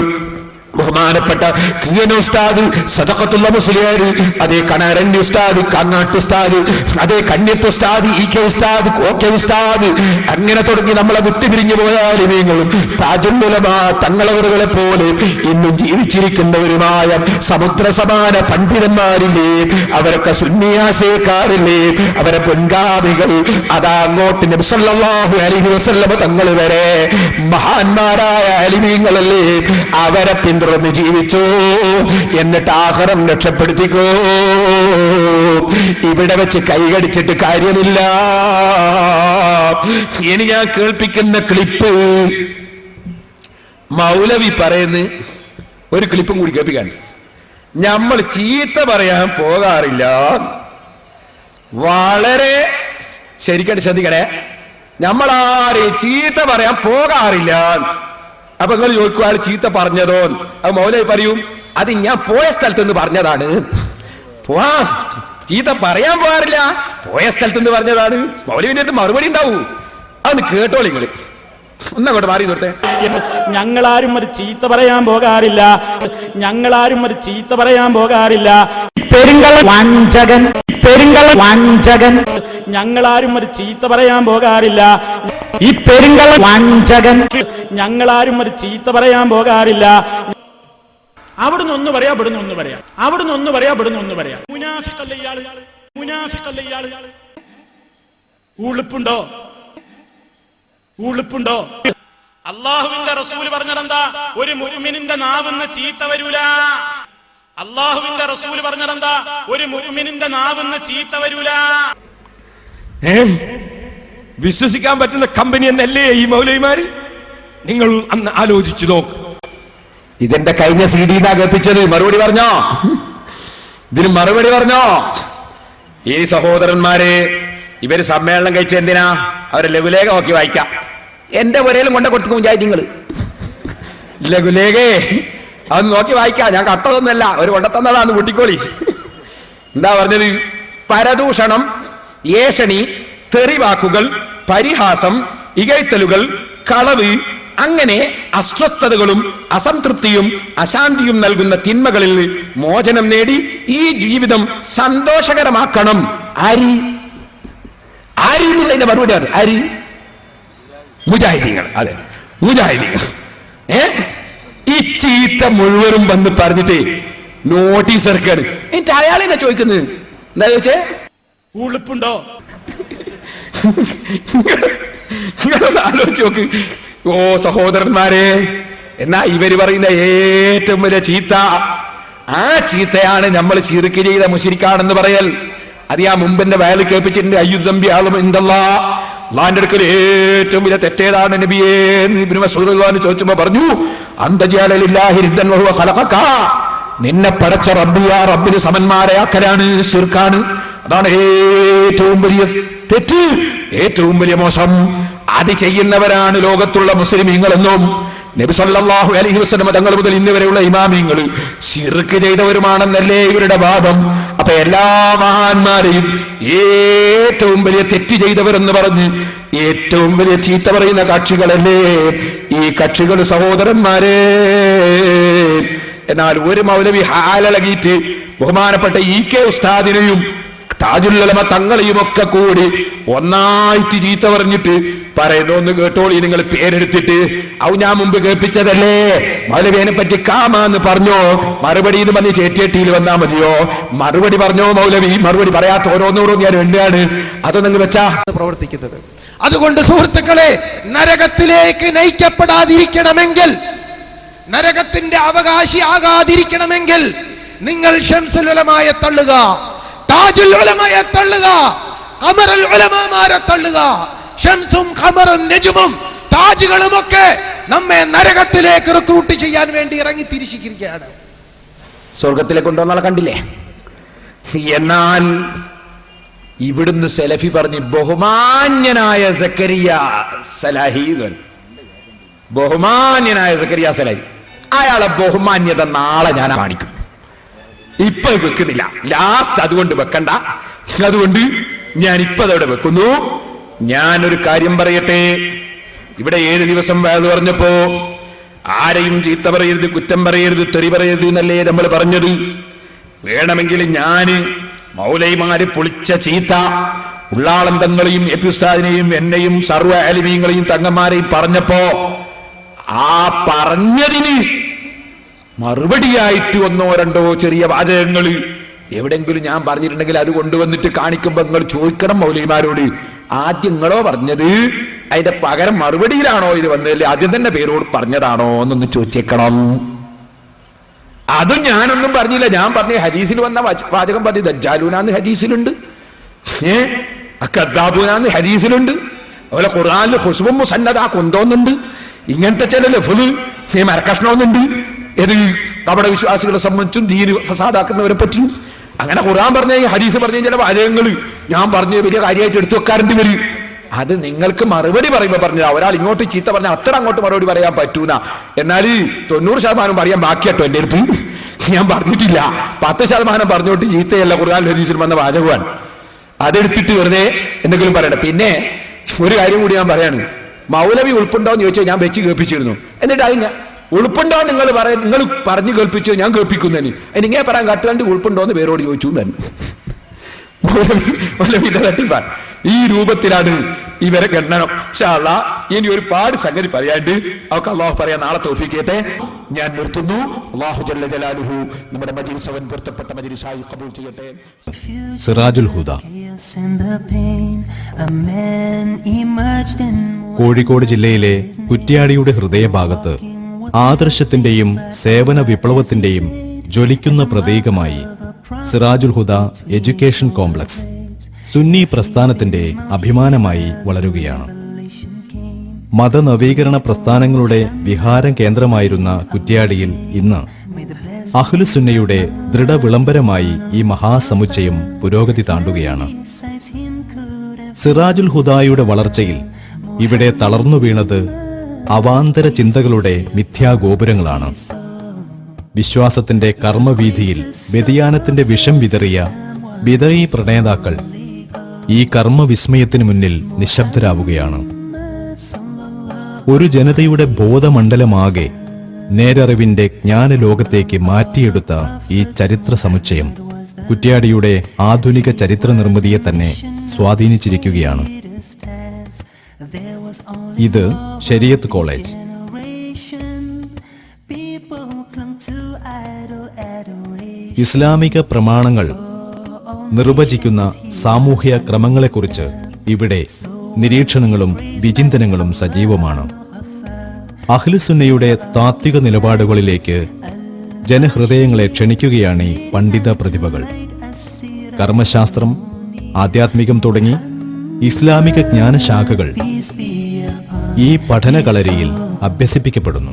ബഹുമാനപ്പെട്ട കിയൻ ഉസ്താദ്, സദഖത്തുള്ള മുസ്ലിയാർ, അതേ കണാരണ്ടി ഉസ്താദ്, കാങ്ങാട്ട് ഉസ്താദ്, അതേ കന്യത്ത് ഉസ്താദ്, ഇ കെ ഉസ്താദ്, ഓക്കെ ഉസ്താദ്, അങ്ങനെ തുടങ്ങി നമ്മളെ വിട്ടുപിരിഞ്ഞു പോയ ആലിമീങ്ങളും താജുൽ ഉലമ തങ്ങളവറുകളെ പോലെ ഇന്നും ജീവിച്ചിരിക്കുന്നവരുമായ സമുദ്രസമാന പണ്ഡിതന്മാരില്ലേ, അവരൊക്കെ സുന്നിയാശയക്കാരില്ലേ, അവരെ മുൻഗാമികൾ, അതാ അങ്ങോട്ട് നബി സല്ലല്ലാഹു അലൈഹി വസല്ലം തങ്ങൾ വരെ മഹാന്മാരായ ആലിമീങ്ങളല്ലേ, അവരെ പിന്തുടർന്ന് ജീവിച്ചോ. എന്നിട്ട് ആഖിറം രക്ഷപ്പെടുത്തിക്കോ. ഇവിടെ വെച്ച് കൈകടിച്ചിട്ട് കാര്യമില്ല. ഇനി ഞാൻ കേൾപ്പിക്കുന്ന ക്ലിപ്പ് മൗലവി പറയുന്ന ഒരു ക്ലിപ്പും കൂടി കേൾപ്പിക്കാൻ. നമ്മൾ ചീത്ത പറയാൻ പോകാറില്ല, വളരെ ശരിക്കും ശ്രദ്ധിക്കണേ, നമ്മളാരെയും ചീത്ത പറയാൻ പോകാറില്ല. അപ്പൊ നിങ്ങൾ ചോദിക്കുക ആൾ ചീത്ത പറഞ്ഞതോ? അത് മൗലവി പറയും, അത് ഞാൻ പോയ സ്ഥലത്ത് നിന്ന് പറഞ്ഞതാണ്. പോവാ ചീത്ത പറയാൻ പോകാറില്ല, പോയ സ്ഥലത്ത് നിന്ന് പറഞ്ഞതാണ്. മൗലവിന്റെ അടുത്ത് മറുപടി ഉണ്ടാവൂ, അതൊന്ന് കേട്ടോളി നിങ്ങൾ. ഒന്നങ്ങോട്ട് മാറി നിർത്തേ. ഞങ്ങളാരും ഒരു ചീത്ത പറയാൻ പോകാറില്ല, ഞങ്ങളാരും ഒരു ചീത്ത പറയാൻ പോകാറില്ല. വഞ്ചകൻ, വഞ്ചകൻ. ഞങ്ങളാരും ഒരു ചീത്ത പറയാൻ പോകാറില്ല. ഈ പെരുങ്കള വഞ്ചകൻ. ഞങ്ങളാരും ഒരു ചീത്ത പറയാൻ പോകാറില്ല. അവിടുന്ന് ഒന്ന് പറയാ, ഇവിടുന്ന് ഒന്ന് പറയാം, അവിടുന്ന് ഒന്ന് പറയാ, ഇവിടുന്ന് ഒന്ന് പറയാം. മുനാഫിഖല്ല ഇയാള്, മുനാഫിഖല്ല ഇയാള്. ഉളുപ്പുണ്ടോ? ഉളുപ്പുണ്ടോ? അള്ളാഹുവിന്റെ റസൂൽ പറഞ്ഞതെന്താ? ഒരു മുഅ്മിനിന്റെ നാവിന്ന് ചീത്ത വരൂല. അള്ളാഹുവിന്റെ റസൂൽ പറഞ്ഞതെന്താ? ഒരു മുഅ്മിനിന്റെ നാവിന്ന് ചീത്ത വരൂല. വിശ്വസിക്കാൻ പറ്റുന്ന കമ്പനി എന്നല്ലേ ഈ മൗലവിമാര്? നിങ്ങൾ അന്ന് ആലോചിച്ചു നോക്ക്. ഇതിന്റെ കഴിഞ്ഞ CD കേൾപ്പിച്ചത് മറുപടി പറഞ്ഞോ? ഇതിന് മറുപടി പറഞ്ഞോ? ഈ സഹോദരന്മാരെ ഇവര് സമ്മേളനം കഴിച്ച എന്തിനാ? അവരെ ലഘുലേഖ നോക്കി വായിക്കാം. എന്റെ പുരയിലും കൊണ്ട കൊടുത്തു നിങ്ങൾ ലഘുലേഖേ, അത് നോക്കി വായിക്കാം. ഞാൻ കട്ടതൊന്നല്ല, ഒരു കൊണ്ടത്തന്നതാന്ന് കൂട്ടിക്കോളി. എന്താ പറഞ്ഞത്? പരദൂഷണം, ഏഷണി, തെറിവാക്കുകൾ, പരിഹാസം, ഇകഴ്ത്തലുകൾ, കളവ്, അങ്ങനെ അസ്വസ്ഥതകളും അസംതൃപ്തിയും അശാന്തിയും നൽകുന്ന തിന്മകളിൽ മോചനം നേടി ഈ ജീവിതം സന്തോഷകരമാക്കണം. ആര്? ആര് എന്നുള്ളതിന്റെ മറുപടിയാണ് ആര്? മുജാഹിദീങ്ങൾ. അതെ, മുജാഹിദീങ്ങൾ. ഈ ചീത്ത മുഴുവനും വന്ന് പറഞ്ഞിട്ട് നോട്ടീസ് ഇറക്കാണ്. എന്നിട്ട് അയാളെന്നെ ചോദിക്കുന്നത് എന്താ ചോദിച്ചേ? ഉളുപ്പുണ്ടോ? നിങ്ങളൊന്ന് ആലോചിച്ച് നോക്ക്. ഓ സഹോദരന്മാരെ, എന്നാ ഇവര് പറയുന്ന ഏറ്റവും വലിയ ചീത്ത, ആ ചീത്തയാണ് നമ്മൾ ശിർക്ക് ചെയ്ത മുശ്രിക്കാണെന്ന് പറയൽ. അത് ഞാൻ മുമ്പിന്റെ വയൽ കേൾപ്പിച്ചിട്ടുണ്ട്. അയ്യുദമ്പി ആളും എന്തല്ലാ, അള്ളാന്റെ അടുക്കൽ ഏറ്റവും വലിയ തെറ്റേതാണ് നബിയേ എന്ന് ഇബ്നു മസ്ഊദ് റളിയല്ലാഹു ചോദിച്ചപ്പോ പറഞ്ഞു, അന്തജാലില്ലാഹി നിദ്ദൻ വഹുവ ഖലഖക, നിന്നെ പടച്ച റബ്ബിയ റബ്ബിന് സമന്മാരെ ആക്കലാണ്, ശിർക്കാണ്. അതാണ് ഏറ്റവും വലിയ തെറ്റ്, ഏറ്റവും വലിയ മോശം. അത് ചെയ്യുന്നവരാണ് ലോകത്തുള്ള മുസ്ലിമീങ്ങളെന്നും നബി സല്ലല്ലാഹു അലൈഹി വസല്ലം തങ്ങൾ മുതൽ ഇന്ന് വരെയുള്ള ഇമാമിങ്ങൾ ശിർക്ക് ചെയ്തവരുമാണെന്നല്ലേ ഇവരുടെ വാദം. അപ്പൊ എല്ലാ മഹാന്മാരെയും ഏറ്റവും വലിയ തെറ്റ് ചെയ്തവരെന്ന് പറഞ്ഞ് ഏറ്റവും വലിയ ചീത്ത പറയുന്ന കക്ഷികളല്ലേ ഈ കക്ഷികൾ സഹോദരന്മാരെ. എന്നാൽ ഒരു മൗലവി ഹാലളകിയിട്ട് ബഹുമാനപ്പെട്ട EK ഉസ്താദിനെയും താജുൽ ഉലമ തങ്ങളെയും ഒക്കെ കൂടി ഒന്നായിട്ട് ചീത്ത പറഞ്ഞിട്ട് പറയുന്നു. ഒന്ന് കേട്ടോളി നിങ്ങൾ, പേരെടുത്തിട്ട്. ഞാൻ മുമ്പ് കേൾപ്പിച്ചതല്ലേ, മൗലവിയെ പറ്റി കാമാന്ന് പറഞ്ഞോ? മറുപടി എന്ന് പറഞ്ഞ് ചേറ്റിയേട്ടിയിൽ വന്നാ മതിയോ? മറുപടി പറഞ്ഞോ മൗലവി? മറുപടി പറയാത്ത ഓരോന്നോറും ഞാൻ വേണ്ടിയാണ്. അതൊന്നും വെച്ചാ പ്രവർത്തിക്കുന്നത്. അതുകൊണ്ട് സുഹൃത്തുക്കളെ, നരകത്തിലേക്ക് നയിക്കപ്പെടാതിരിക്കണമെങ്കിൽ, നരകത്തിന്റെ അവകാശി ആകാതിരിക്കണമെങ്കിൽ നിങ്ങൾ ശംസുൽ ഉലമയെ തള്ളുക, താജുൽ ഉലമയെ തള്ളുക, ഖമറുൽ ഉലമാമാരെ തള്ളുക. ശംസും ഖമറും നജുമും താജുകളും ഒക്കെ നമ്മെ നരകത്തിലേക്ക് റിക്രൂട്ട് ചെയ്യാൻ വേണ്ടി ഇറങ്ങി തിരിച്ചിരിക്കുകയാണ്. സ്വർഗത്തിലേക്ക് കൊണ്ടുവന്നാളെ കണ്ടില്ലേ? എന്നാൽ ഇവിടുന്ന് സലഫി പറഞ്ഞ് ബഹുമാന്യനായ സക്കരിയ സലാഹി, ബഹുമാന്യനായ സക്കരിയ സലാഹി, അയാളെ ബഹുമാന്യത നാളെ ഞാൻ കാണിക്കും. ഇപ്പൊ വെക്കുന്നില്ല, ലാസ്റ്റ് അതുകൊണ്ട് വെക്കണ്ട. അതുകൊണ്ട് ഞാൻ ഇപ്പൊ അതവിടെ വെക്കുന്നു. ഞാനൊരു കാര്യം പറയട്ടെ. ഇവിടെ 7 ദിവസം വയല് പറഞ്ഞപ്പോ ആരെയും ചീത്ത പറയരുത്, കുറ്റം പറയരുത്, തെറി പറയരുത് എന്നല്ലേ നമ്മൾ പറഞ്ഞത്. വേണമെങ്കിൽ ഞാന് മൗലൈമാര് പൊളിച്ച ചീത്ത ഉള്ളാളം തങ്ങളെയും AP ഉസ്താദിനെയും എന്നെയും സർവ്വ ആലിമീങ്ങളെയും തങ്ങന്മാരെയും പറഞ്ഞപ്പോ ആ പറഞ്ഞതിന് മറുപടിയായിട്ട് 1 or 2 ചെറിയ വാചകങ്ങൾ എവിടെങ്കിലും ഞാൻ പറഞ്ഞിട്ടുണ്ടെങ്കിൽ അത് കൊണ്ടുവന്നിട്ട് കാണിക്കുമ്പോ നിങ്ങൾ ചോദിക്കണം മൗലവിമാരോട്, ആദ്യം നിങ്ങളോ പറഞ്ഞത്, അതിന്റെ പകരം മറുപടിയിലാണോ ഇത് വന്നതല്ലേ, ആദ്യം തന്നെ പേരോട് പറഞ്ഞതാണോ എന്നൊന്ന് ചോദിച്ചേക്കണം. അതും ഞാനൊന്നും പറഞ്ഞില്ല. ഞാൻ പറഞ്ഞ ഹദീസിൽ വന്ന വാചകം പറഞ്ഞു, ദജ്ജാലൂനാന്ന് ഹദീസിലുണ്ട്, അക്കദ്ദാബൂനാന്ന് ഹദീസിലുണ്ട്, അതുപോലെ ഖുർആനിൽ ഹുസ്ബും മുസന്നദാ കൊന്തോന്നുണ്ട്. ഇങ്ങനത്തെ ചില ലഫ്ള് മരക്കഷ്ണമൊന്നുണ്ട്. ഏത് നമ്മുടെ വിശ്വാസികളെ സംബന്ധിച്ചും ദീന് ഫസാദാക്കുന്നവരെ പറ്റിയും അങ്ങനെ ഖുർആൻ പറഞ്ഞ ഹദീസ് പറഞ്ഞ ചില വാചകങ്ങൾ ഞാൻ പറഞ്ഞ വലിയ കാര്യമായിട്ട് എടുത്തു വെക്കാറുണ്ട് വരും. അത് നിങ്ങൾക്ക് മറുപടി പറയുമ്പോൾ പറഞ്ഞതാ. ഒരാൾ ഇങ്ങോട്ട് ചീത്ത പറഞ്ഞാൽ അത്ര അങ്ങോട്ട് മറുപടി പറയാൻ പറ്റൂല. എന്നാൽ 90% പറയാൻ ബാക്കിയാട്ടോ എൻ്റെ അടുത്ത്. ഞാൻ പറഞ്ഞിട്ടില്ല. 10% പറഞ്ഞോട്ട് ചീത്തയല്ല ഖുർആൻ ഹദീസിൽ വന്ന വാചകമാണ്. അതെടുത്തിട്ട് വെറുതെ എന്തെങ്കിലും പറയണം. പിന്നെ ഒരു കാര്യം കൂടി ഞാൻ പറയാണ്. മൗലവി ഉൾപ്പുണ്ടോ എന്ന് ചോദിച്ചാൽ ഞാൻ വെച്ച് കേൾപ്പിച്ചിരുന്നു. എന്നിട്ട് അതിന് ഉൾപ്പുണ്ടോ നിങ്ങൾ പറഞ്ഞു കേൾപ്പിച്ചോ, ഞാൻ കേൾപ്പിക്കുന്നു. എനിങ്ങനെ പറയാൻ കാട്ടുകാണ്ട് ഉൾപ്പുണ്ടോ എന്ന് പേരോട് ചോദിച്ചു തന്നെ. മൗലവിന്റെ തട്ടിപ്പാണ്. ഈ രൂപത്തിലാണ് ഇവരെ ഗണ്ണനം. ഇൻഷാ അല്ലാഹ് ഇനി ഒരുപാട് സംഗതി പറയാണ്ട് അവർക്ക് അള്ളാഹു പറയാൻ നാളെ തൗഫീഖ് ചെയ്യട്ടെ. ഞാൻ നിർത്തുന്നു. അല്ലാഹു ജല്ല ജലാലുഹു നമ്മുടെ മജ്ലിസ് അവൻ പൊരുത്തപ്പെട്ട മജ്ലിസായി ഖബൂൽ ചെയ്യട്ടെ. സിറാജുൽ ഹുദ കോഴിക്കോട് ജില്ലയിലെ കുറ്റ്യാടിയുടെ ഹൃദയഭാഗത്ത് ആദർശത്തിന്റെയും സേവന വിപ്ലവത്തിന്റെയും ജ്വലിക്കുന്ന പ്രതീകമായി സിറാജുൽ ഹുദ എഡ്യൂക്കേഷൻ കോംപ്ലക്സ് സുന്നി പ്രസ്ഥാനത്തിന്റെ അഭിമാനമായി വളരുകയാണ്. മതനവീകരണ പ്രസ്ഥാനങ്ങളുടെ വിഹാരം കേന്ദ്രമായിരുന്ന കുറ്റ്യാടിയിൽ ഇന്ന് അഹ്ലുസുന്നയുടെ ദൃഢവിളംബരമായി ഈ മഹാസമുച്ചയം പുരോഗതി താണ്ടുകയാണ്. സിറാജുൽ ഹുദായുടെ വളർച്ചയിൽ ഇവിടെ തളർന്നു വീണത് അവാന്തര ചിന്തകളുടെ മിഥ്യാഗോപുരങ്ങളാണ്. വിശ്വാസത്തിന്റെ കർമ്മവീഥിയിൽ വ്യതിയാനത്തിന്റെ വിഷം വിതറിയ ബിദഈ പ്രണേതാക്കൾ ഈ കർമ്മവിസ്മയത്തിനു മുന്നിൽ നിശബ്ദരാവുകയാണ്. ഒരു ജനതയുടെ ബോധമണ്ഡലമാകെ നേരറിവിന്റെ ജ്ഞാനലോകത്തേക്ക് മാറ്റിയെടുത്ത ഈ ചരിത്ര സമുച്ചയം കുറ്റ്യാടിയുടെ ആധുനിക ചരിത്ര നിർമ്മിതിയെ തന്നെ സ്വാധീനിച്ചിരിക്കുകയാണ്. ഇത് ശരീഅത്ത് കോളേജ്. ഇസ്ലാമിക പ്രമാണങ്ങൾ നിർവചിക്കുന്ന സാമൂഹ്യ ക്രമങ്ങളെക്കുറിച്ച് ഇവിടെ നിരീക്ഷണങ്ങളും വിചിന്തനങ്ങളും സജീവമാണ്. അഹ്ലുസുന്നയുടെ താത്വിക നിലപാടുകളിലേക്ക് ജനഹൃദയങ്ങളെ ക്ഷണിക്കുകയാണ് ഈ പണ്ഡിത പ്രതിഭകൾ. കർമ്മശാസ്ത്രം, ആധ്യാത്മികം തുടങ്ങി ഇസ്ലാമിക ജ്ഞാനശാഖകൾ ഈ പഠനകളരിയിൽ അഭ്യസിപ്പിക്കപ്പെടുന്നു.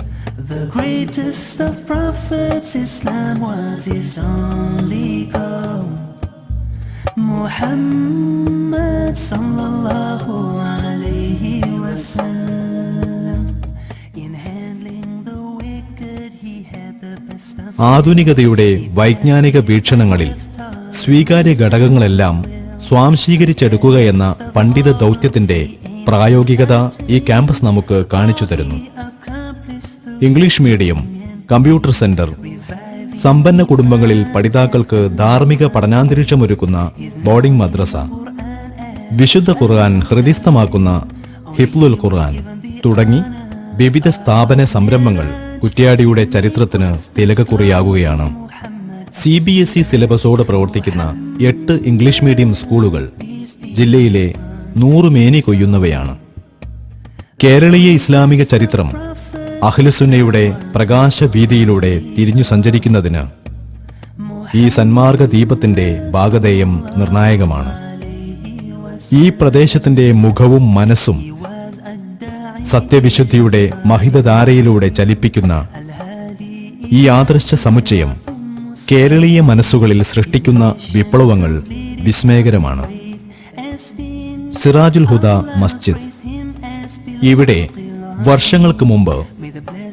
Muhammad sallallahu alayhi wa sallam. In handling the wicked he had the best of. ആധുനികതയുടെ വൈജ്ഞാനിക വീക്ഷണങ്ങളിൽ സ്വീകാര്യ ഘടകങ്ങളെല്ലാം സ്വാംശീകരിച്ചെടുക്കുക എന്ന പണ്ഡിത ദൗത്യത്തിന്റെ പ്രായോഗികത ഈ ക്യാമ്പസ് നമുക്ക് കാണിച്ചു തരുന്നു. ഇംഗ്ലീഷ് മീഡിയം, കമ്പ്യൂട്ടർ സെന്റർ, സമ്പന്ന കുടുംബങ്ങളിൽ പഠിതാക്കൾക്ക് ധാർമ്മിക പഠനാന്തരീക്ഷമൊരുക്കുന്ന ബോർഡിംഗ് മദ്രസ, വിശുദ്ധ ഖുർആൻ ഹൃദിസ്ഥമാക്കുന്ന ഹിഫ്ലുൽ ഖുർആൻ തുടങ്ങി വിവിധ സ്ഥാപന സംരംഭങ്ങൾ കുറ്റ്യാടിയുടെ ചരിത്രത്തിന് തിലകക്കുറിയാകുകയാണ്. CBSE സിലബസോട് പ്രവർത്തിക്കുന്ന 8 ഇംഗ്ലീഷ് മീഡിയം സ്കൂളുകൾ ജില്ലയിലെ 100 മേനി കൊയ്യുന്നവയാണ്. കേരളീയ ഇസ്ലാമിക ചരിത്രം അഹ്ലുസുന്നയുടെ പ്രകാശവീതിയിലൂടെ തിരിഞ്ഞു സഞ്ചരിക്കുന്നതിന് ഈ സന്മാർഗ ദീപത്തിന്റെ ഭാഗധേയം നിർണായകമാണ്. ഈ പ്രദേശത്തിന്റെ മുഖവും മനസ്സും സത്യവിശുദ്ധിയുടെ മഹിതധാരയിലൂടെ ചലിപ്പിക്കുന്ന ഈ ആദർശ സമുച്ചയം കേരളീയ മനസ്സുകളിൽ സൃഷ്ടിക്കുന്ന വിപ്ലവങ്ങൾ വിസ്മയകരമാണ്. സിറാജുൽ ഹുദ മസ്ജിദ്. ഇവിടെ വർഷങ്ങൾക്ക് മുമ്പ്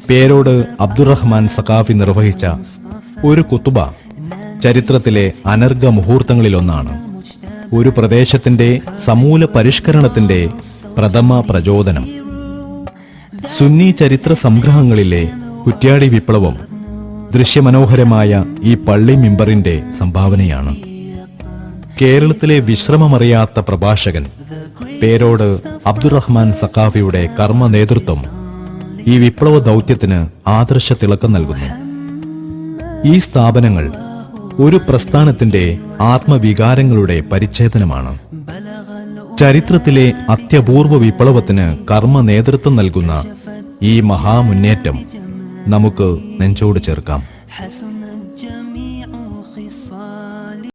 പേരോട് അബ്ദുറഹ്മാൻ സഖാഫി നിർവഹിച്ച ഒരു കുത്തുബ ചരിത്രത്തിലെ അനർഘ മുഹൂർത്തങ്ങളിലൊന്നാണ്. ഒരു പ്രദേശത്തിന്റെ സമൂല പരിഷ്കരണത്തിന്റെ പ്രഥമ പ്രചോദനം. സുന്നി ചരിത്ര സംഗ്രഹങ്ങളിലെ കുറ്റ്യാടി വിപ്ലവം ദൃശ്യമനോഹരമായ ഈ പള്ളി മിമ്പറിന്റെ സംഭാവനയാണ്. കേരളത്തിലെ വിശ്രമമറിയാത്ത പ്രഭാഷകൻ പേരോട് അബ്ദുറഹ്മാൻ സഖാഫിയുടെ കർമ്മ നേതൃത്വം ഈ വിപ്ലവ ദൗത്യത്തിന് ആദർശ തിളക്കം നൽകുന്നു. ഈ സ്ഥാപനങ്ങൾ ഒരു പ്രസ്ഥാനത്തിന്റെ ആത്മവികാരങ്ങളുടെ പരിച്ഛേദനമാണ്. ചരിത്രത്തിലെ അത്യപൂർവ വിപ്ലവത്തിന് കർമ്മ നേതൃത്വം നൽകുന്ന ഈ മഹാമുന്നേറ്റം നമുക്ക് നെഞ്ചോട് ചേർക്കാം.